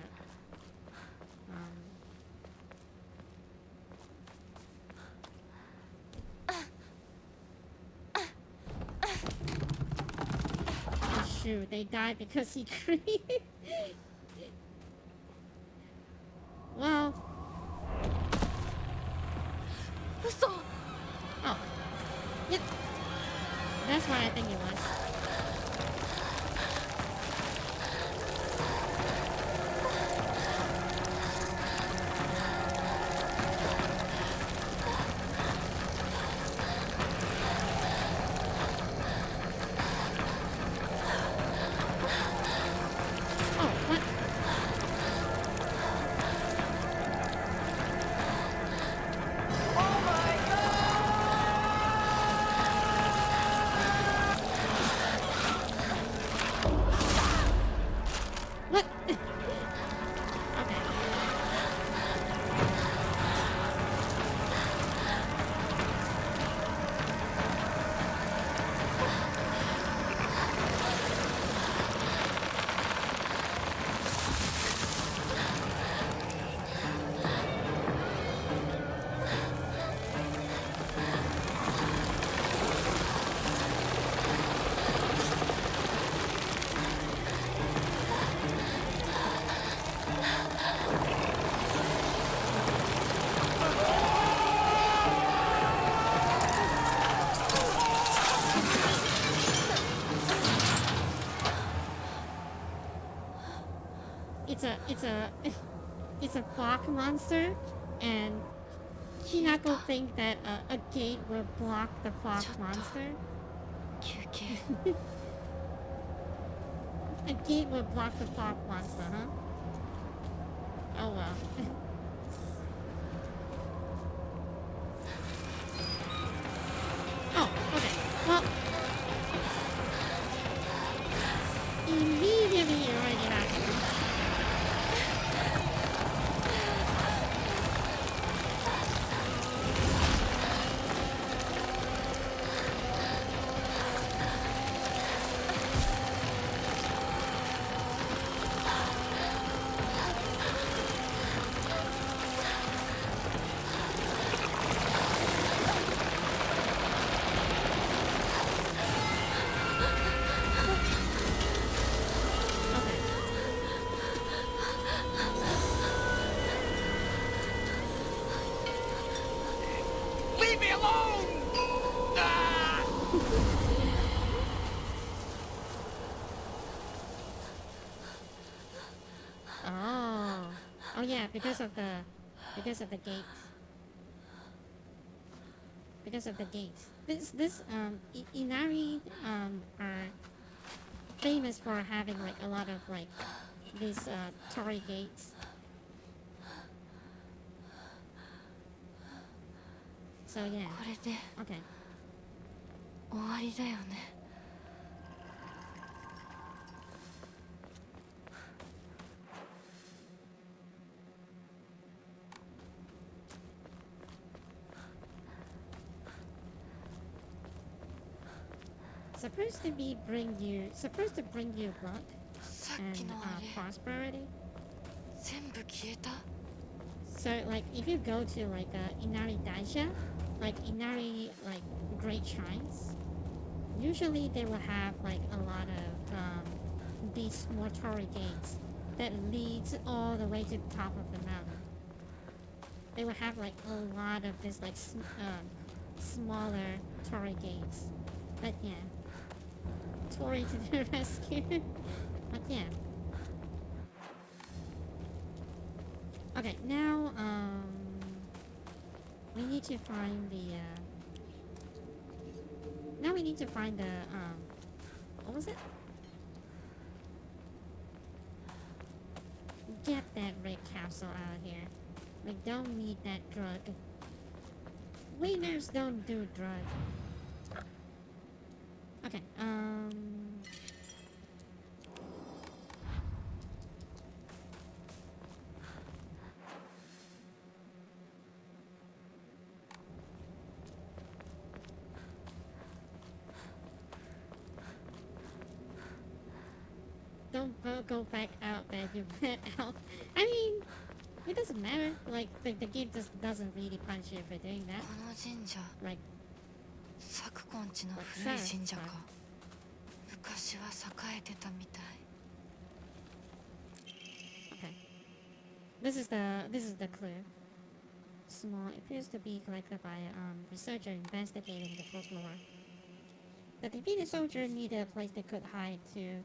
S1: Shoot, they died because he created. Well. Oh. Yep. That's what I think it was. it's a fog monster, and Hinako think that a gate will block the fog monster.
S5: 休憩
S1: A gate will block the fog monster, huh? Oh well. Oh, okay. Well, immediately you're already back. Okay.
S4: Leave me alone! Ah!
S1: Oh. Oh yeah, because of the gate. Because of the gate. Inari are famous for having like a lot of like these torii gates. So yeah.
S5: これで
S1: Okay.
S5: 終わりだよね
S1: supposed to bring you luck
S5: さっ
S1: and
S5: きのあれ
S1: prosperity.
S5: 全部消えた
S1: So like if you go to like Inari Daisha, like Inari like great shrines, usually they will have like a lot of these mortuary gates that leads all the way to the top of the mountain. They will have like a lot of this like smaller torii gates. But yeah, Tori to the rescue. But yeah. Okay, now we need to find the now we need to find the what was it? Get that red capsule out of here. We don't need that drug. Wieners don't do drug. Okay, don't go back out there, you went out. I mean, it doesn't matter. Like, the game just doesn't really punish you for doing that.
S5: この神社
S1: Like,
S5: 作根地の古い神社か昔は栄えてたみたい
S1: okay. This is the clue. Small appears to be collected by a researcher investigating the folklore. The defeated soldier needed a place they could hide to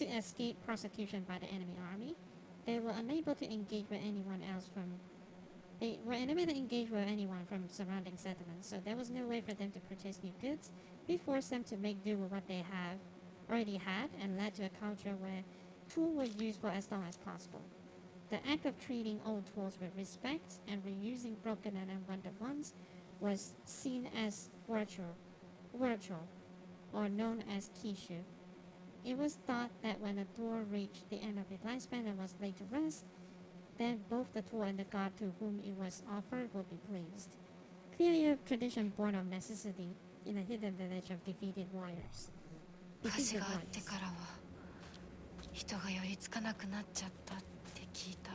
S1: escape prosecution by the enemy army. They were unable to engage with anyone from surrounding settlements, so there was no way for them to purchase new goods. We forced them to make do with what they already had, and led to a culture where tools were used for as long as possible. The act of treating old tools with respect and reusing broken and unwanted ones was seen as virtual, or known as kishu. It was thought that when a tool reached the end of its lifespan and was laid to rest, then both the tool and the god to whom it was offered would be pleased. Clearly a tradition born of necessity in a hidden village of defeated warriors.
S5: 火事
S1: Defeated
S5: があって
S1: warriors.
S5: からは人が寄りつかなくなっちゃったって聞いた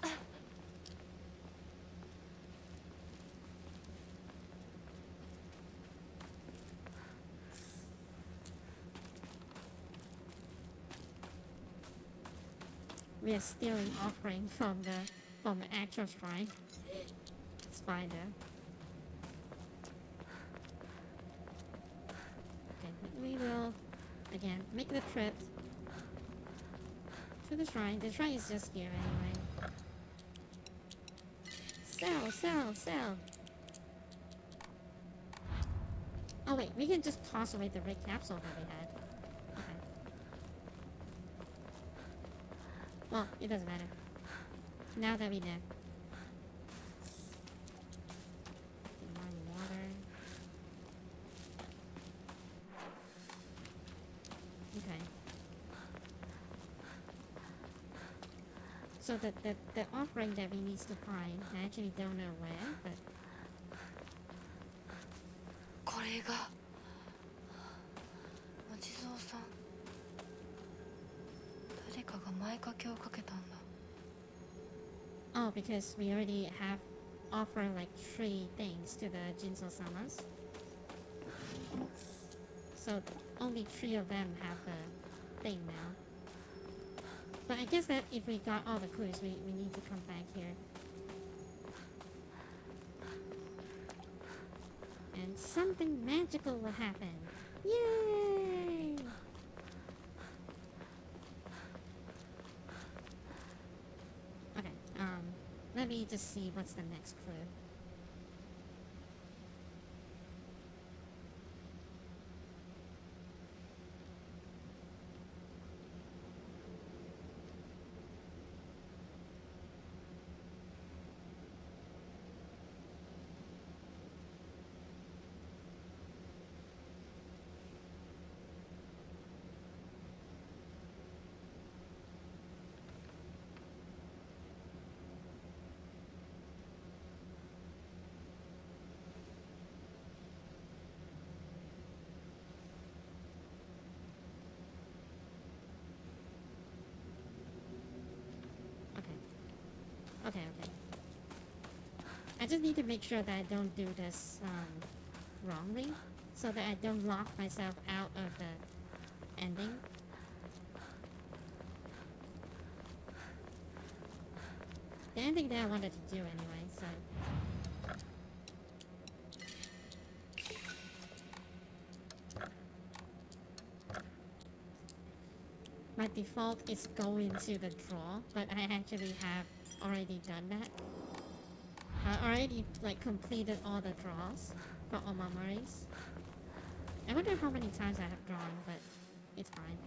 S1: Okay. we are stealing offering from the actual shrine. It's fine though. Okay, we will again make the trip to the shrine. The shrine is just here anyway. Sell. Oh wait, we can just toss away the red capsule that we had. Okay. Well, it doesn't matter. Now that we know. More water. Okay. So the offering that we need to find, I actually don't know where, but
S5: これがお地蔵さん。誰かが前掛けをかけたんだ。
S1: oh, because we already have offered like 3 things to the Jinzo-samas. So only 3 of them have the thing now. But I guess that if we got all the clues, we need to come back here. And something magical will happen. Yay! Okay, let me just see what's the next clue. Okay. I just need to make sure that I don't do this wrongly, so that I don't lock myself out of the ending. The ending that I wanted to do anyway, so... My default is go into the draw, but I actually have already done that. I already like completed all the draws for Omamori's. I wonder how many times I have drawn, but it's fine.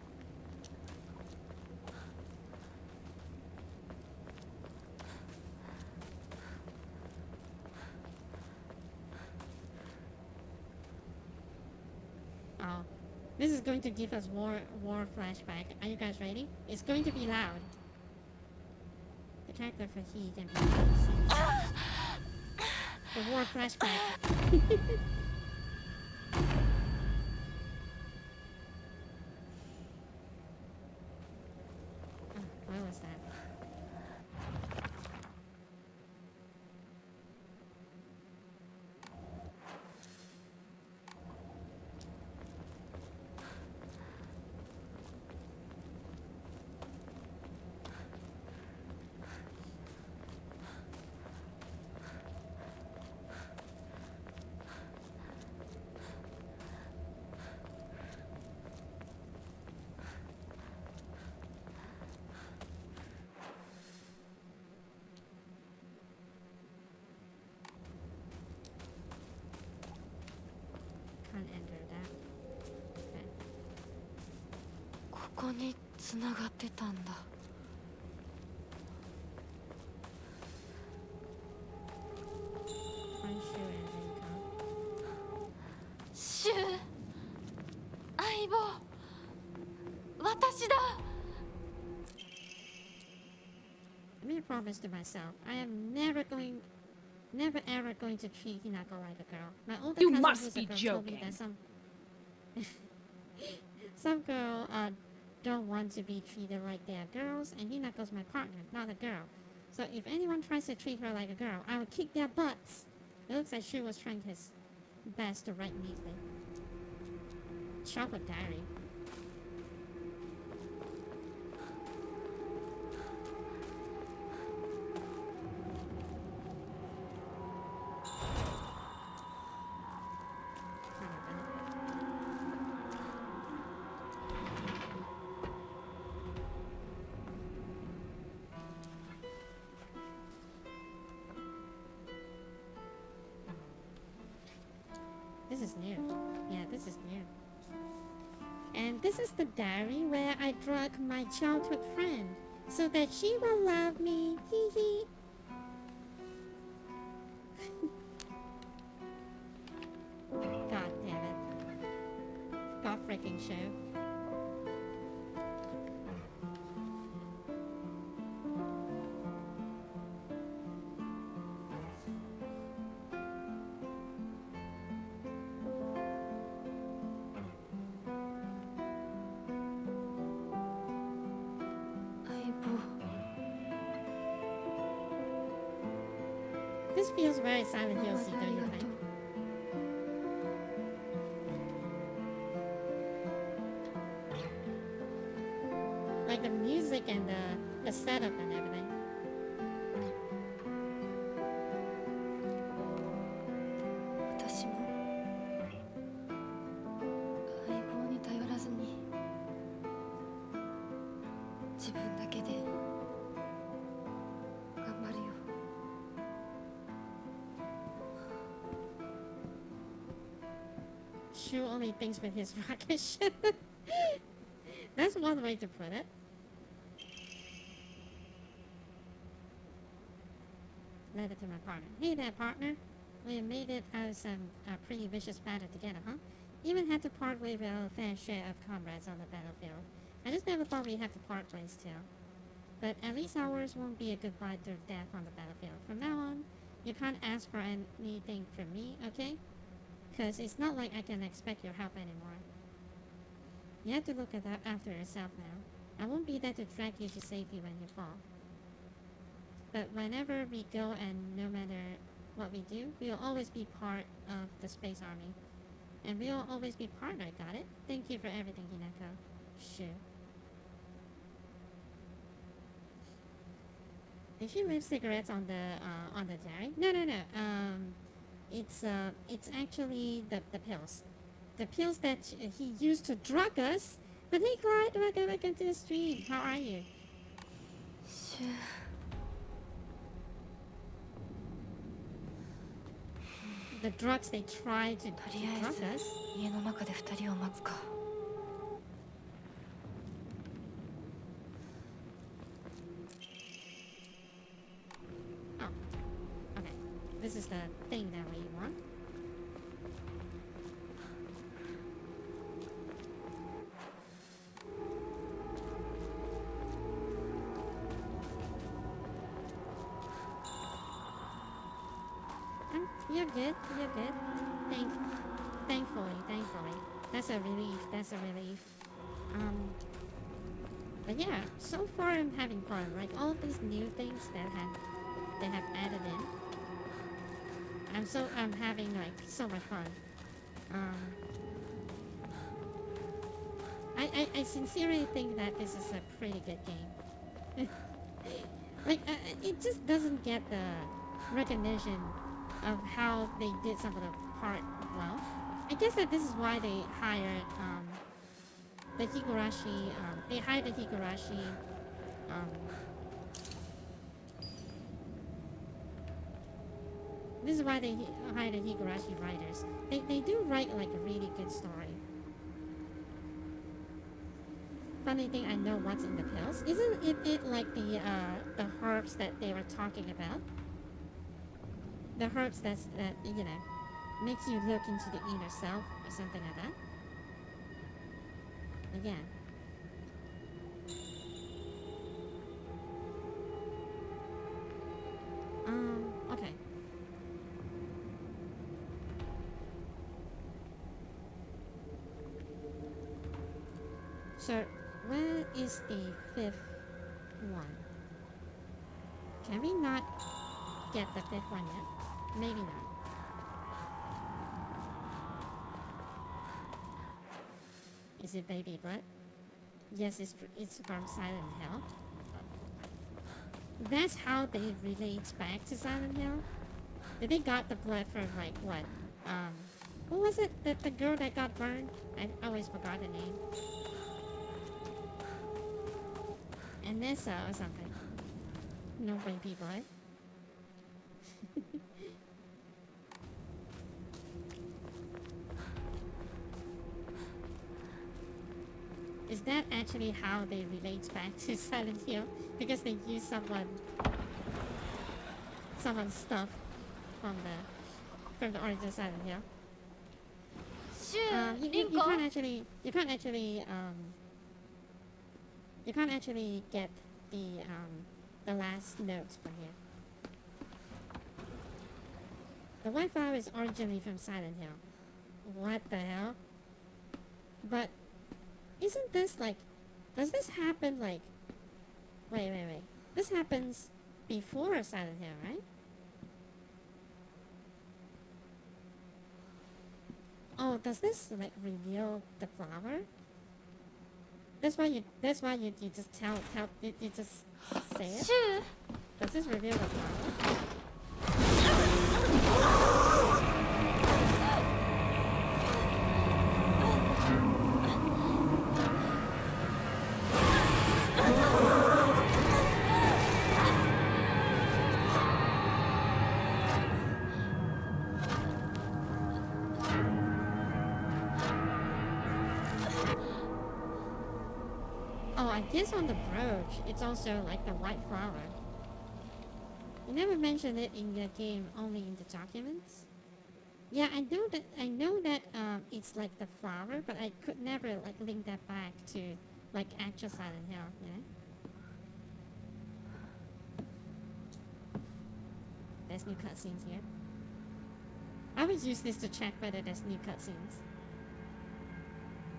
S1: Oh. This is going to give us war flashback. Are you guys ready? It's going to be loud. The character for he can be the war flashback. Oh, where was that? Can't enter that. Okay.
S5: ここに繋がってたんだ。
S1: Find Shu and then come.
S5: シュウ、相棒、私だ。
S1: I made a promise to myself. I am never ever going to treat Hinako like a girl. My older
S7: You
S1: cousin
S7: must
S1: who's a
S7: be
S1: girl told me
S7: joking.
S1: that some girl don't want to be treated like they are girls, and Hinako's my partner, not a girl. So if anyone tries to treat her like a girl, I will kick their butts. It looks like Shu was trying his best to write neatly. Chocolate diary. is new. Yeah, this is new. And this is the diary where I drug my childhood friend so that she will love me. Hee hee. God damn it. God freaking show. This feels very Silent Hill-y, don't you think? Like the music and the setup and everything.
S5: 私も相棒に頼らずに自分だけで頑張るよ。
S1: Shu only thinks with his rocket ship. That's one way to put it. Letter to my partner. Hey there, partner. We made it out of some pretty vicious battle together, huh? Even had to part with our fair share of comrades on the battlefield. I just never thought we'd have to part ways too. But at least ours won't be a goodbye to death on the battlefield. From now on, you can't ask for anything from me, okay? Because it's not like I can expect your help anymore. You have to look at that after yourself now. I won't be there to drag you to save you when you fall. But whenever we go and no matter what we do, we'll always be part of the Space Army. And we'll always be partnered, got it? Thank you for everything, Hinako. Sure. Did she leave cigarettes on the diary? No. It's actually the pills. The pills that he used to drug us. But hey, Clyde, welcome back into the stream. How are you? The drugs they tried to
S5: とりあえ
S1: drug
S5: ず
S1: us.
S5: 家の中で2人を待つか。
S1: Oh, okay. This is the thing that we want. You're good. You're good. Thankfully. That's a relief. But yeah, so far I'm having fun. Like all of these new things that they have added in. I'm having like so much fun. I sincerely think that this is a pretty good game. Like it just doesn't get the recognition of how they did some of the part well. I guess that this is why they hired the Higurashi. They hired the Higurashi. This is why they hired the Higurashi writers. They do write like a really good story. Funny thing, I know what's in the pills. Isn't it like the herbs that they were talking about? The herbs that you know makes you look into the inner self or something like that. Again. Okay. So, where is the fifth one? Can we not get the fifth one yet? Maybe not. Is it Baby Blood? Yes, it's from Silent Hill. That's how they relate back to Silent Hill. They got the blood from like what? What was it? The girl that got burned? I always forgot the name. Anessa or something. No Baby Blood. that actually how they relate back to Silent Hill? Because they use someone's stuff from the original Silent Hill.
S5: シ
S1: You,
S5: ュリ
S1: you,
S5: ン
S1: you
S5: コ
S1: can't actually you can't actually get the last notes from here. The White Flower is originally from Silent Hill. What the hell? But isn't this like, does this happen like, wait. This happens before Silent Hill, right? Oh, does this like reveal the flower? That's why you just tell you just say it.
S5: シュ
S1: Does this reveal the flower? Oh, I guess on the brooch, it's also like the white flower. You never mentioned it in the game, only in the documents. Yeah, I know that it's like the flower, but I could never like link that back to like actual Silent Hill, you know? There's new cutscenes here. I always use this to check whether there's new cutscenes.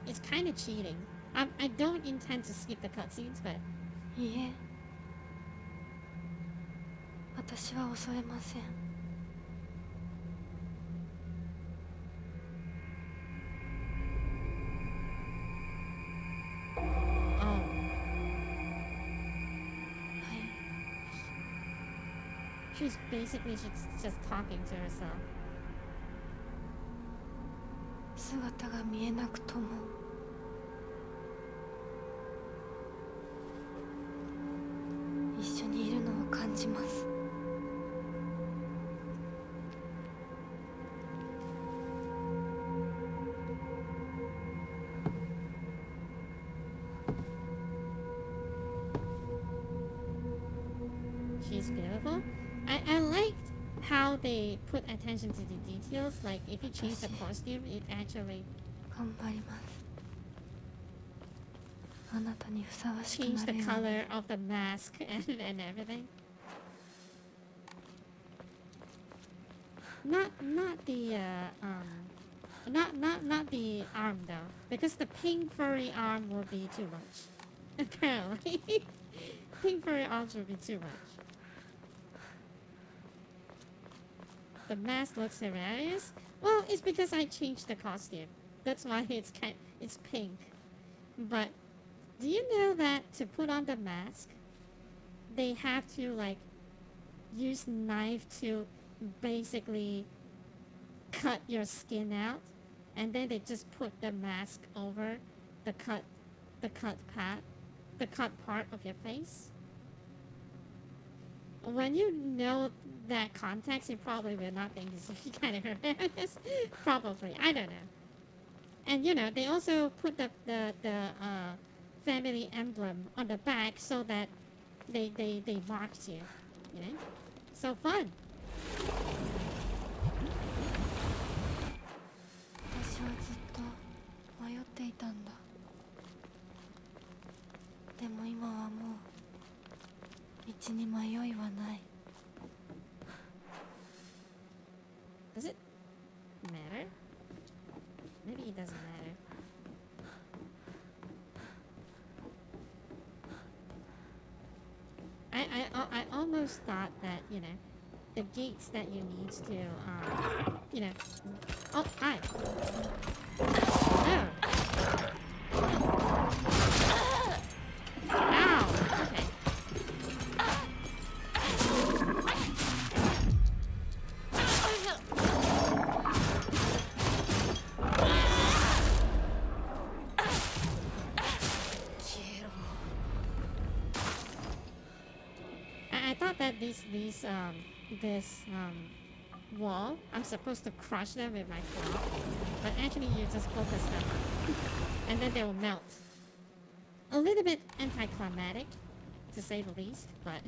S1: It's kind of cheating. I don't intend to skip the cutscenes, but
S5: いいえ私は襲えません
S1: oh,
S5: はい
S1: she's basically just talking to herself.
S5: 姿が見えなくとも一緒にいるのを感じます
S1: She's beautiful. I liked how they put attention to the details. Like if you change the costume, it actually
S5: 頑張りますあなたにふさわしく
S1: changed
S5: な
S1: the
S5: れように
S1: color of the mask and everything. Not the not the arm though, because the pink furry arm will be too much. Apparently, pink furry arms will be too much. The mask looks hilarious. Well, it's because I changed the costume. That's why it's pink. But do you know that to put on the mask, they have to like use knife to basically cut your skin out, and then they just put the mask over the cut part of your face. When you know that context, you probably will not think this is kind of hilarious. Probably, I don't know. And you know, they also put the family emblem on the back so that they marked you. You know, so fun.
S5: 私はずっと迷っていたんだでも今はもう道に迷いはない
S1: Does it matter? Maybe it doesn't matter. I almost thought that, you know, the gates that you need to, you know... Oh, hi! Oh! Ow! Okay. I thought that this wall, I'm supposed to crush them with my claw, but actually you just focus them, and then they will melt. a little bit anticlimactic, to say the least, but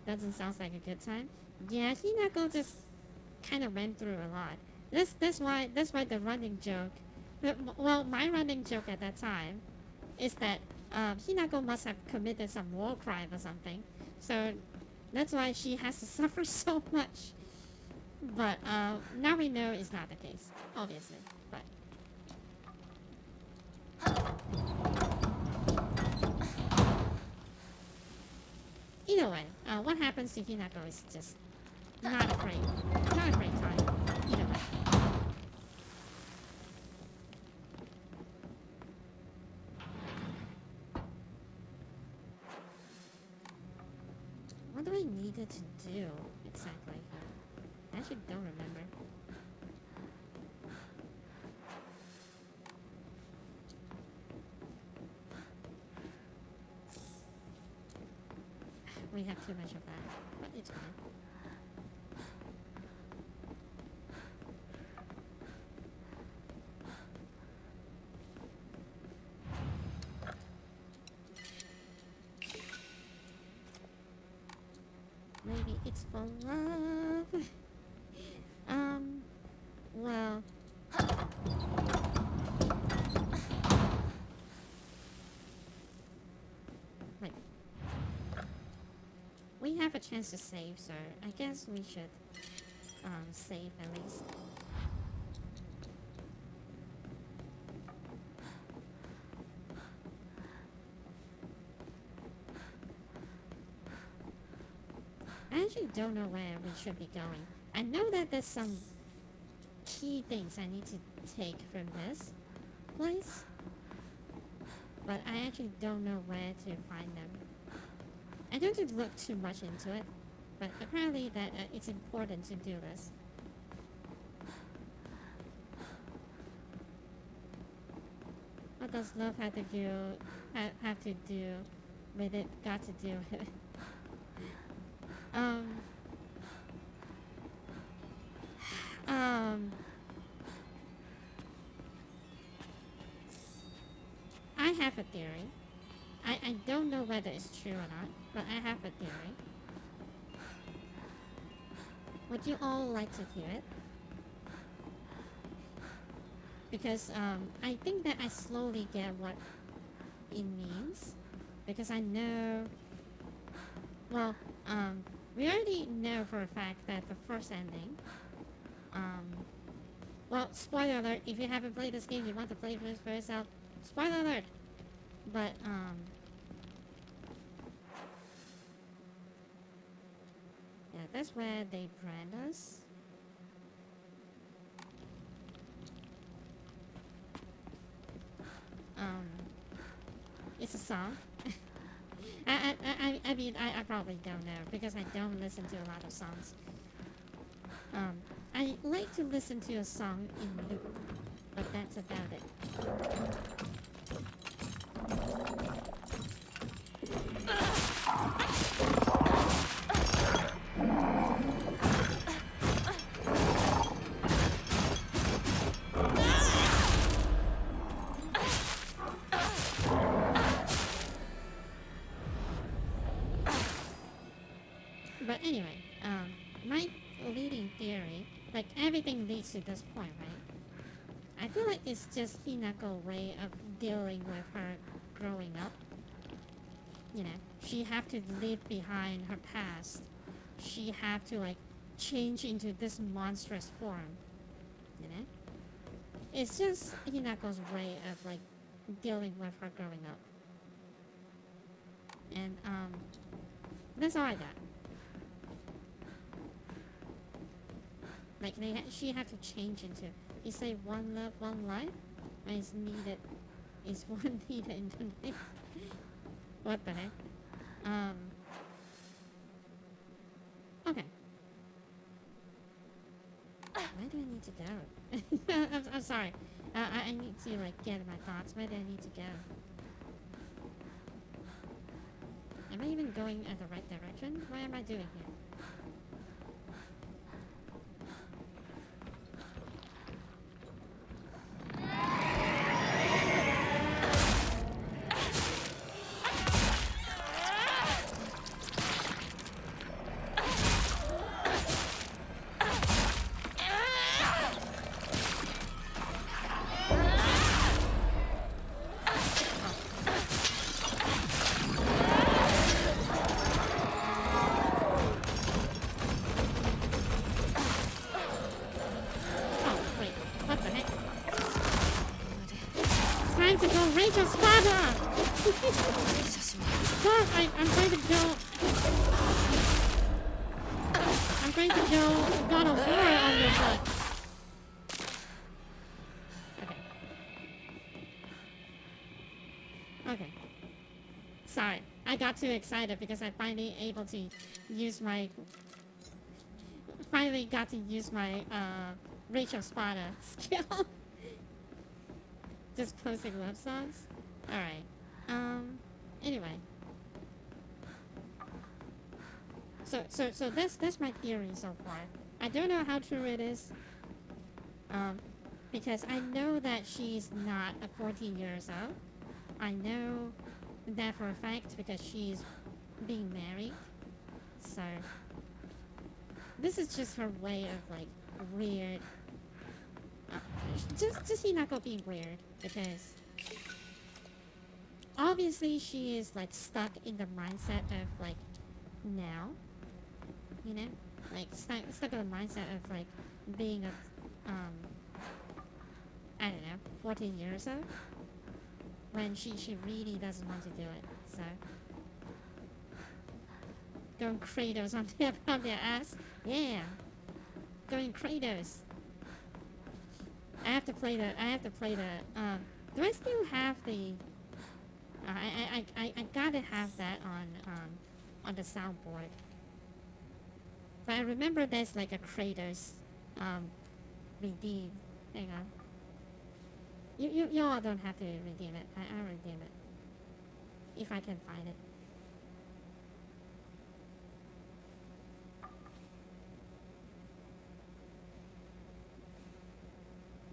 S1: doesn't sound like a good time. Yeah, Hinako just kind of ran through a lot. That's why the running joke. Well, my running joke at that time is that Hinako must have committed some war crime or something. So that's why she has to suffer so much. But now we know it's not the case, obviously. But either way, what happens to Hinako is just not a great time. Either way. What do I needed to do exactly? I actually don't remember. We have too much of that, but it's fine. Maybe it's for love. Well. Wait. We have a chance to save, so I guess we should, save at least. I actually don't know where we should be going. I know that there's some key things I need to take from this place, but I actually don't know where to find them. I don't look too much into it, but apparently that it's important to do this. What does love have to do with it? Got to do with it. I have a theory. I don't know whether it's true or not, but I have a theory. Would you all like to hear it? Because I think that I slowly get what it means. Because I know, well, we already know for a fact that the first ending, well, spoiler alert, if you haven't played this game, you want to play it for yourself, spoiler alert! But, yeah, that's where they brand us. It's a song. I mean, I probably don't know, because I don't listen to a lot of songs. I like to listen to a song in loop, but that's about it. But anyway, my leading theory, like everything leads to this point, right? I feel like it's just Hinako's way of dealing with her growing up. You know, she have to leave behind her past. She have to like change into this monstrous form. You know? It's just Hinako's way of like dealing with her growing up. And that's all I got. Like she had to change into. You say one love, one life, and it's needed. Is one needed in the next? What the heck? Okay. Where do I need to go? I'm sorry. I need to like get my thoughts. Where do I need to go? Am I even going in the right direction? What am I doing here? the heck? Time to go Rachel Spada! Stop! I'm going to go... I'm going to go God of War on your butt. Okay. Okay. Sorry. I got too excited because I finally able to use my... Finally got to use my, Rachel Spada skill. Just posting love songs? Alright. Anyway. So that's my theory so far. I don't know how true it is. Because I know that she's not a 14 years old. I know that for a fact because she's being married. So this is just her way of like weird. Just Hinako being weird because obviously she is like stuck in the mindset of like now, you know, like stuck in the mindset of like being a I don't know, 14 years old when she really doesn't want to do it. So going Kratos on their ass, yeah, going Kratos. I have to play the. Do I still have the? I gotta have that on the soundboard. But I remember there's like a Kratos, redeem. Hang on. You all don't have to redeem it. I'll redeem it if I can find it.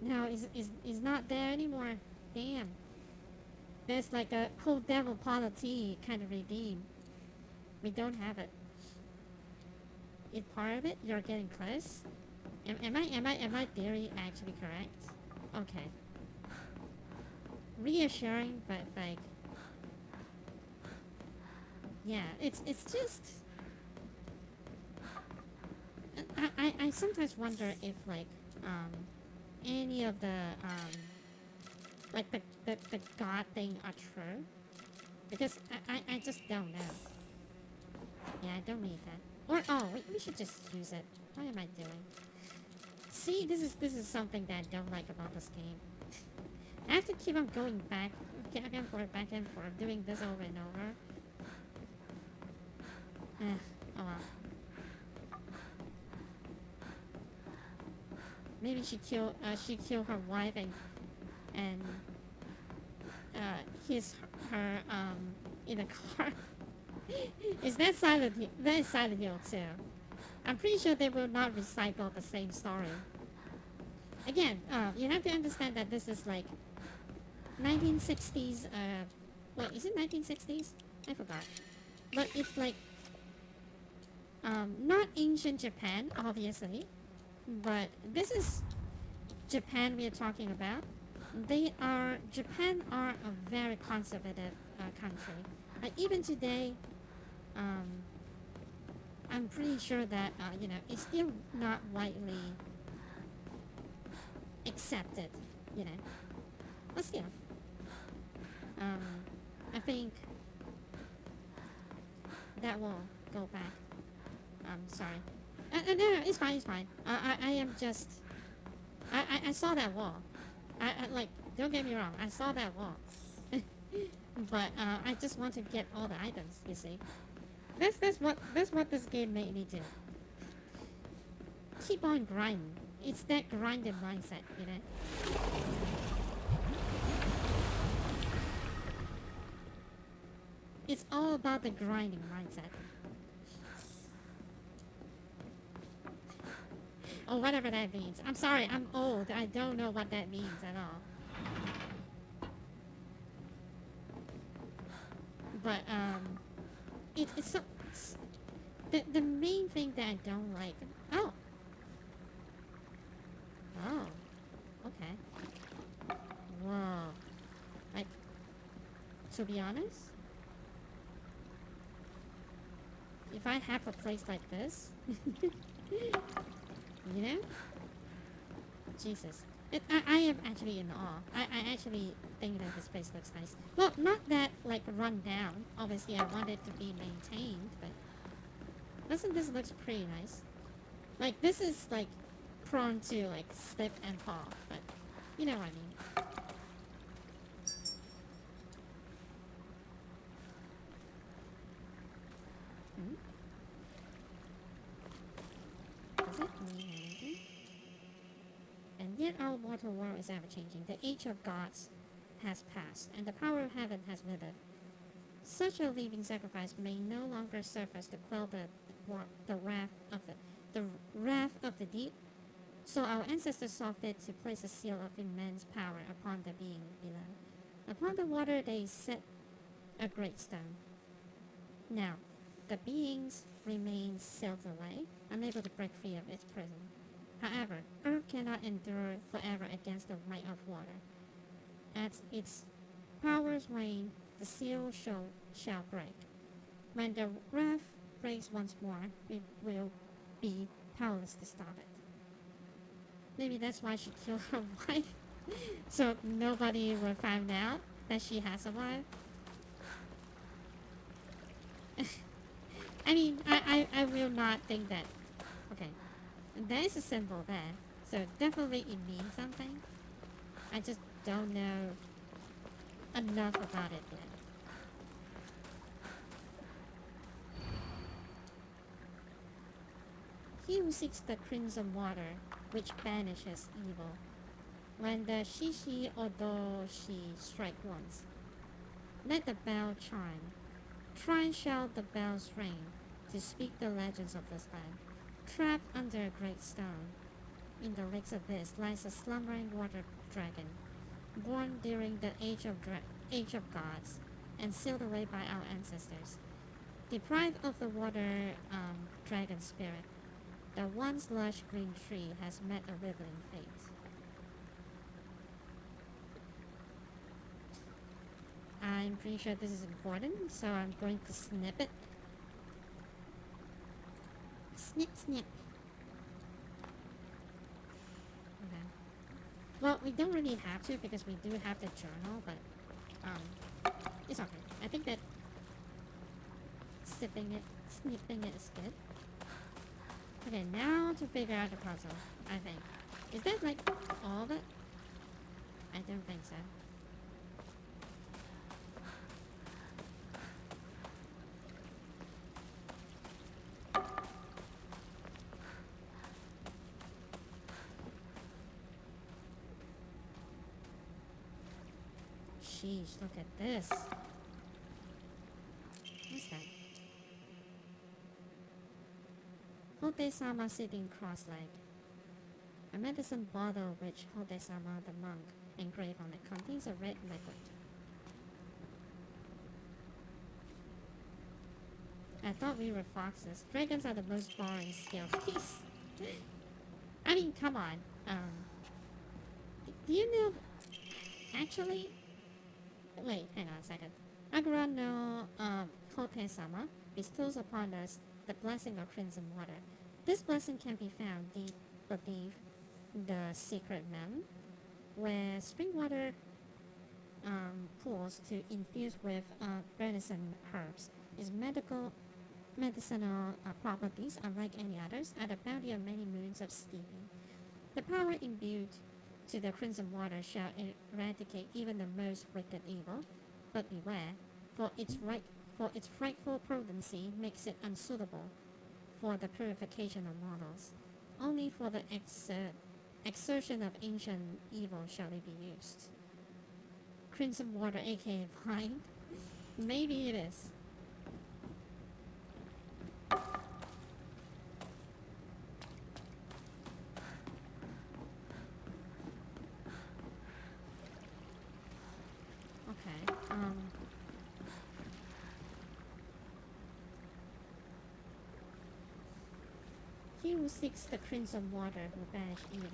S1: No, it's not there anymore. Damn. There's like a whole devil polity kind of redeem. We don't have it. Is part of it? You're getting close? Am my theory actually correct? Okay. Reassuring, but like yeah, it's just I sometimes wonder if like any of the like the God thing are true, because I just don't know. Yeah, I don't need that. Or oh, we should just use it. What am I doing? See, this is something that I don't like about this game. I have to keep on going back and forth, doing this over and over. Oh well. Maybe she killed her wife and kiss her in a car. Is that Silent Hill? That is Silent Hill too. I'm pretty sure they will not recycle the same story. Again, you have to understand that this is like 1960s. What is it? 1960s? I forgot. But it's like not ancient Japan, obviously. But this is Japan we are talking about. Japan are a very conservative country. Even today, I'm pretty sure that, you know, it's still not widely accepted, you know. But still, I think that will go back. Sorry. No, it's fine. I am just... I saw that wall. I like, don't get me wrong, I saw that wall. But, I just want to get all the items, you see. That's what this game made me do. Keep on grinding. It's that grinding mindset, you know. It's all about the grinding mindset. Or whatever that means. I'm sorry, I'm old. I don't know what that means at all. But, it's so... The main thing that I don't like... Oh! Oh. Okay. Whoa. Like, to be honest, if I have a place like this... You know? Jesus. I am actually in awe. I actually think that this place looks nice. Well, not that like run down. Obviously, I want it to be maintained, but doesn't this looks pretty nice? Like this is like prone to like slip and fall, but you know what I mean. Hmm? Does it mean anything? And yet our mortal world is ever changing. The age of gods has passed, and the power of heaven has withered. Such a living sacrifice may no longer serve us to quell the wrath of the wrath of the deep. So our ancestors saw fit to place a seal of immense power upon the being below. Upon the water they set a great stone. Now, the beings remain sealed away, unable to break free of its prison. However, earth cannot endure forever against the might of water. As its powers wane, the seal shall break. When the wrath breaks once more, it will be powerless to stop it. Maybe that's why she killed her wife, so nobody will find out that she has a wife. I mean, I will not think that. Okay, there is a symbol there, so definitely it means something. I just don't know enough about it yet. He who seeks the crimson water, which banishes evil. When the Shishi Odoshi strike once, let the bell chime. Try shall the bells ring to speak the legends of this land. Trapped under a great stone, in the lake's abyss lies a slumbering water dragon, born during the age of gods, and sealed away by our ancestors. Deprived of the water dragon spirit, the once lush green tree has met a withering fate. I'm pretty sure this is important, so I'm going to snip it. Snip, snip. Okay. Well, we don't really have to because we do have the journal, but it's okay. I think that snipping it is good. Okay, now to figure out the puzzle, I think. Is that like all of it? I don't think so. Sheesh, look at this. What's that? Hote-sama sitting cross-legged. A medicine bottle which Hote-sama the monk engraved on it contains a red liquid. I thought we were foxes. Dragons are the most boring species. I mean, come on. Do you know... Actually... Wait, hang on a second. Agura no Hote-sama bestows upon us the blessing of crimson water. This blessing can be found deep beneath the secret mountain, where spring water pools to infuse with venison herbs. Its medicinal properties, unlike any others, are the bounty of many moons of steeping. The power imbued to the crimson water shall eradicate even the most wicked evil, but beware, for its frightful potency makes it unsuitable for the purification of mortals. Only for the exertion of ancient evil shall it be used. Crimson water, aka blind? Maybe it is. Okay, he who seeks the crimson water will banish evil.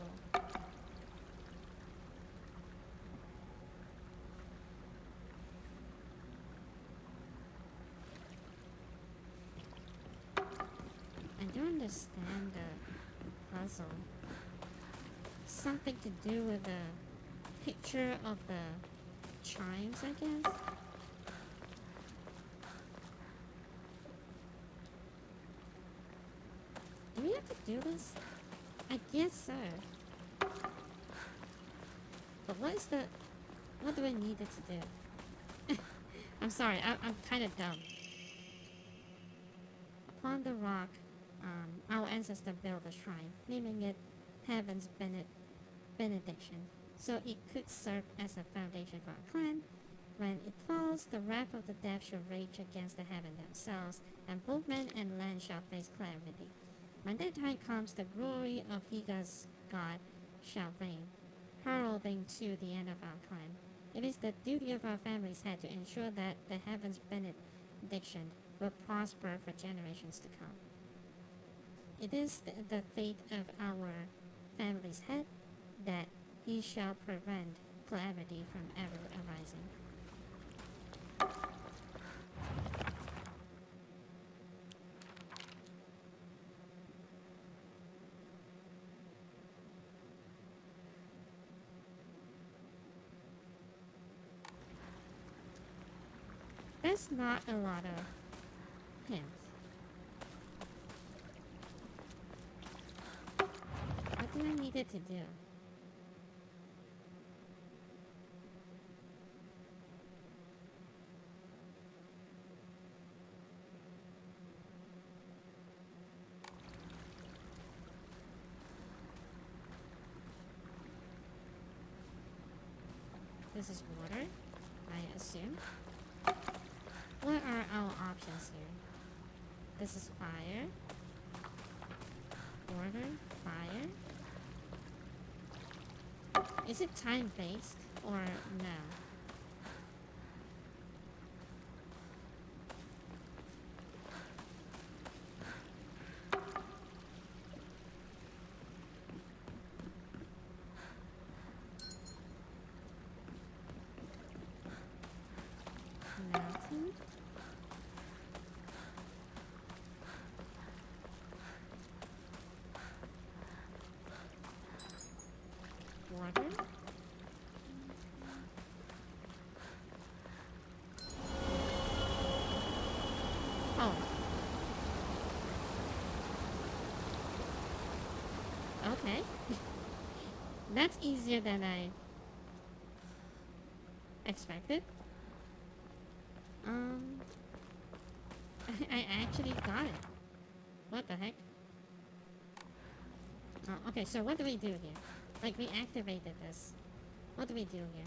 S1: I don't understand the puzzle. something to do with the picture of the chimes, I guess. Do we have to do this? I guess so. But what do I need it to do? I'm sorry, I'm kind of dumb. Upon the rock, our ancestor built a shrine, naming it Heaven's Benediction, so it could serve as a foundation for our clan. When it falls, the wrath of the dead shall rage against the heaven themselves, and both men and land shall face calamity. When that time comes, the glory of Higa's god shall reign, heralding to the end of our clan. It is the duty of our family's head to ensure that the heaven's benediction will prosper for generations to come. It is the fate of our family's head that he shall prevent calamity from ever arising. That's not a lot of hints. What do I need it to do? This is water, I assume. What are our options here? This is fire. Water, fire. Is it time-based or no? Mountain. Water. Oh. Okay. That's easier than I expected. I actually got it. What the heck? Oh, okay, so what do we do here? Like, we activated this. What do we do here?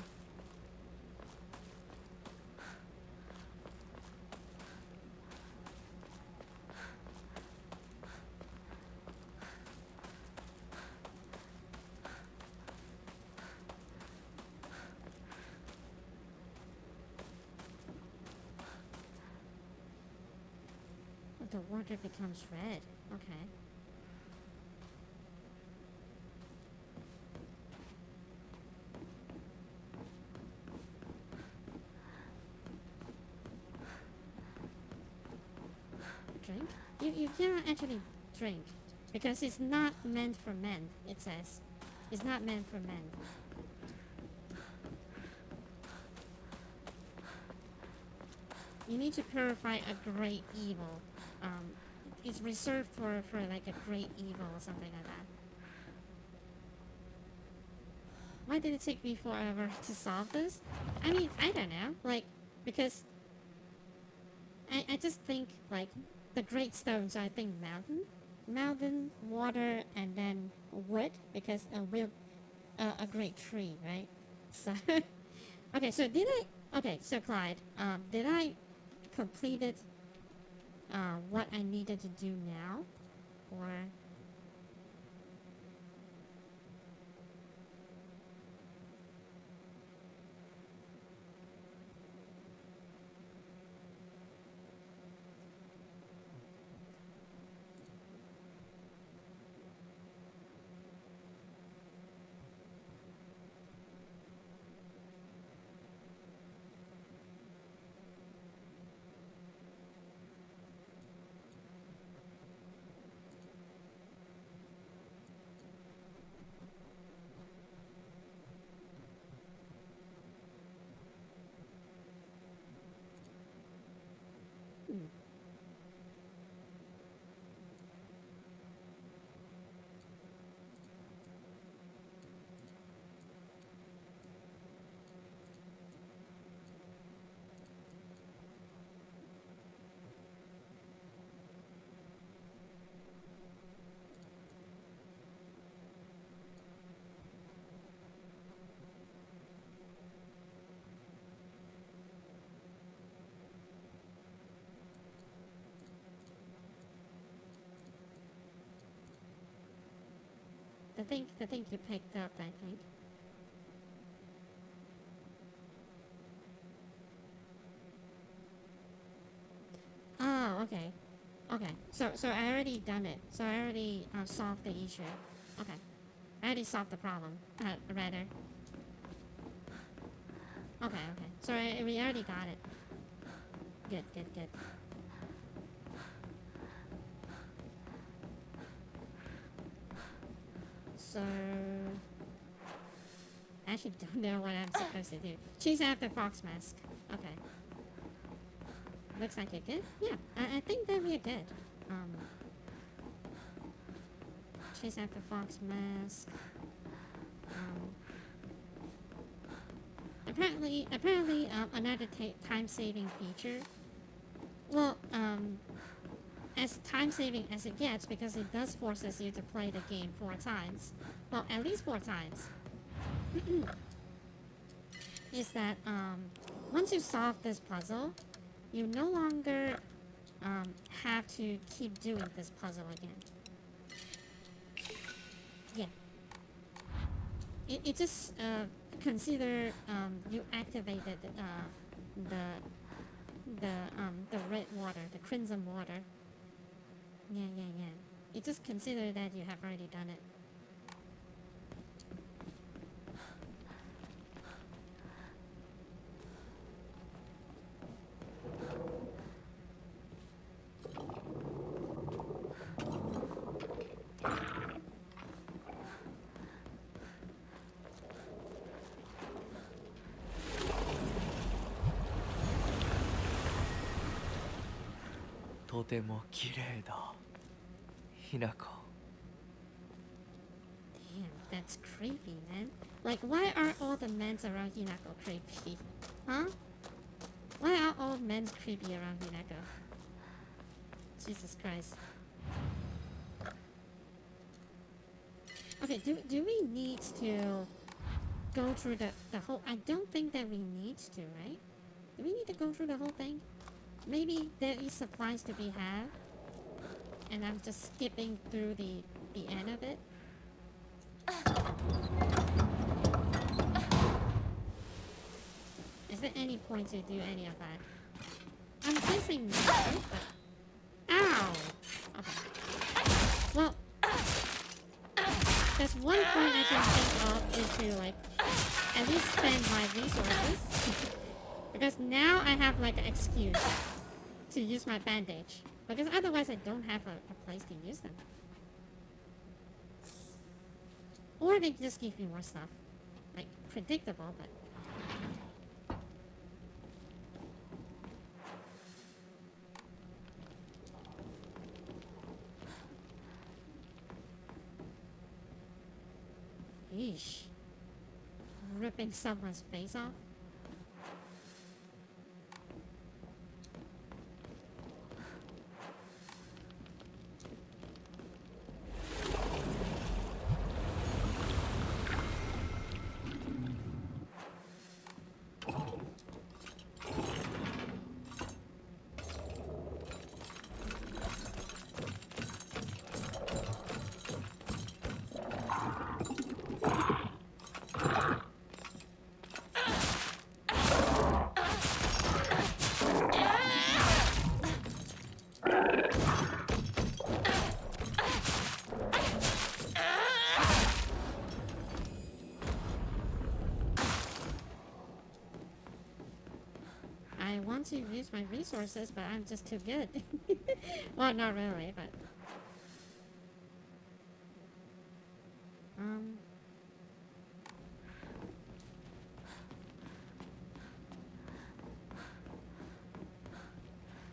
S1: The water becomes red. Okay. Drink? You cannot actually drink because it's not meant for men, it says. It's not meant for men. You need to purify a great evil. It's reserved for like a great evil or something like that. Why did it take me forever to solve this? I mean, I don't know. Like, because I just think, like, the great stones, I think mountain, water, and then wood, because a great tree, right? So, okay, so so Clyde, did I complete it? What I needed to do now, or the thing you picked up, I think. Oh, okay. Okay, so I already done it. So I already solved the issue. Okay. I already solved the problem. Rather. Okay, okay. So we already got it. Good, good, good. So... I actually don't know what I'm supposed to do. Chase after Fox Mask. Okay. Looks like you're good. Yeah, I think that we're good. Chase after Fox Mask. Apparently, another time-saving feature. Well, as time-saving as it gets, because it does forces you to play the game 4 times. Well, at least 4 times. Is that, once you solve this puzzle, you no longer have to keep doing this puzzle again. Yeah. It just consider you activated the red water, the crimson water. Yeah. It just consider that you have already done it.
S6: とても綺麗だひなこ
S1: Damn, that's creepy, man. Like, why are all the men around Hinako creepy? Huh? Why are all men creepy around Hinako? Jesus Christ. Okay, do we need to go through the whole... I don't think that we need to, right? Do we need to go through the whole thing? Maybe there is supplies to be had, and I'm just skipping through the end of it. Is there any point to do any of that? I'm guessing no, but... Ow! Okay. Well... There's one point I can think of is to, like, at least spend my resources. Because now I have, like, an excuse to use my bandage. Because otherwise I don't have a place to use them. Or they just give me more stuff. Like, predictable, but... Yeesh. Ripping someone's face off? I want to use my resources, but I'm just too good. Well, not really, but...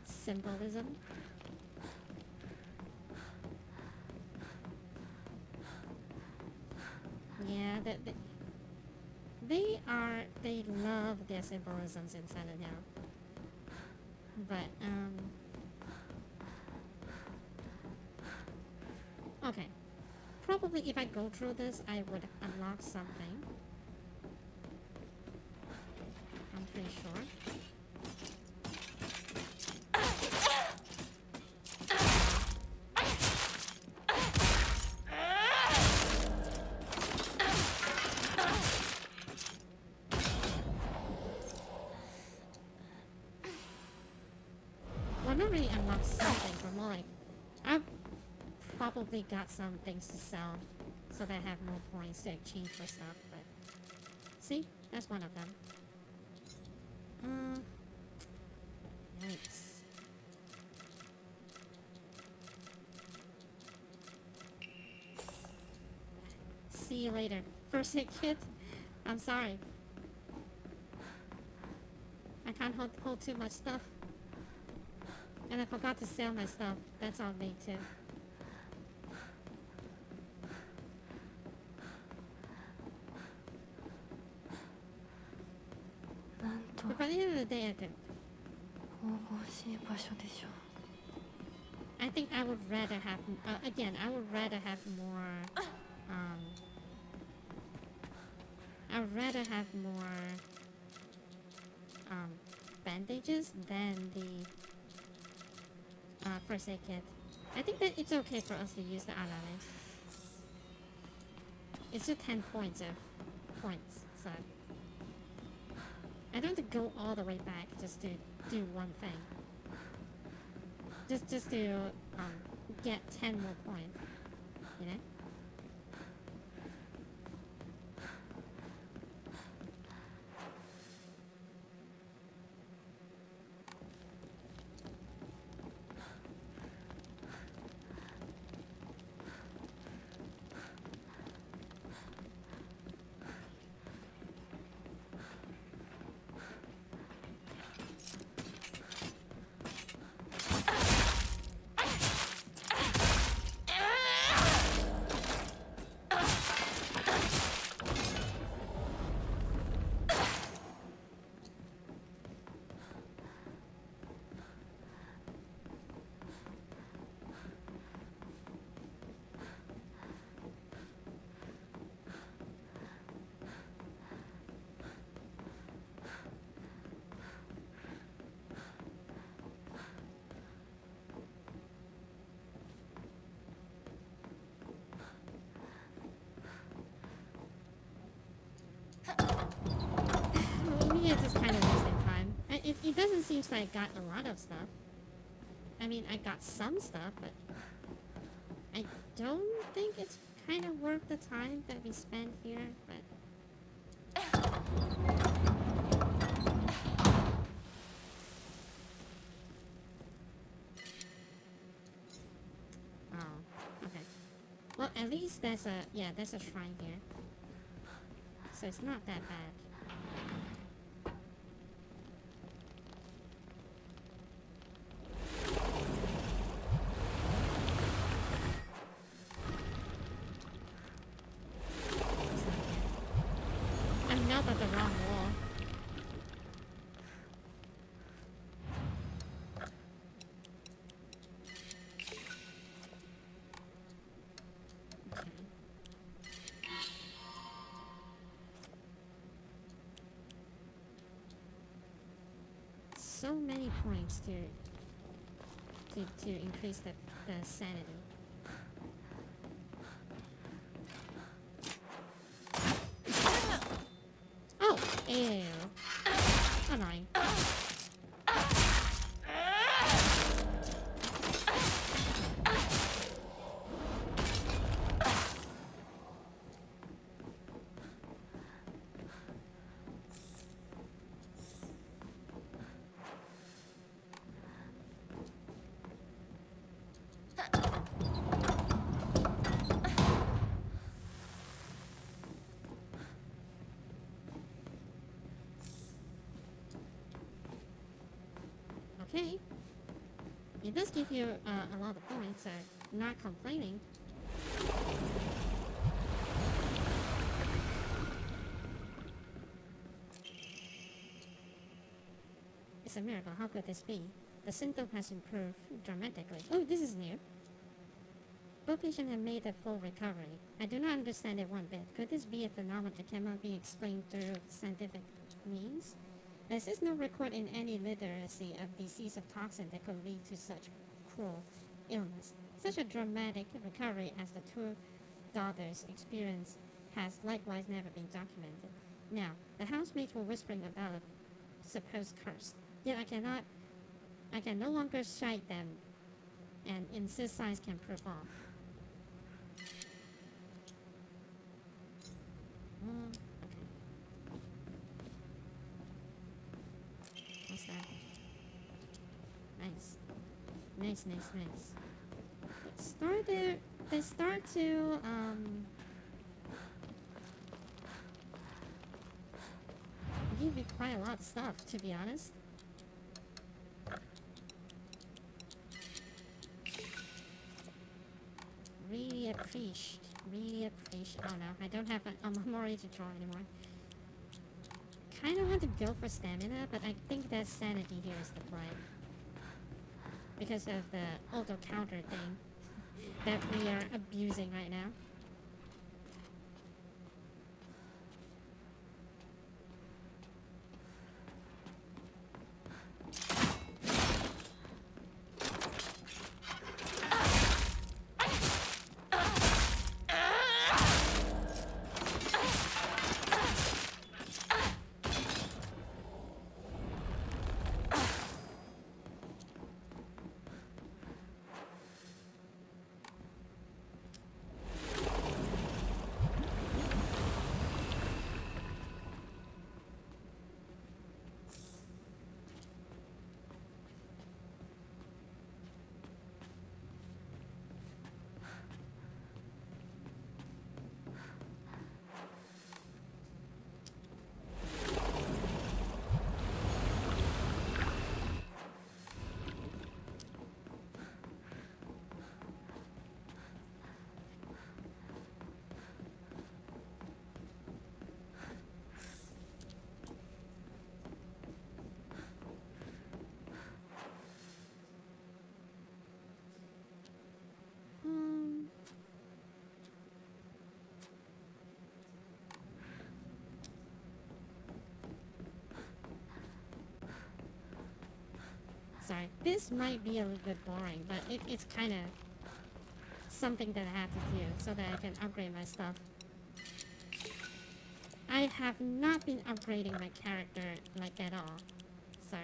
S1: Symbolism? Yeah, they love their symbolisms in Silent Hill. But, okay. Probably if I go through this, I would unlock something. I'm pretty sure. not really unlock something, but more like I've probably got some things to sell so that I have more points to exchange for stuff, but see, that's one of them. Yikes. See you later. First aid kit? I'm sorry. I can't hold too much stuff. And I forgot to sell my stuff. That's on me too. But by the end of the day, I think I would rather have, again, I would rather have more, I would rather have more, bandages than the, first aid kit. I think that it's okay for us to use the arare. It's just 10 points of points, so I don't have to go all the way back just to do one thing. Just to get 10 more points, you know? Me, it's just kind of wasting time. It doesn't seem like I got a lot of stuff. I mean, I got some stuff, but I don't think it's kind of worth the time that we spent here, but... Oh, okay. Well, at least there's a, yeah, there's a shrine here. So it's not that bad. I'm not at the wrong wall. Okay. So many points to increase the sanity. Oh, ew. Annoying. Okay. It does give you a lot of points, so not complaining. It's a miracle. How could this be? The symptom has improved dramatically. Oh, this is new. Both patients have made a full recovery. I do not understand it one bit. Could this be a phenomenon that cannot be explained through scientific means? There is no record in any literacy of disease of toxin that could lead to such cruel illness. Such a dramatic recovery as the two daughters' experience has likewise never been documented. Now, the housemaids were whispering about a supposed curse. Yet I cannot I can no longer strike them and insist science can prove wrong. Okay. What's that? Nice. Nice. They start to give you quite a lot of stuff, to be honest. Really appreciate. Oh no, I don't have a memory to draw anymore. Kind of want to go for stamina, but I think that sanity here is the play. Because of the auto counter thing that we are abusing right now. Sorry, this might be a little bit boring, but it's kind of something that I have to do so that I can upgrade my stuff. I have not been upgrading my character like at all. So,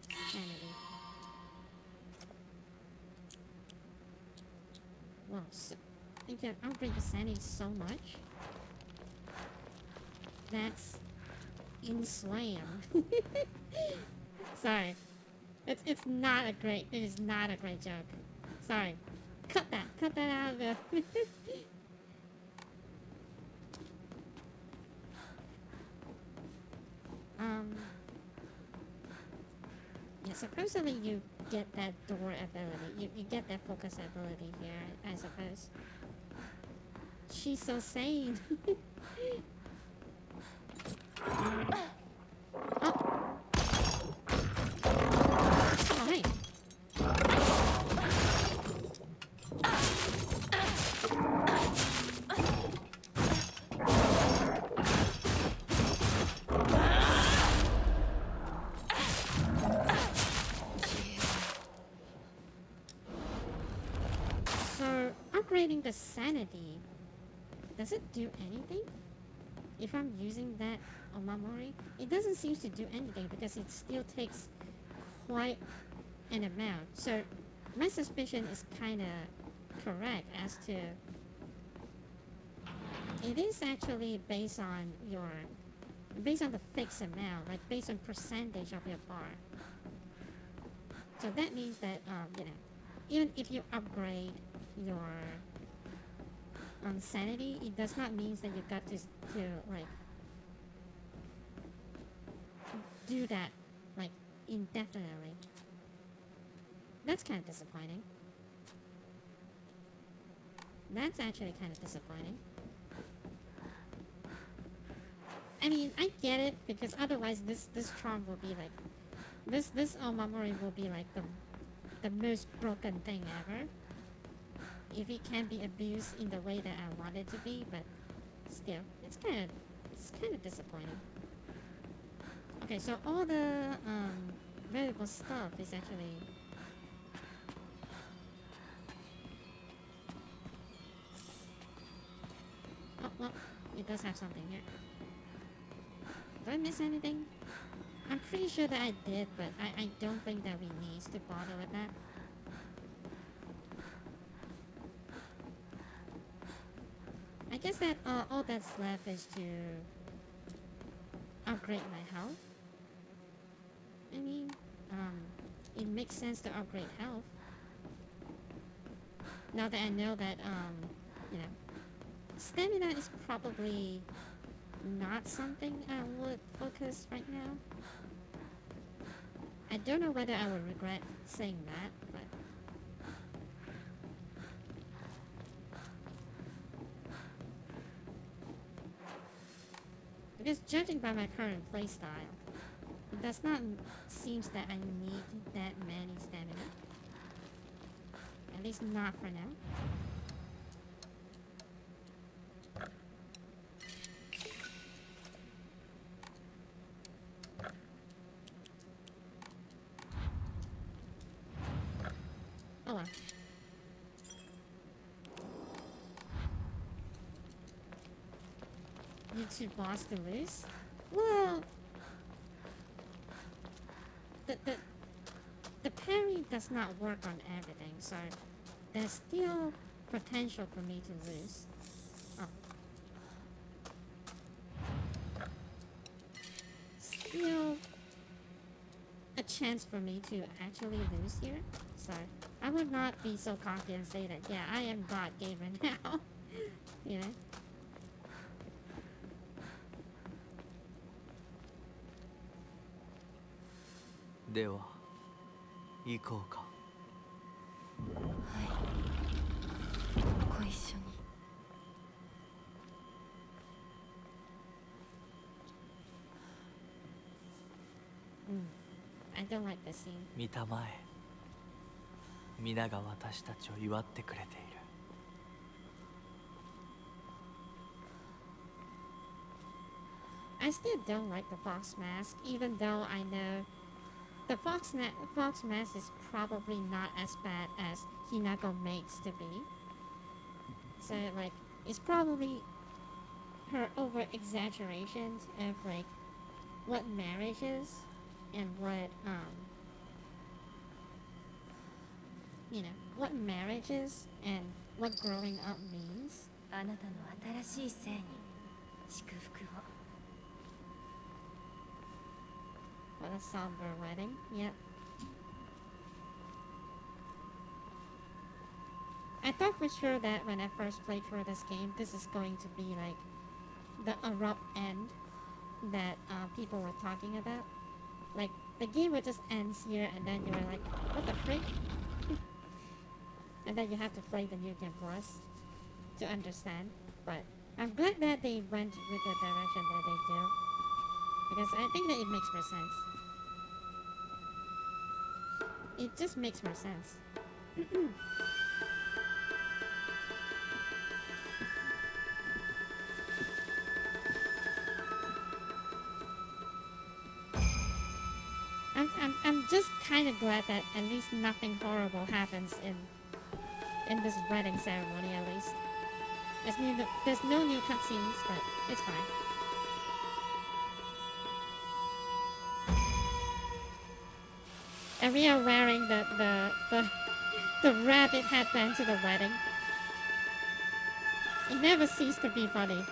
S1: sanity. Whoa, so you can upgrade the sanity so much. That's insane. Sorry. It is not a great joke. Sorry. Cut that out of the yeah, supposedly you get that door ability. You get that focus ability here, I suppose. She's so sane. Hey. So, upgrading the sanity, does it do anything? If I'm using that Omamori, it doesn't seem to do anything because it still takes quite an amount. So my suspicion is kind of correct as to it is actually based on the fixed amount, like based on percentage of your bar. So that means that even if you upgrade your sanity, it does not mean that you got to like do that like indefinitely. That's kind of disappointing. That's actually kind of disappointing. I mean, I get it because otherwise this charm will be like this Omamori will be like the most broken thing ever. If it can be abused in the way that I want it to be, but still, it's kind of disappointing. Okay, so all the valuable stuff is actually well, it does have something here. Did I miss anything? I'm pretty sure that I did, but I don't think that we need to bother with that. I guess that all that's left is to upgrade my health. I mean, it makes sense to upgrade health. Now that I know that, you know, stamina is probably not something I would focus right now. I don't know whether I would regret saying that, but... Because judging by my current playstyle, it does not seem that I need that many stamina. At least not for now. Oh well. YouTube boss to lose? Well, the parry does not work on everything, so there's still potential for me to lose. Oh. Still a chance for me to actually lose here, so I would not be so cocky and say that, yeah, I am God gamer now. You know?
S6: では行こうか。
S5: はいご一緒に。
S1: I don't like the scene.
S6: 見たまえ、皆が私たちを祝ってくれている。
S1: I still don't like the fox mask, even though I know the fox mask is probably not as bad as Hinako makes to be. So like, it's probably her over exaggerations of like what marriage is and what you know, what marriage is and what growing up means.
S5: あなたの新しい生に祝福を。
S1: What a somber wedding. Yep. I thought for sure that when I first played through this game, this is going to be like the abrupt end that people were talking about. Like, the game would just ends here and then you're like, what the frick? And then you have to play the New Game Plus to understand. But I'm glad that they went with the direction that they do. Because I think that it makes more sense. It just makes more sense. I'm just kind of glad that at least nothing horrible happens in this wedding ceremony, at least. There's no new cutscenes, but it's fine. And we are wearing the rabbit headband to the wedding. It never ceased to be funny.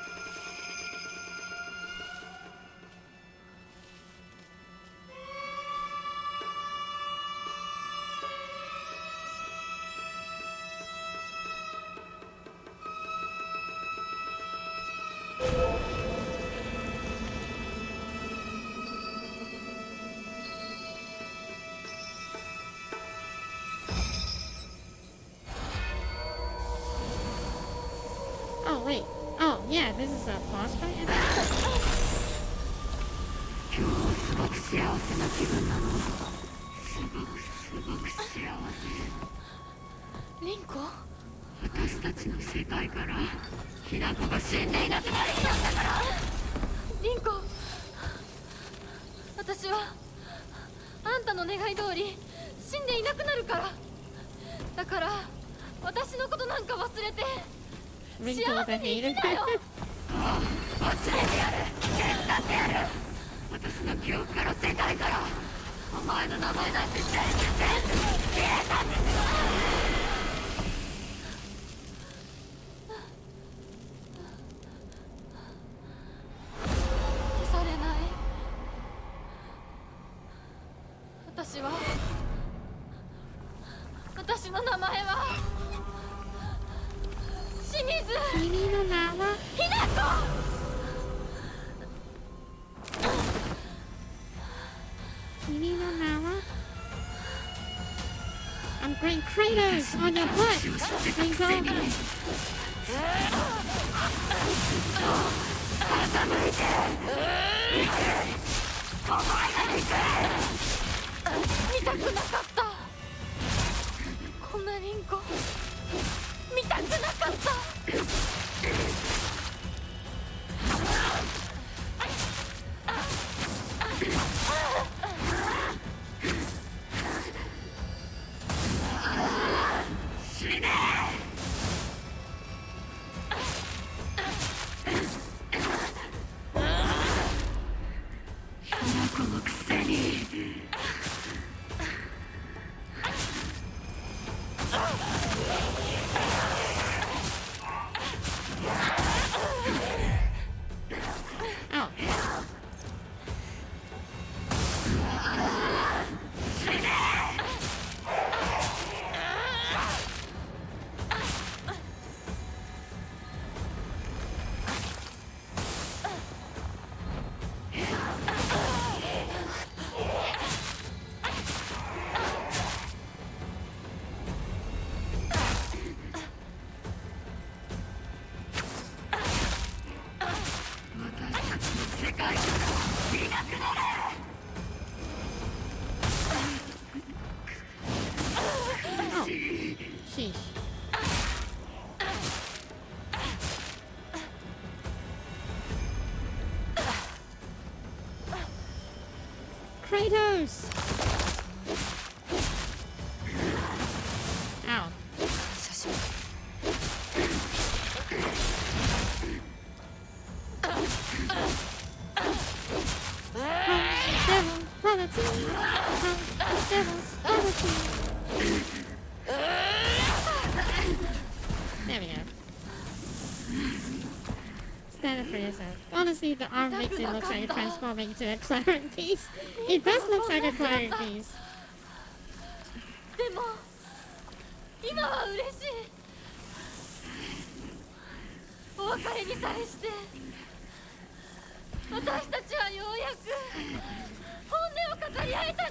S1: Oh wait. Oh yeah, this is a boss fight.
S2: 今日すごく幸せな気分なの。すごく幸せ。
S5: リンコ？
S2: 私たちの世界からひなこが死んでいなくなりきたんだから。
S5: リンコ。私はあんたの願い通り死んでいなくなるから。だから私のことなんか忘れて。
S1: Wrinkle the hater.
S2: 忘れてやる。手伝ってやる。私の記憶から世界
S5: 消されない。私の名前は清水
S1: 君の名は
S5: ひな子。
S1: 君の名は I'm going Kratos on your butt! Ringo!
S5: 見たくなかった。こんなリンコ見たくなかった。
S1: Sheesh. Kratos! Ow. There we go. Stand up for yourself. Honestly, the arm makes it look like it's transforming into a claret piece. It does look like a claret piece.
S5: でも今は嬉しい。お別れに際して私たちはようやく本音を語り合えたね。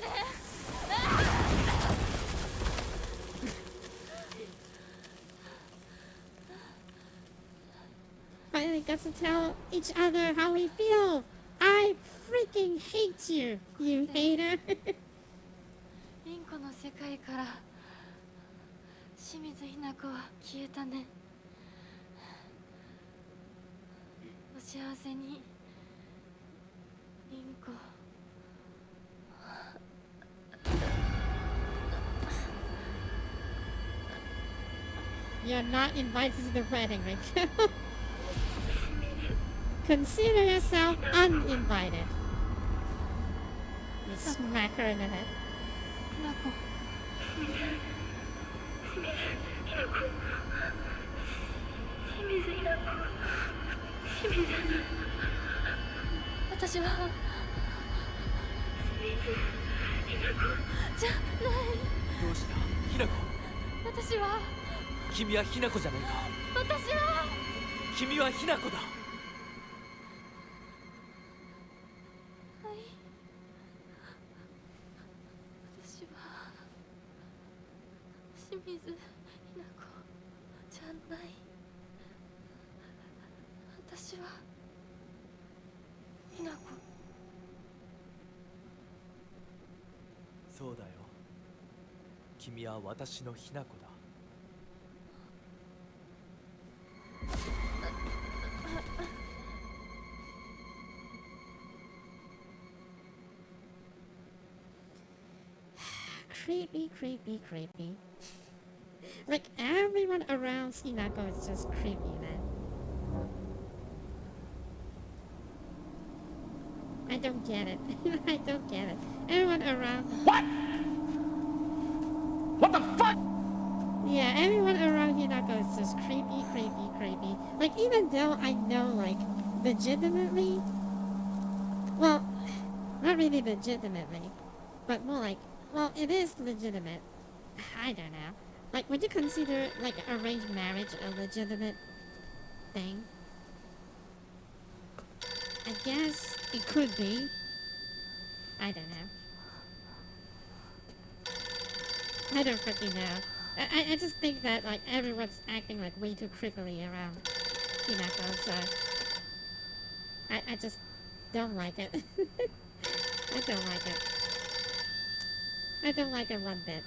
S1: Finally got to tell each other how we feel. I freaking hate you, you hater.
S5: インコの世界から清水ひな子は消えたね。お幸せにインコ。
S1: You're not invited to the wedding, Rachel. Consider yourself uninvited. You smack her in the head.
S5: ひな子。私はじゃない。
S6: どうしたひな子。
S5: 私は
S6: 君はひな子じゃないか。
S5: 私は
S6: 君はひな子だ。
S5: 私は清水ひな子じゃない。私はひな子。
S6: そうだよ。君は私のひな子だ。
S1: Creepy, creepy, creepy. Like, everyone around Hinako is just creepy, man. I don't get it. I don't get it. Everyone around.
S6: What? What the fuck?
S1: Yeah, everyone around Hinako is just creepy, creepy, creepy. Like, even though I know, like, legitimately, well, not really legitimately, but more like, well, it is legitimate. I don't know. Like, would you consider, like, arranged marriage a legitimate thing? I guess it could be. I don't know. I don't freaking know. I just think that, like, everyone's acting, like, way too creepily around Hinako, so... I just don't like it. I don't like it. I don't like it one bit.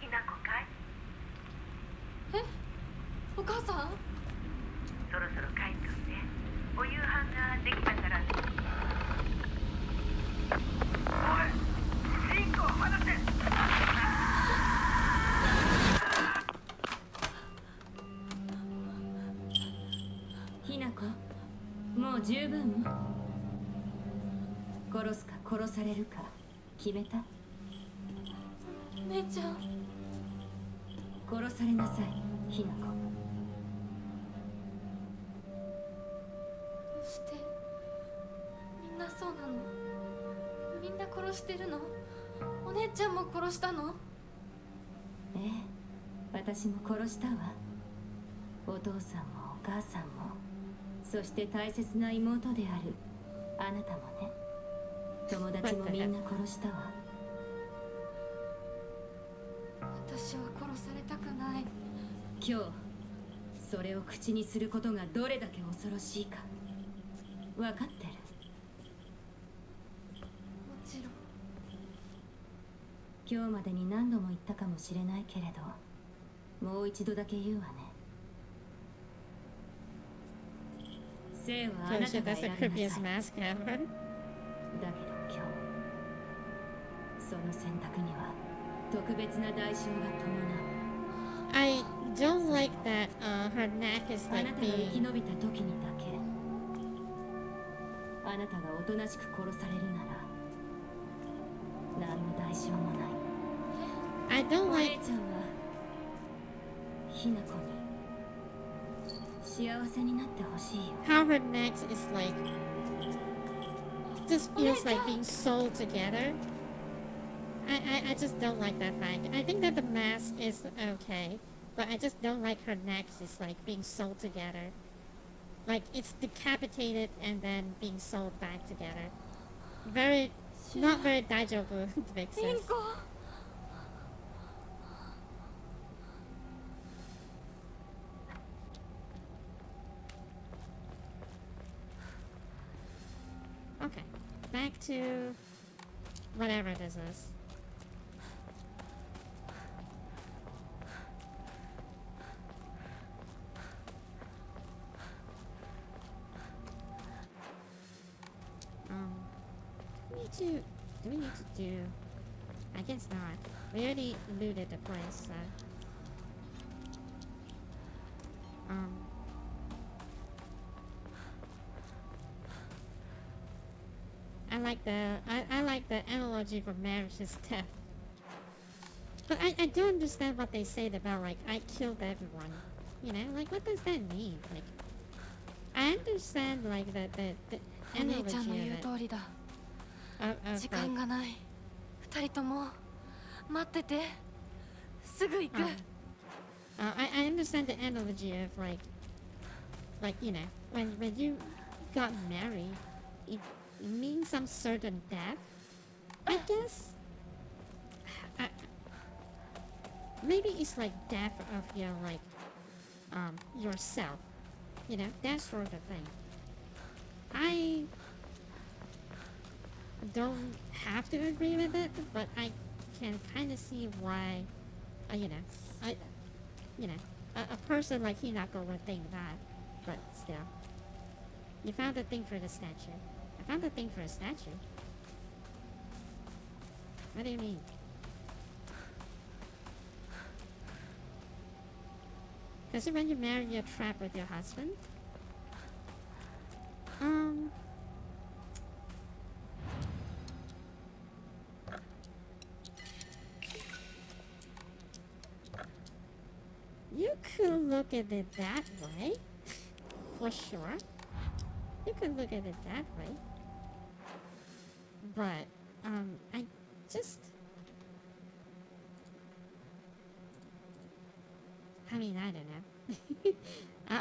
S3: ひなこかい？
S5: お母さん？
S3: そろそろ帰っておいで。お夕飯ができたから。おい、リンコを離せ。
S2: ひなこ、もう十分？殺すか殺されるか決めた？
S5: 姉ちゃん。
S2: 殺されなさい、ひなこ。
S5: どうしてみんなそうなの？みんな殺してるの？お姉ちゃんも殺したの？
S2: ええ、私も殺したわ。お父さんもお母さんも、そして大切な妹であるあなたもね。友達もみんな殺したわ。
S5: 私は殺されたくない。
S2: 今日それを口にすることがどれだけ恐ろしいか分かってる？
S5: もちろん。
S2: 今日までに何度も言ったかもしれないけれど、もう一度だけ言うわね。生はあな
S1: So
S2: たが
S1: that's the
S2: 選びな
S1: creepiest
S2: さい。
S1: mask ever.
S2: だけど今日その選択には特別な代償が伴う。
S1: I don't like that her neck is
S2: あな
S1: like
S2: たが生き
S1: being...
S2: 延びた時にだけ、あなたがおとなしく殺されるなら何の代償もない。
S1: I don't
S2: お
S1: like...
S2: 姉ちゃんはひな子に幸せになってほしいよ。
S1: how her neck is like... just feels like being sewed together. I just don't like that fact. I think that the mask is okay, but I just don't like her neck is like being sewed together. Like it's decapitated and then being sewed back together. Very, not very daijoubu, big
S5: リン
S1: sis.
S5: コ。
S1: Okay, back to whatever this is. Do we need to do? I guess not. We already looted the place, so. I like the analogy for marriage is death. But I don't understand what they said about like I killed everyone. You know, like what does that mean? Like I understand like the
S5: お姉ちゃんの
S1: analogy
S5: 言う
S1: of it.
S5: 通りだ。
S1: Of
S5: 時
S1: like,
S5: 間がない。二人とも待ってて。すぐ行く。
S1: I understand the analogy of like you know when you got married, it means some certain death. I guess. Maybe it's like death of your like yourself, you know, that sort of thing. I don't have to agree with it, but I can kind of see why, you know, a person like Hinako would think that. But still, you found a thing for the statue. I found a thing for a statue. What do you mean? Because when you marry, you're trapped with your husband. Um. You could look at it that way. For sure. You could look at it that way. But, I just... I mean, I don't know.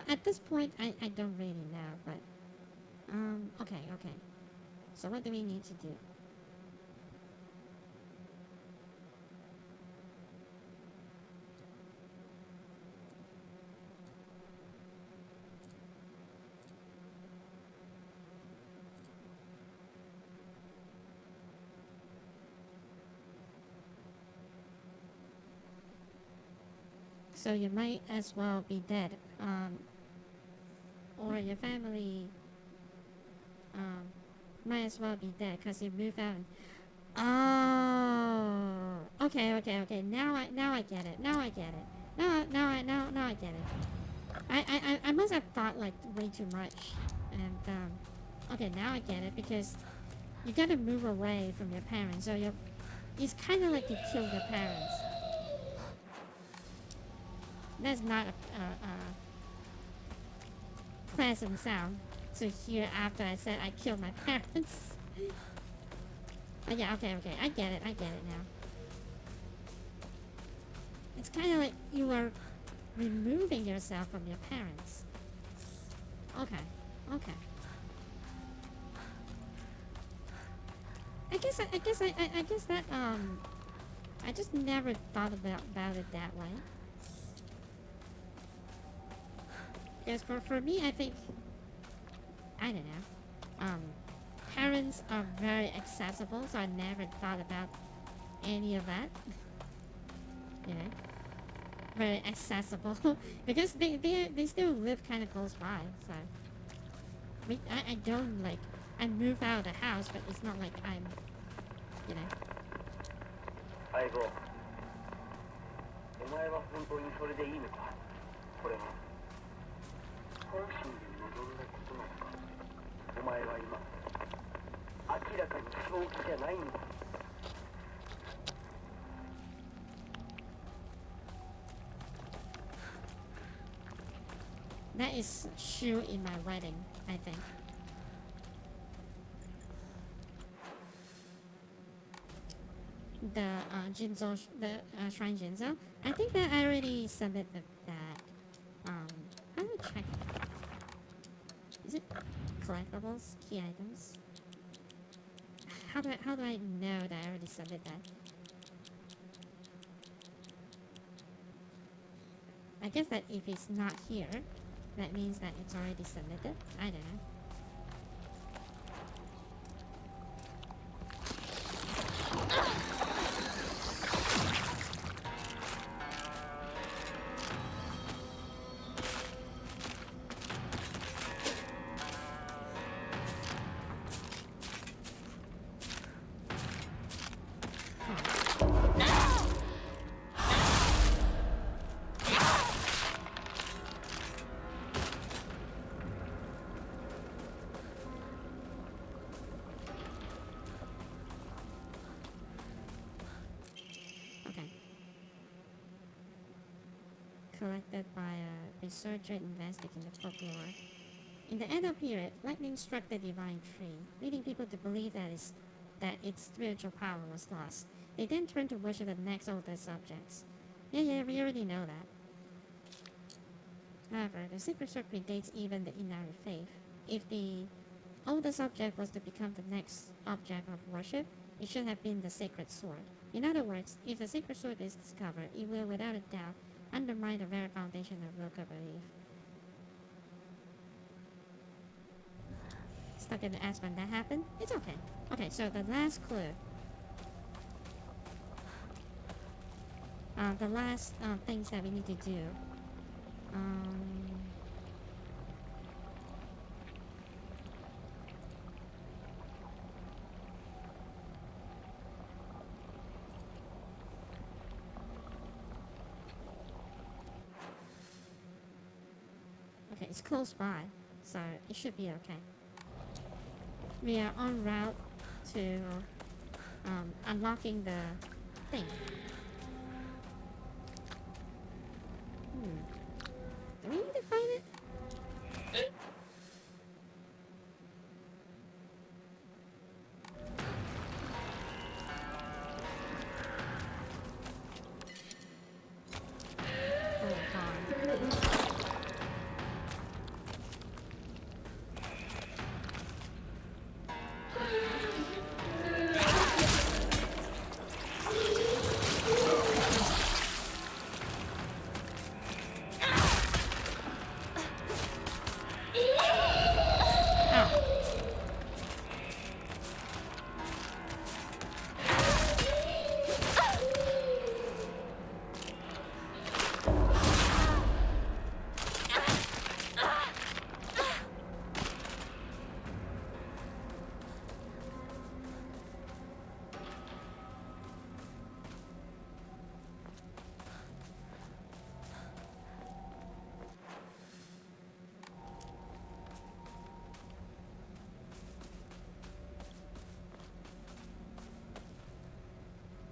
S1: At this point, I don't really know, but... okay. So what do we need to do? So you might as well be dead. Or your family might as well be dead because you moved out. Oh, okay. Now I get it. Now I get it. Now I get it. I must have thought like way too much. And okay, now I get it because you gotta move away from your parents. So it's kind of like you killed your parents. That's not a pleasant sound to hear after I said I killed my parents. Oh, yeah, okay. I get it now. It's kind of like you are removing yourself from your parents. Okay. I guess that I just never thought about it that way. Because for me, I think, I don't know, parents are very accessible, so I never thought about any of that. You know, very accessible because they still live kind of close by. So I don't like, I move out of the house, but it's not like I'm, you know.
S7: 相棒、お前は本当にそれでいいのか？これは本心で望んだことなのか？お前は今明らかに正気じゃないんだ。
S1: That is shoe in my wedding, I think. The Jinzo, Shrine Jinzo. I think that I already submitted that. How do I check it? Is it collectibles, key items? How do I know that I already submitted that? I guess that if it's not here, that means that it's already submitted. I don't know. Collected by a researcher investigating the folklore. In the Edo period, lightning struck the divine tree, leading people to believe that its spiritual power was lost. They then turned to worship the next oldest objects. Yeah, we already know that. However, the secret sword predates even the Inari faith. If the oldest object was to become the next object of worship, it should have been the sacred sword. In other words, if the sacred sword is discovered, it will without a doubt undermine the very foundation of local belief. Stuck in the ass when that happened? It's okay. Okay, so the last clue. The last things that we need to do. Okay, it's close by, so it should be okay. We are en route to unlocking the thing. Do we need to find it? Oh, God.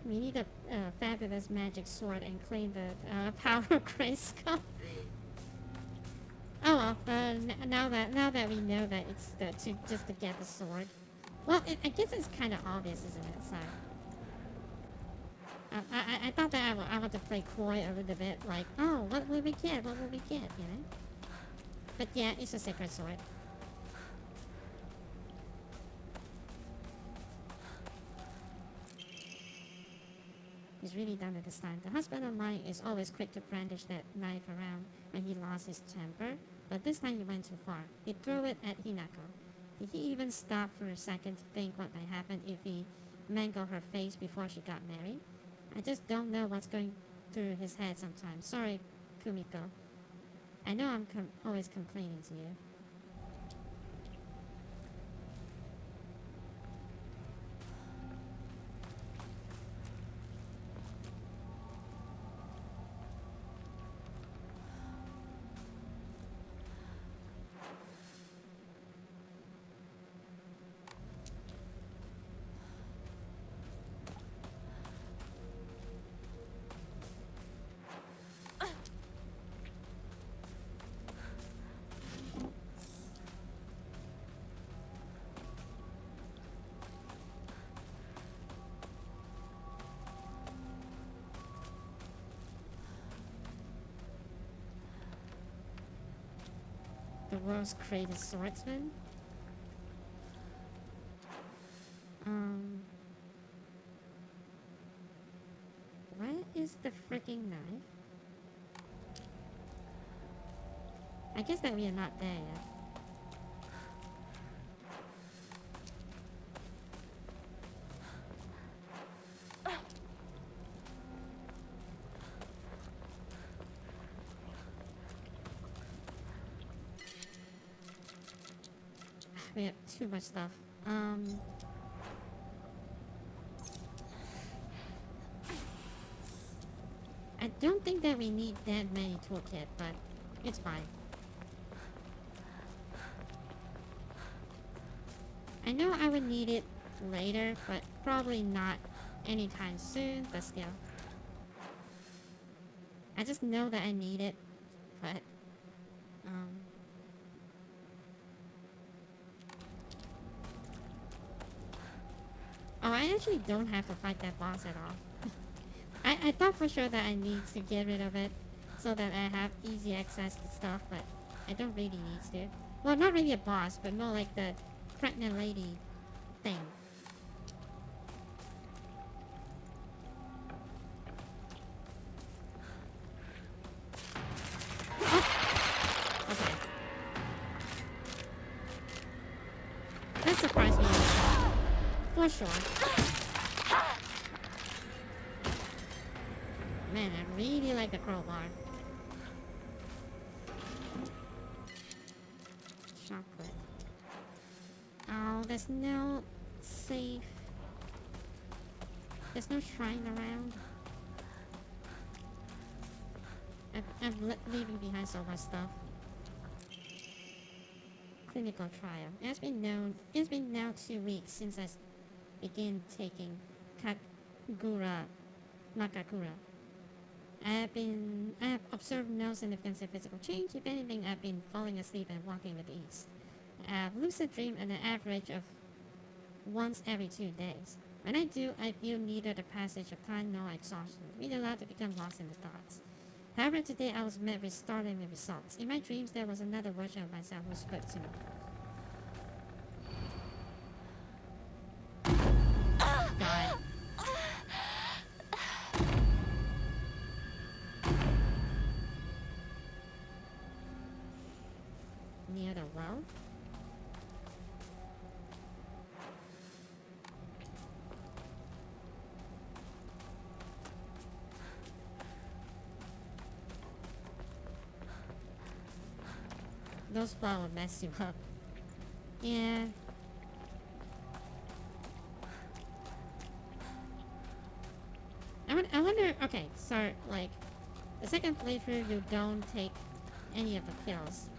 S1: We need a fabulous magic sword and claim the power of Grayskull. Oh well. Now that we know that it's just to get the sword. Well, I guess it's kind of obvious, isn't it? So. I thought that I want to play coy a little bit, like, oh, what will we get? What will we get? You know. But yeah, it's a sacred sword. He's really done it this time. The husband of mine is always quick to brandish that knife around when he lost his temper, but this time he went too far. He threw it at Hinako. Did he even stop for a second to think what might happen if he mangled her face before she got married? I just don't know what's going through his head sometimes. Sorry, Kumiko. I know I'm always complaining to you. The world's greatest swordsman? Where is the freaking knife? I guess that we are not there yet. We have too much stuff. I don't think that we need that many toolkit, but it's fine. I know I would need it later, but probably not anytime soon, but still. I just know that I need it, but oh, I actually don't have to fight that boss at all. I thought for sure that I need to get rid of it so that I have easy access to stuff, but I don't really need to. Well, not really a boss, but more like the pregnant lady thing. Oh. Okay. That surprised me. For sure. Man, I really like the crowbar. Chocolate. Oh, there's no safe. There's no shrine around. I'm leaving behind so much stuff. clinical trial. It's been now 2 weeks since I began taking Kagura Makakura. I have observed no significant physical change. If anything, I've been falling asleep and walking with ease. I have lucid dream at an average of once every 2 days. When I do, I feel neither the passage of time nor exhaustion, being allowed to become lost in the thoughts. However, today I was met with startling results. In my dreams, there was another version of myself who spoke to me. God. Near the well? Those flowers will mess you up. Yeah. I wonder, okay, so, like, the second playthrough, you don't take any of the pills.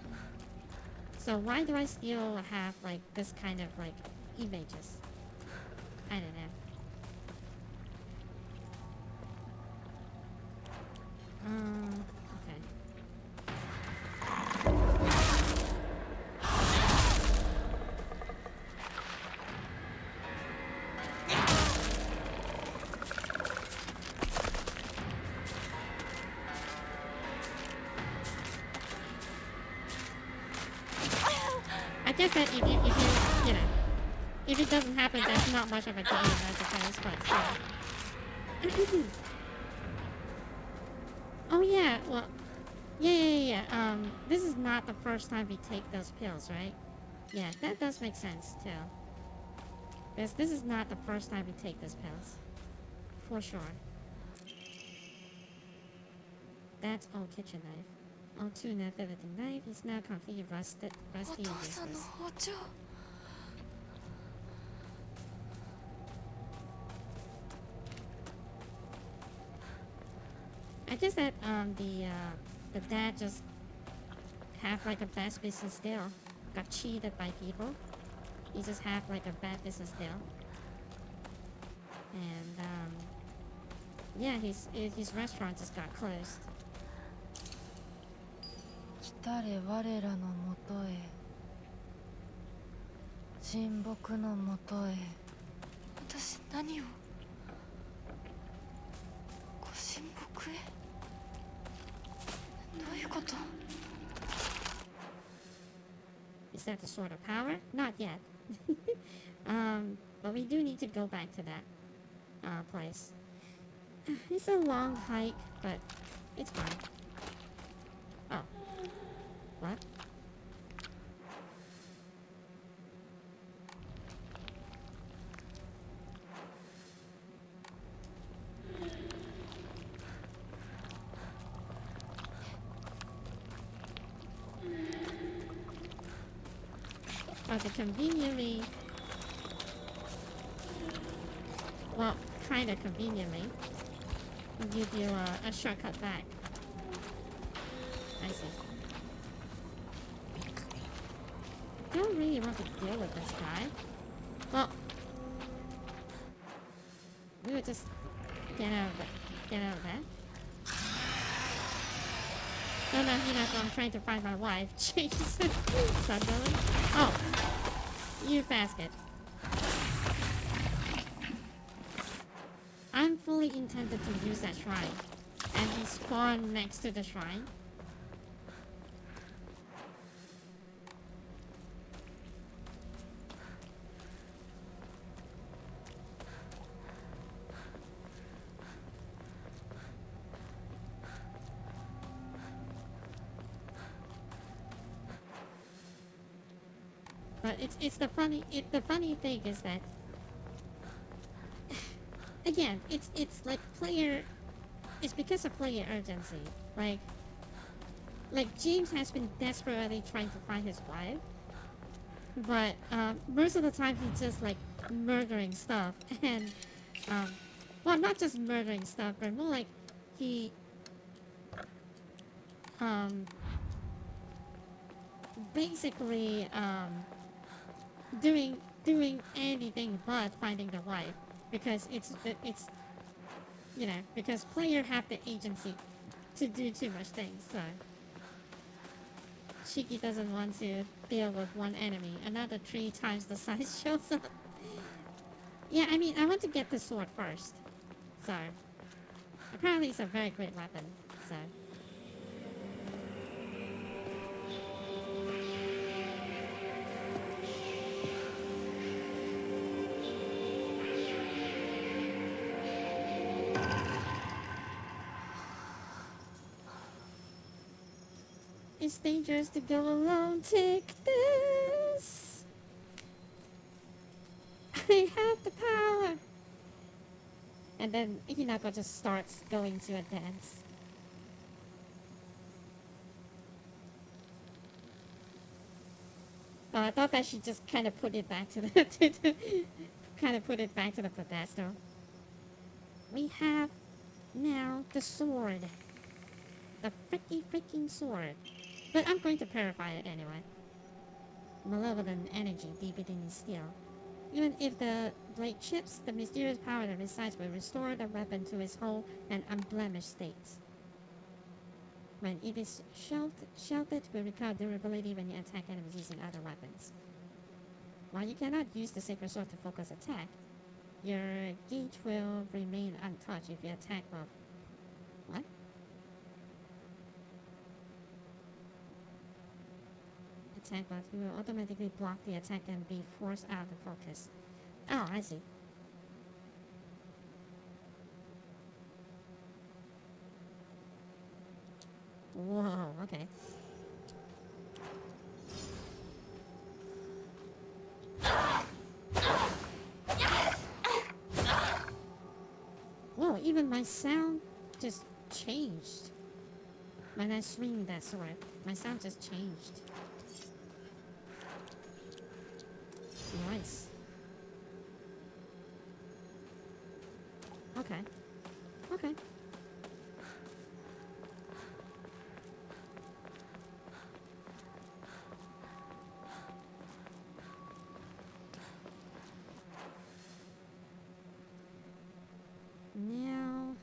S1: So why do I still have, like, this kind of, like, images? I don't know. Okay. I guess that if you know, if it doesn't happen, there's not much of a delay, I suppose, but still. Oh yeah, well, yeah. This is not the first time we take those pills, right? Yeah, that does make sense too. Because this is not the first time we take those pills, for sure. That's old kitchen knife. Old tuna filleting knife is now completely rusty and
S5: お父さんの
S1: useless.
S5: 包丁
S1: I guess that the dad just have like a bad business deal. Got cheated by people. He just have like a bad business deal. And yeah, his restaurant just got closed.
S5: 来れ我らのもとへ沈黙のもとへ私何をご神木へどういうこと
S1: Is that the sort of power? Not yet. But we do need to go back to that place. It's a long hike, but it's fine. Oh. What? Okay, conveniently... Well, kinda conveniently, give you a shortcut back. I see. Don't really want to deal with this guy. Well, we would just get out of it. Get out of that. No, I'm trying to find my wife. Jesus. Suddenly. Oh. You basket. I'm fully intended to use that shrine. And he spawned next to the shrine. But the funny thing is that again, it's like it's because of player urgency. Like James has been desperately trying to find his wife, but most of the time he's just like murdering stuff and well, not just murdering stuff, but more like basically doing anything but finding the wife, because it's you know, because player have the agency to do too much things. So Shiki doesn't want to deal with one enemy. Another 3 times the size shows up. Yeah, I mean, I want to get the sword first. So apparently it's a very great weapon. So it's dangerous to go alone. Take this. I have the power. And then Hinako just starts going to a dance. Oh, I thought that she just kind of put it back to the kind of put it back to the pedestal. We have now the sword, the freaking sword. But I'm going to purify it anyway. Malevolent energy deep within his steel. Even if the blade chips, the mysterious power that resides will restore the weapon to its whole and unblemished state. When it is shielded, will recover durability when you attack enemies using other weapons. While you cannot use the sacred sword to focus attack, your gauge will remain untouched if you attack with... What? Attack with, you will automatically block the attack and be forced out of focus. Oh, I see. Whoa, okay. Whoa, even my sound just changed. When I swing that sword, my sound just changed. Nice. Okay. Okay. Now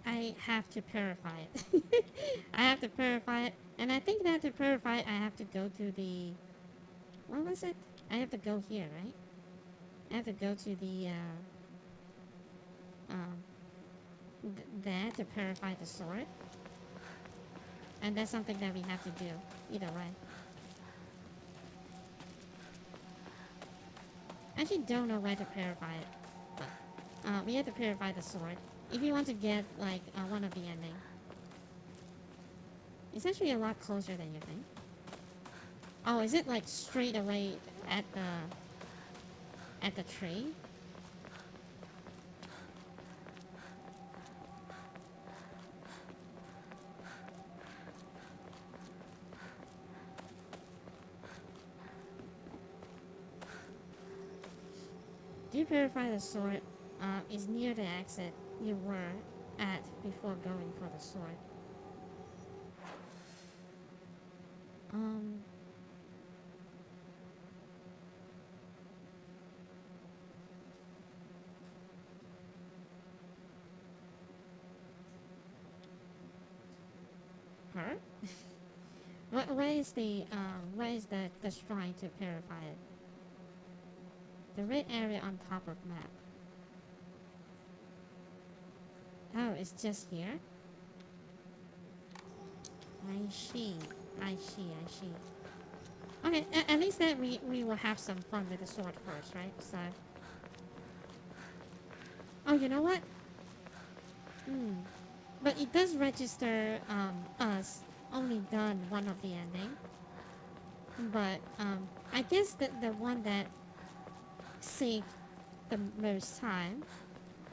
S1: I have to purify it. I have to purify it, and I think that to purify it, I have to go to the... What was it? I have to go here, right? I have to go to the, there to purify the sword. And that's something that we have to do, either way. I actually don't know where to purify it, but, we have to purify the sword. If you want to get, like, one of the ending. It's actually a lot closer than you think. Oh, is it, like, straight away at the tree? Do you purify the sword is near the exit you were at before going for the sword. Her? Where is the shrine to purify it? The red area on top of map. Oh, it's just here? I see. Okay, at least that we will have some fun with the sword first, right? So... Oh, you know what? But it does register us only done one of the ending. But I guess that the one that saved the most time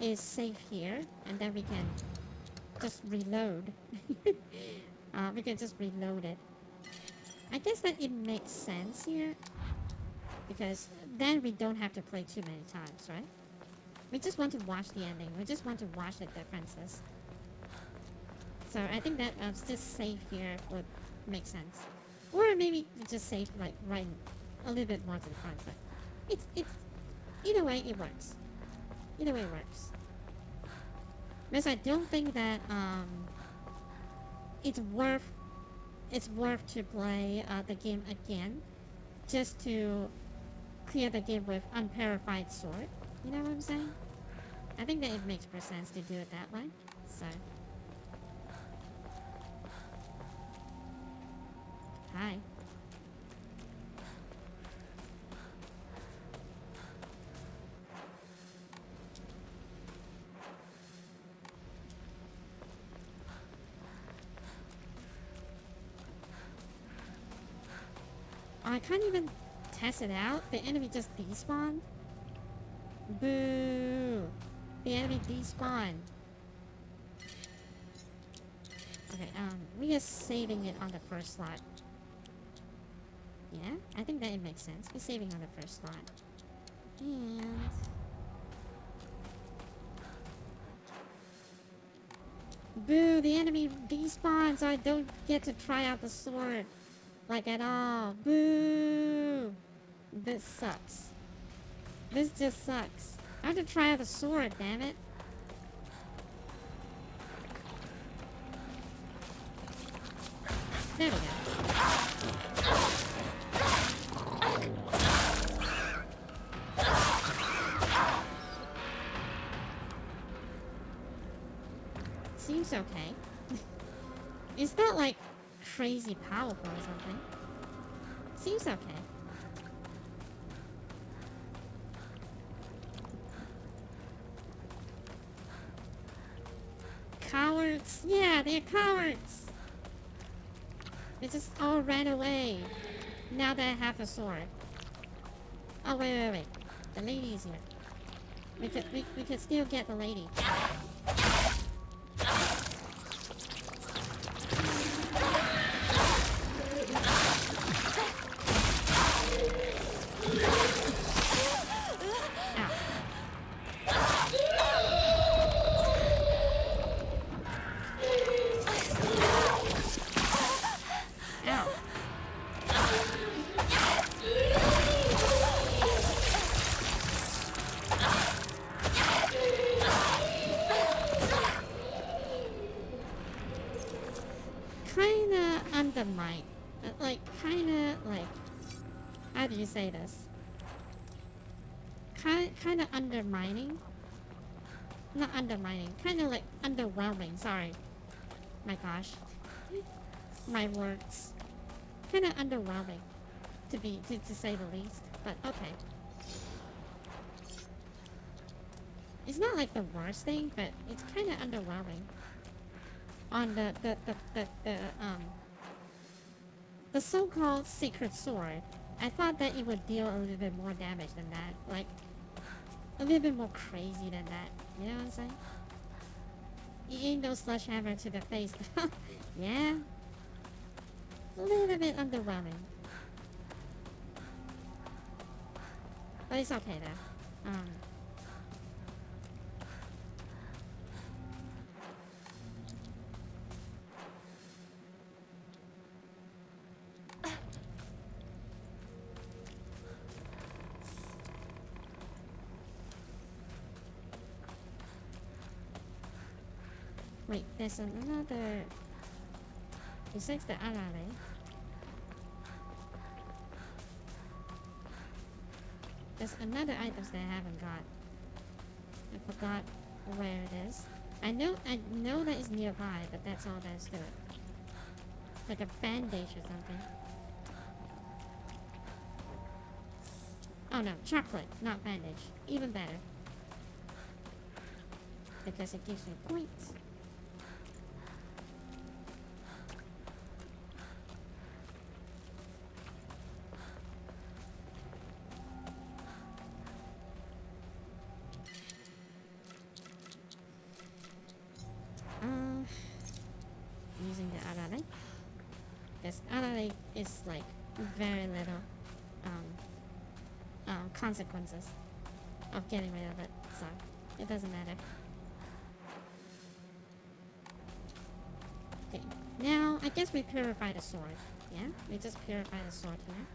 S1: is safe here, and then we can just reload. We can just reload it. I guess that it makes sense here, because then we don't have to play too many times, right? We just want to watch the ending. We just want to watch the differences. So I think that just save here would make sense. Or maybe just save like right a little bit more to the front, but it's either way it works. Either way it works. Because I don't think that it's worth to play the game again just to clear the game with unpurified sword. You know what I'm saying? I think that it makes more sense to do it that way. So hi. I can't even test it out. The enemy just despawned. Boo! The enemy despawned. Okay, we are saving it on the first slot. Yeah, I think that it makes sense. We're saving on the first slot. And boo! The enemy despawns, so I don't get to try out the sword. Like at all. Boo! This sucks. This just sucks. I have to try out the sword, damn it. There we go. Seems okay. It's not like crazy powerful or something. Seems okay. Cowards! Yeah, they're cowards! They just all ran away. Now that I have the sword. Oh, wait. The lady's here. We could still get the lady. How do you say this? Kind of undermining. Not undermining. Kind of like underwhelming. Sorry. My gosh. My words. Kind of underwhelming, to say the least. But okay. It's not like the worst thing, but it's kind of underwhelming. On the so-called secret sword, I thought that it would deal a little bit more damage than that. Like, a little bit more crazy than that. You know what I'm saying? You ain't no sledgehammer to the face. Yeah? A little bit underwhelming. But it's okay though. Wait, there's another... Besides the arare. There's another items that I haven't got. I forgot where it is. I know that it's nearby, but that's all there is to it. Like a bandage or something. Oh no, chocolate, not bandage. Even better. Because it gives me points. Using the arare. Because arare is like very little consequences of getting rid of it, so it doesn't matter. Okay. Now, I guess we purify the sword. Yeah? We just purify the sword here.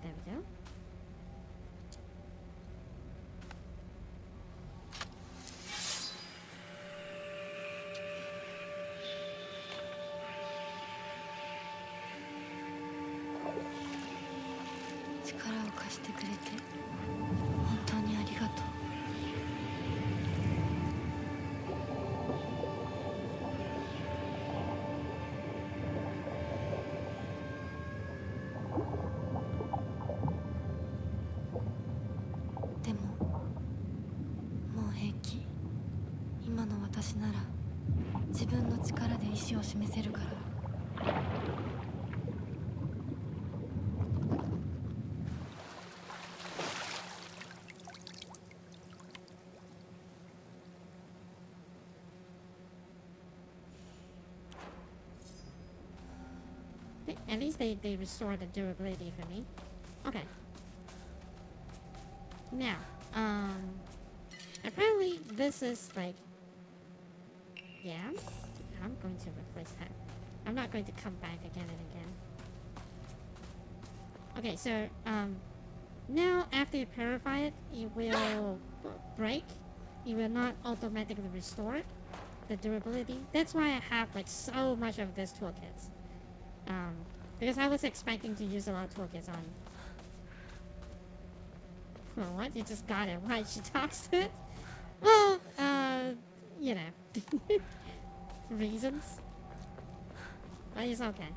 S5: There
S1: we go. At least they restore the durability for me. Okay. Now, apparently this is like, yeah, I'm going to replace that. I'm not going to come back again and again. Okay, so, now after you purify it, it will break. It will not automatically restore the durability. That's why I have like so much of this toolkits. Because I was expecting to use a lot of toolkits on. Oh, what? You just got it right. She talks to it? Well, you know. Reasons. But it's okay.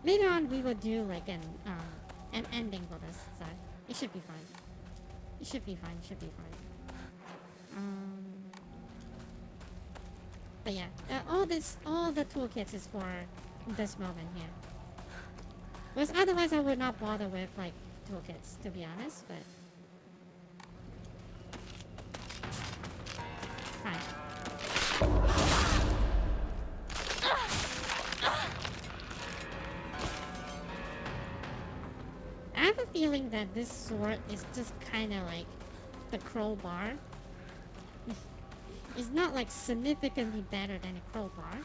S1: Later on we will do like an ending for this, so it should be fine. It should be fine, but yeah, all the toolkits is for this moment here. Because otherwise I would not bother with like toolkits, to be honest, but fine. I have a feeling that this sword is just kinda like the crowbar. It's not like significantly better than a crowbar.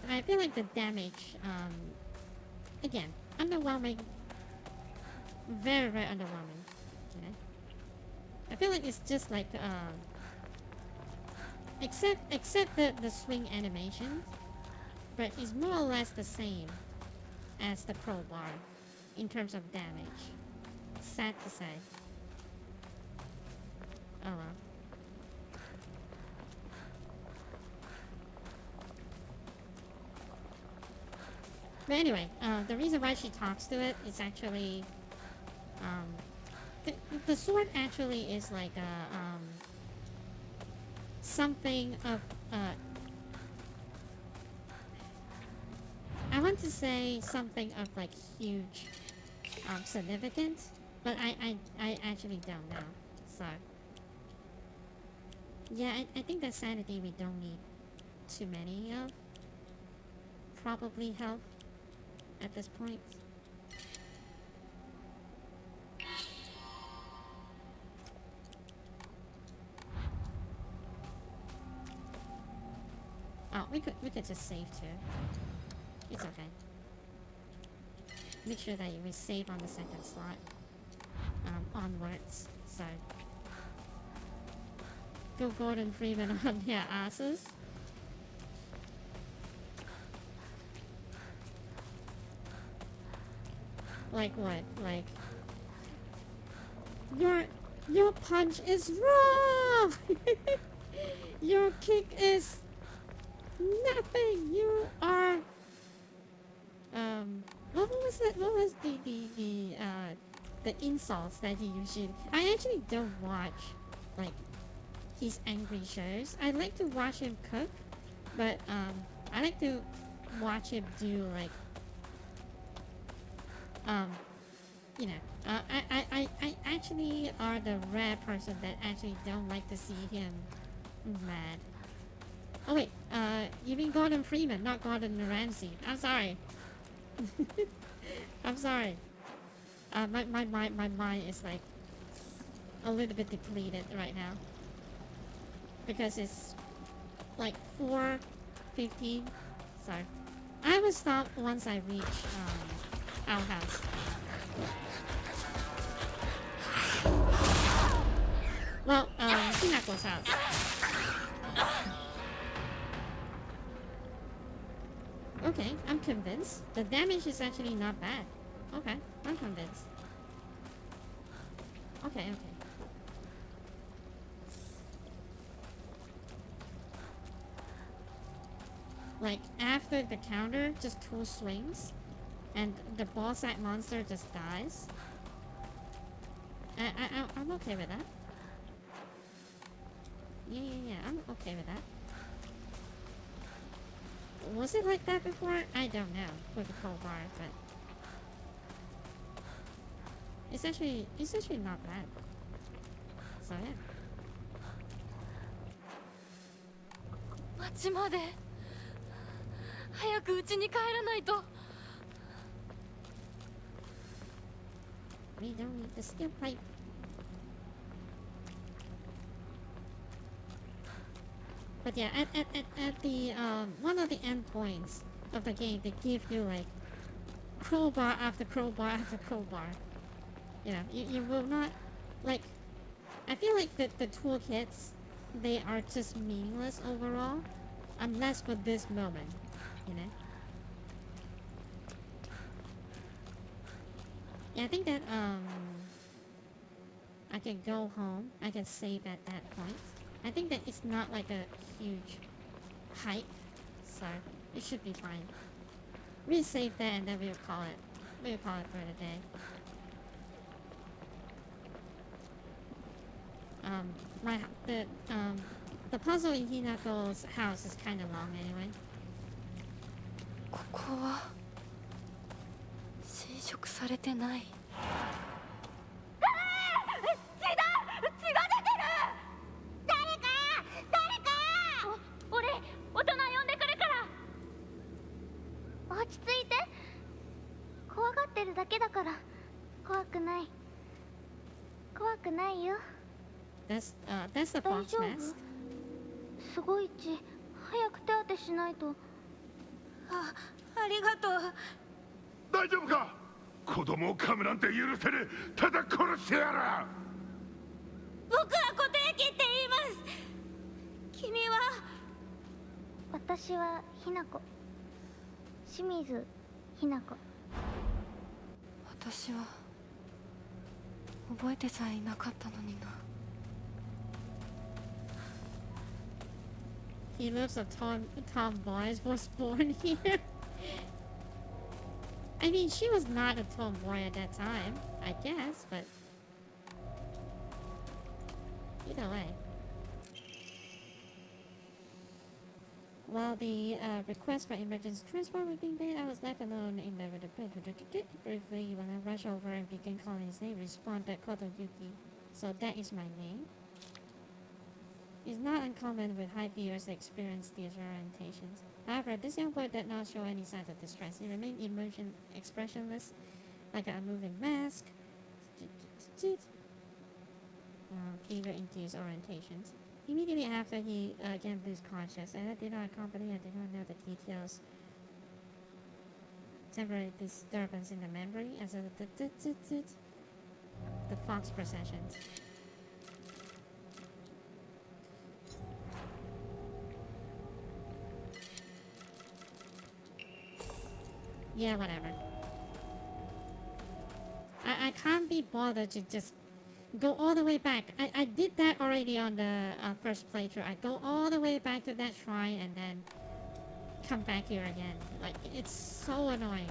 S1: But I feel like the damage, again, underwhelming. Very, very underwhelming. Okay? I feel like it's just like, except the swing animation, but it's more or less the same as the crowbar in terms of damage. Sad to say. Oh well. But anyway, the reason why she talks to it is actually, the sword actually is like something of, I want to say something of like huge significance, but I actually don't know, so. Yeah, I think that sanity we don't need too many of. Probably health at this point. Oh, we could just save too. It's okay. Make sure that you save on the second slot. Onwards. So go Gordon Freeman on their asses. Like what? Like your punch is wrong. Your kick is nothing. You are what was it? What was the insults that he usually? I actually don't watch like his angry shows. I like to watch him cook, but I like to watch him do like you know, I actually are the rare person that actually don't like to see him mad. Oh wait, you mean Gordon Freeman, not Gordon Ramsay. I'm sorry. I'm sorry. My mind is like a little bit depleted right now. Because it's like 4:15. Sorry. I will stop once I reach our house. Well, Hinako's house. Okay, I'm convinced. The damage is actually not bad. Okay, I'm convinced. Okay. Like, after the counter, just 2 swings, and the ball-sack monster just dies. I'm okay with that. Yeah, I'm okay with that. Was it like that before? I don't know, with the crowbar, but... It's actually not bad. So, yeah.
S5: 町まで早く家に帰らないと。
S1: We don't need the steel pipe. But yeah, at the one of the endpoints of the game, they give you like crowbar after crowbar after crowbar. You know, you will not like. I feel like the toolkits, they are just meaningless overall, unless for this moment. You know. Yeah, I think that I can go home. I can save at that point. I think that it's not like a huge hike, so it should be fine. We'll save that and then we'll call it. We'll call it for the day. The puzzle in Hinako's house is kind of long anyway.
S5: ここは侵食されてない。
S3: 俺大人呼んでくるから落ち着いて怖がってるだけだから怖くないよ
S1: That's the
S3: 大
S1: fox
S3: 丈夫
S1: mask.
S3: すごい血早く手当てしないと
S5: ありがとう。
S8: 大丈夫か。子供を噛むなんて許せねえ。ただ殺してやら。
S5: 僕は固定機って言います。君は。
S3: 私はひなこ清水ひなこ
S5: 私は覚えてさえいなかったのにな。
S1: He lives a tomboy was born here. I mean, she was not a tomboy at that time, I guess, but either way. While the request for emergency transport was being made, I was left alone in the briefly when I rushed over and began calling his name, responded Kotoyuki. So that is my name. It's not uncommon with high viewers to experience these orientations. However, this young boy did not show any signs of distress. He remained expressionless, like a moving mask. Fever-induced orientations. Immediately after, he again lose consciousness, and I did not accompany. I did not know the details. Temporary disturbance in the memory, as a the fox processions. Yeah, whatever. I can't be bothered to just go all the way back. I did that already on the first playthrough. I go all the way back to that shrine and then come back here again. Like, it's so annoying.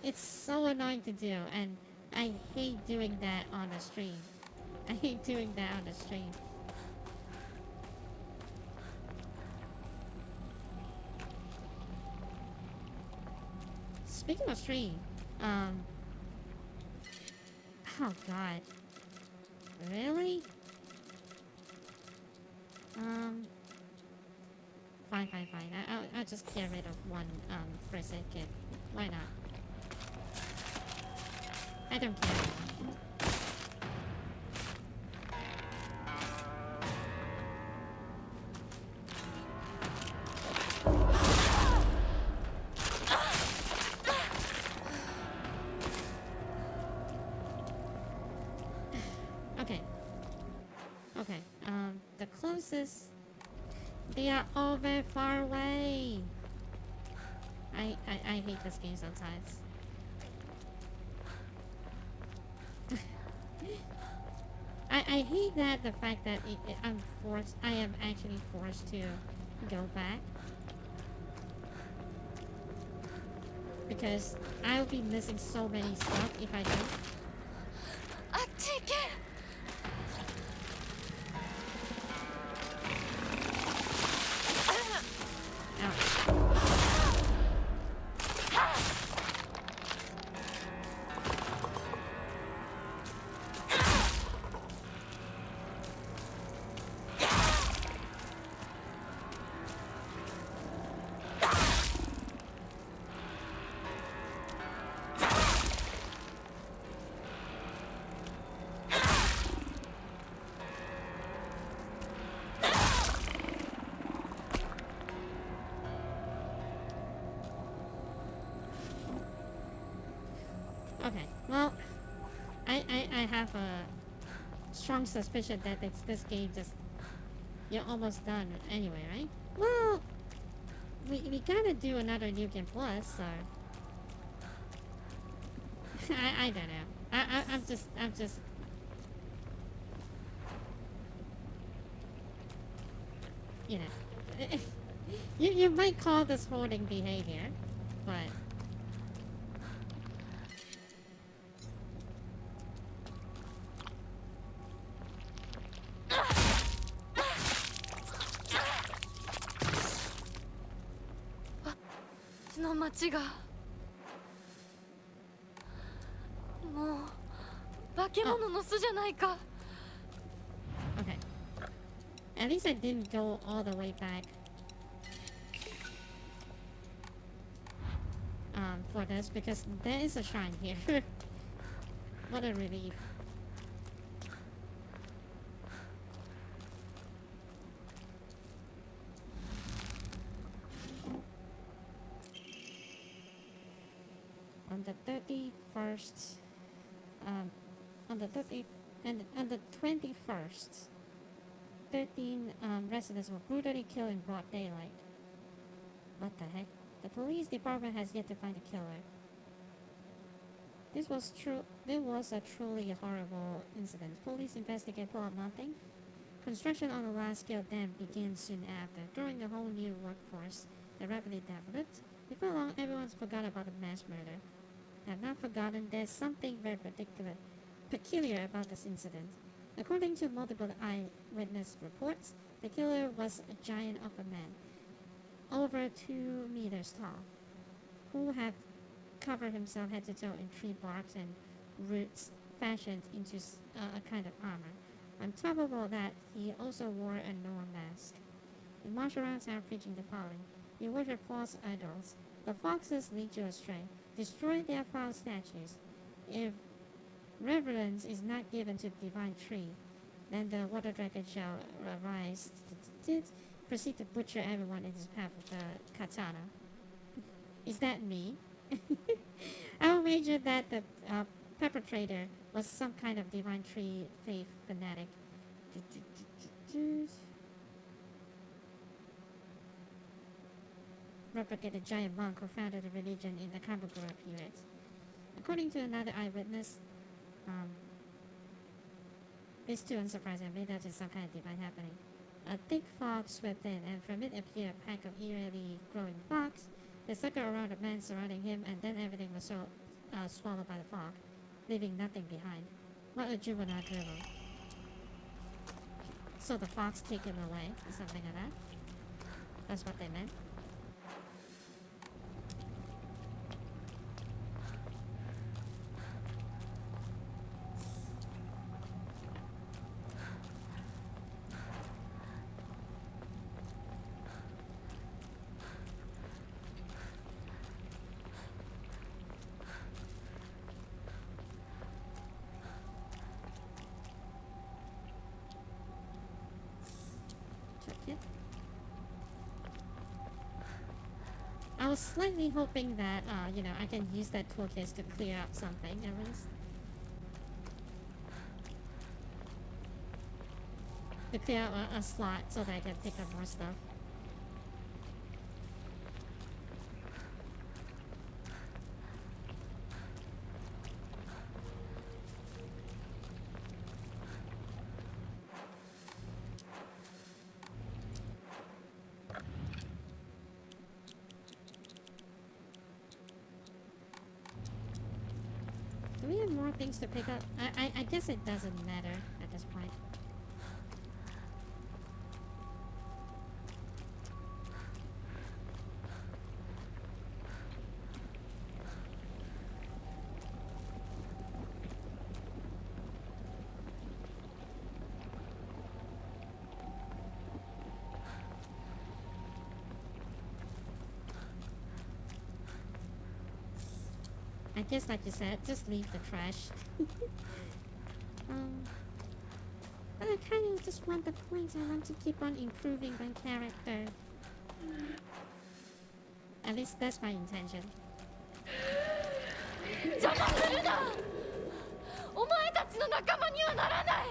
S1: It's so annoying to do, and I hate doing that on the stream. I hate doing that on the stream. Speaking of stream, oh god. Really? Fine, fine, fine. I'll just get rid of one first aid kit. Why not? I don't care anymore. Okay. Okay. The closest. They are all very far away. I hate this game sometimes. I hate that the fact that I am actually forced to go back. Because I'll be missing so many stuff if I don't.
S5: あっち行け
S1: Okay, well, I have a strong suspicion that this game just, you're almost done anyway, right? Well, we gotta do another New Game Plus, so I don't know. I'm just you know, you might call this hoarding behavior, but
S5: この町がもう化け物の巣じゃないか
S1: okay. At least I didn't go all the way back. For this because there is a shrine here. What a relief. On the 31st, on the 30th, and on the 21st, 13 residents were brutally killed in broad daylight. What the heck? The police department has yet to find the killer. This was a truly horrible incident. Police investigate pull up nothing. Construction on the large-scale dam began soon after. During the whole new workforce that rapidly developed, before long everyone's forgot about the mass murder. Have not forgotten there's something very peculiar about this incident. According to multiple eyewitness reports, the killer was a giant of a man, over 2 meters tall, who had covered himself head to toe in tree barks and roots fashioned into a kind of armor. On top of all that, he also wore a Noah mask. He marched around town preaching the following: you worship false idols. The foxes lead you astray. Destroy their false statues. If reverence is not given to the divine tree, then the water dragon shall arise. Proceed to butcher everyone in his path with the katana. Is that me? I will wager that the perpetrator was some kind of divine tree faith fanatic. Replicate a giant monk who founded the religion in the Kamakura period. According to another eyewitness, this too unsurprisingly that is some kind of divine happening. A thick fog swept in, and from it appeared a pack of eerily growing fogs. They circled around the man surrounding him, and then everything was swallowed by the fog, leaving nothing behind. What a juvenile dribble. So the fox take him away, or something like that? That's what they meant? it. I was slightly hoping that, you know, I can use that toolkit to clear out something at least. To clear out a slot so that I can pick up more stuff. Do we have more things to pick up? I guess it doesn't matter at this point. I guess like you said, just leave the trash. But I kind of just want the points. I want to keep on improving my character. At least that's my intention.
S5: 邪魔するな。お前たちの仲間にはならない。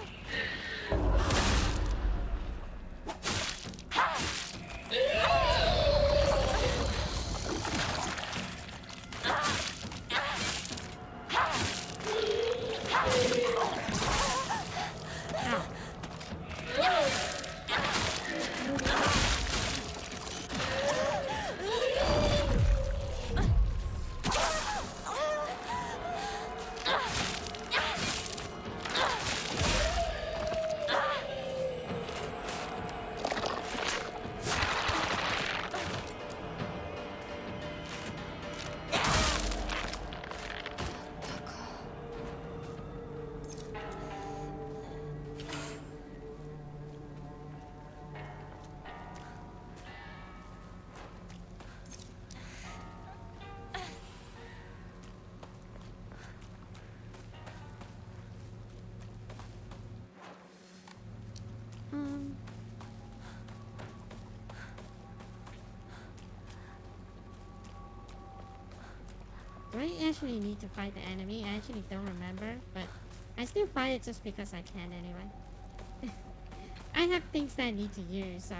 S1: Do I actually need to fight the enemy? I actually don't remember, but I still fight it just because I can anyway. I have things that I need to use, so...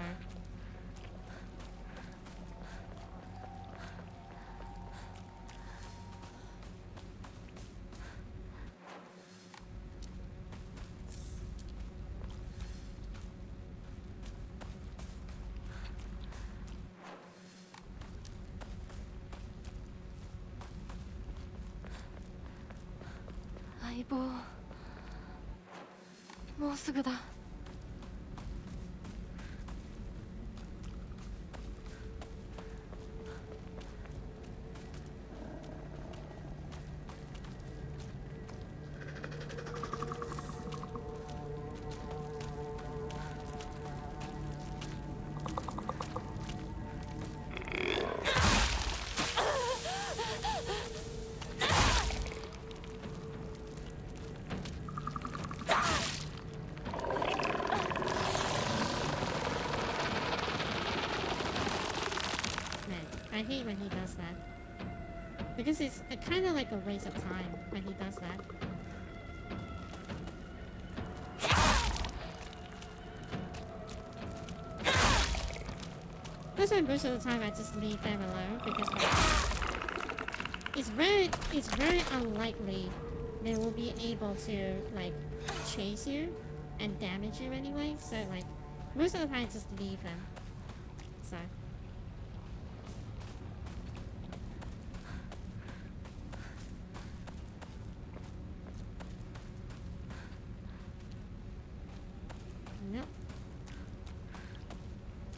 S5: 相棒、もうすぐだ。
S1: I hate when he does that. Because it's kind of like a waste of time when he does that. That's why most of the time I just leave them alone because like, it's very unlikely they will be able to like chase you and damage you anyway. So like most of the time I just leave them. So nope.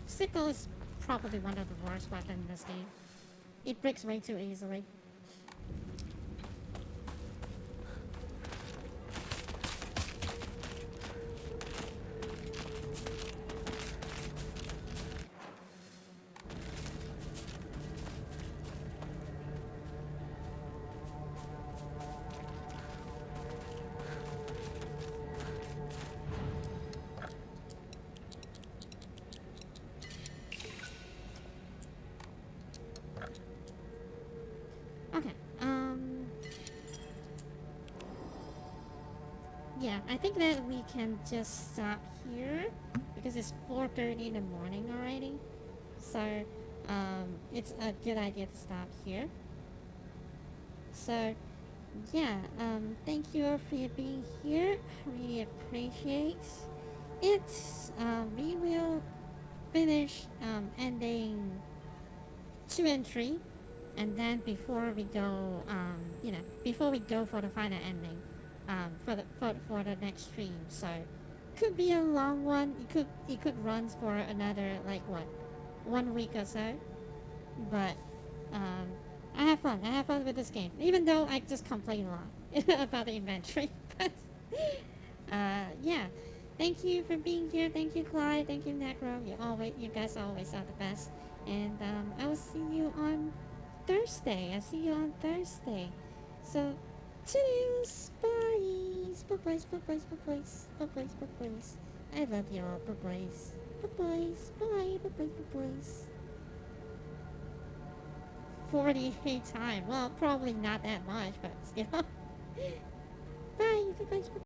S1: Sickle is probably one of the worst weapons in this game. It breaks way too easily. I think that we can just stop here because it's 4:30 in the morning already. So it's a good idea to stop here. So yeah, thank you all for being here. Really appreciate it. We will finish ending 2 and 3, and then before we go, before we go for the final ending, for the next stream. So could be a long one. It could run for another like what, 1 week or so. But I have fun. I have fun with this game, even though I just complain a lot about the inventory. But yeah, thank you for being here. Thank you, Clyde. Thank you, Necro. You guys always are the best. And I will see you on Thursday. I see you on Thursday. So, toodles, bye, bye, bye, bye, bye, bye. I love you all, bye, bye, bye, bye, bye. 48 times. Well, probably not that much, but still. Bye, bye, bye.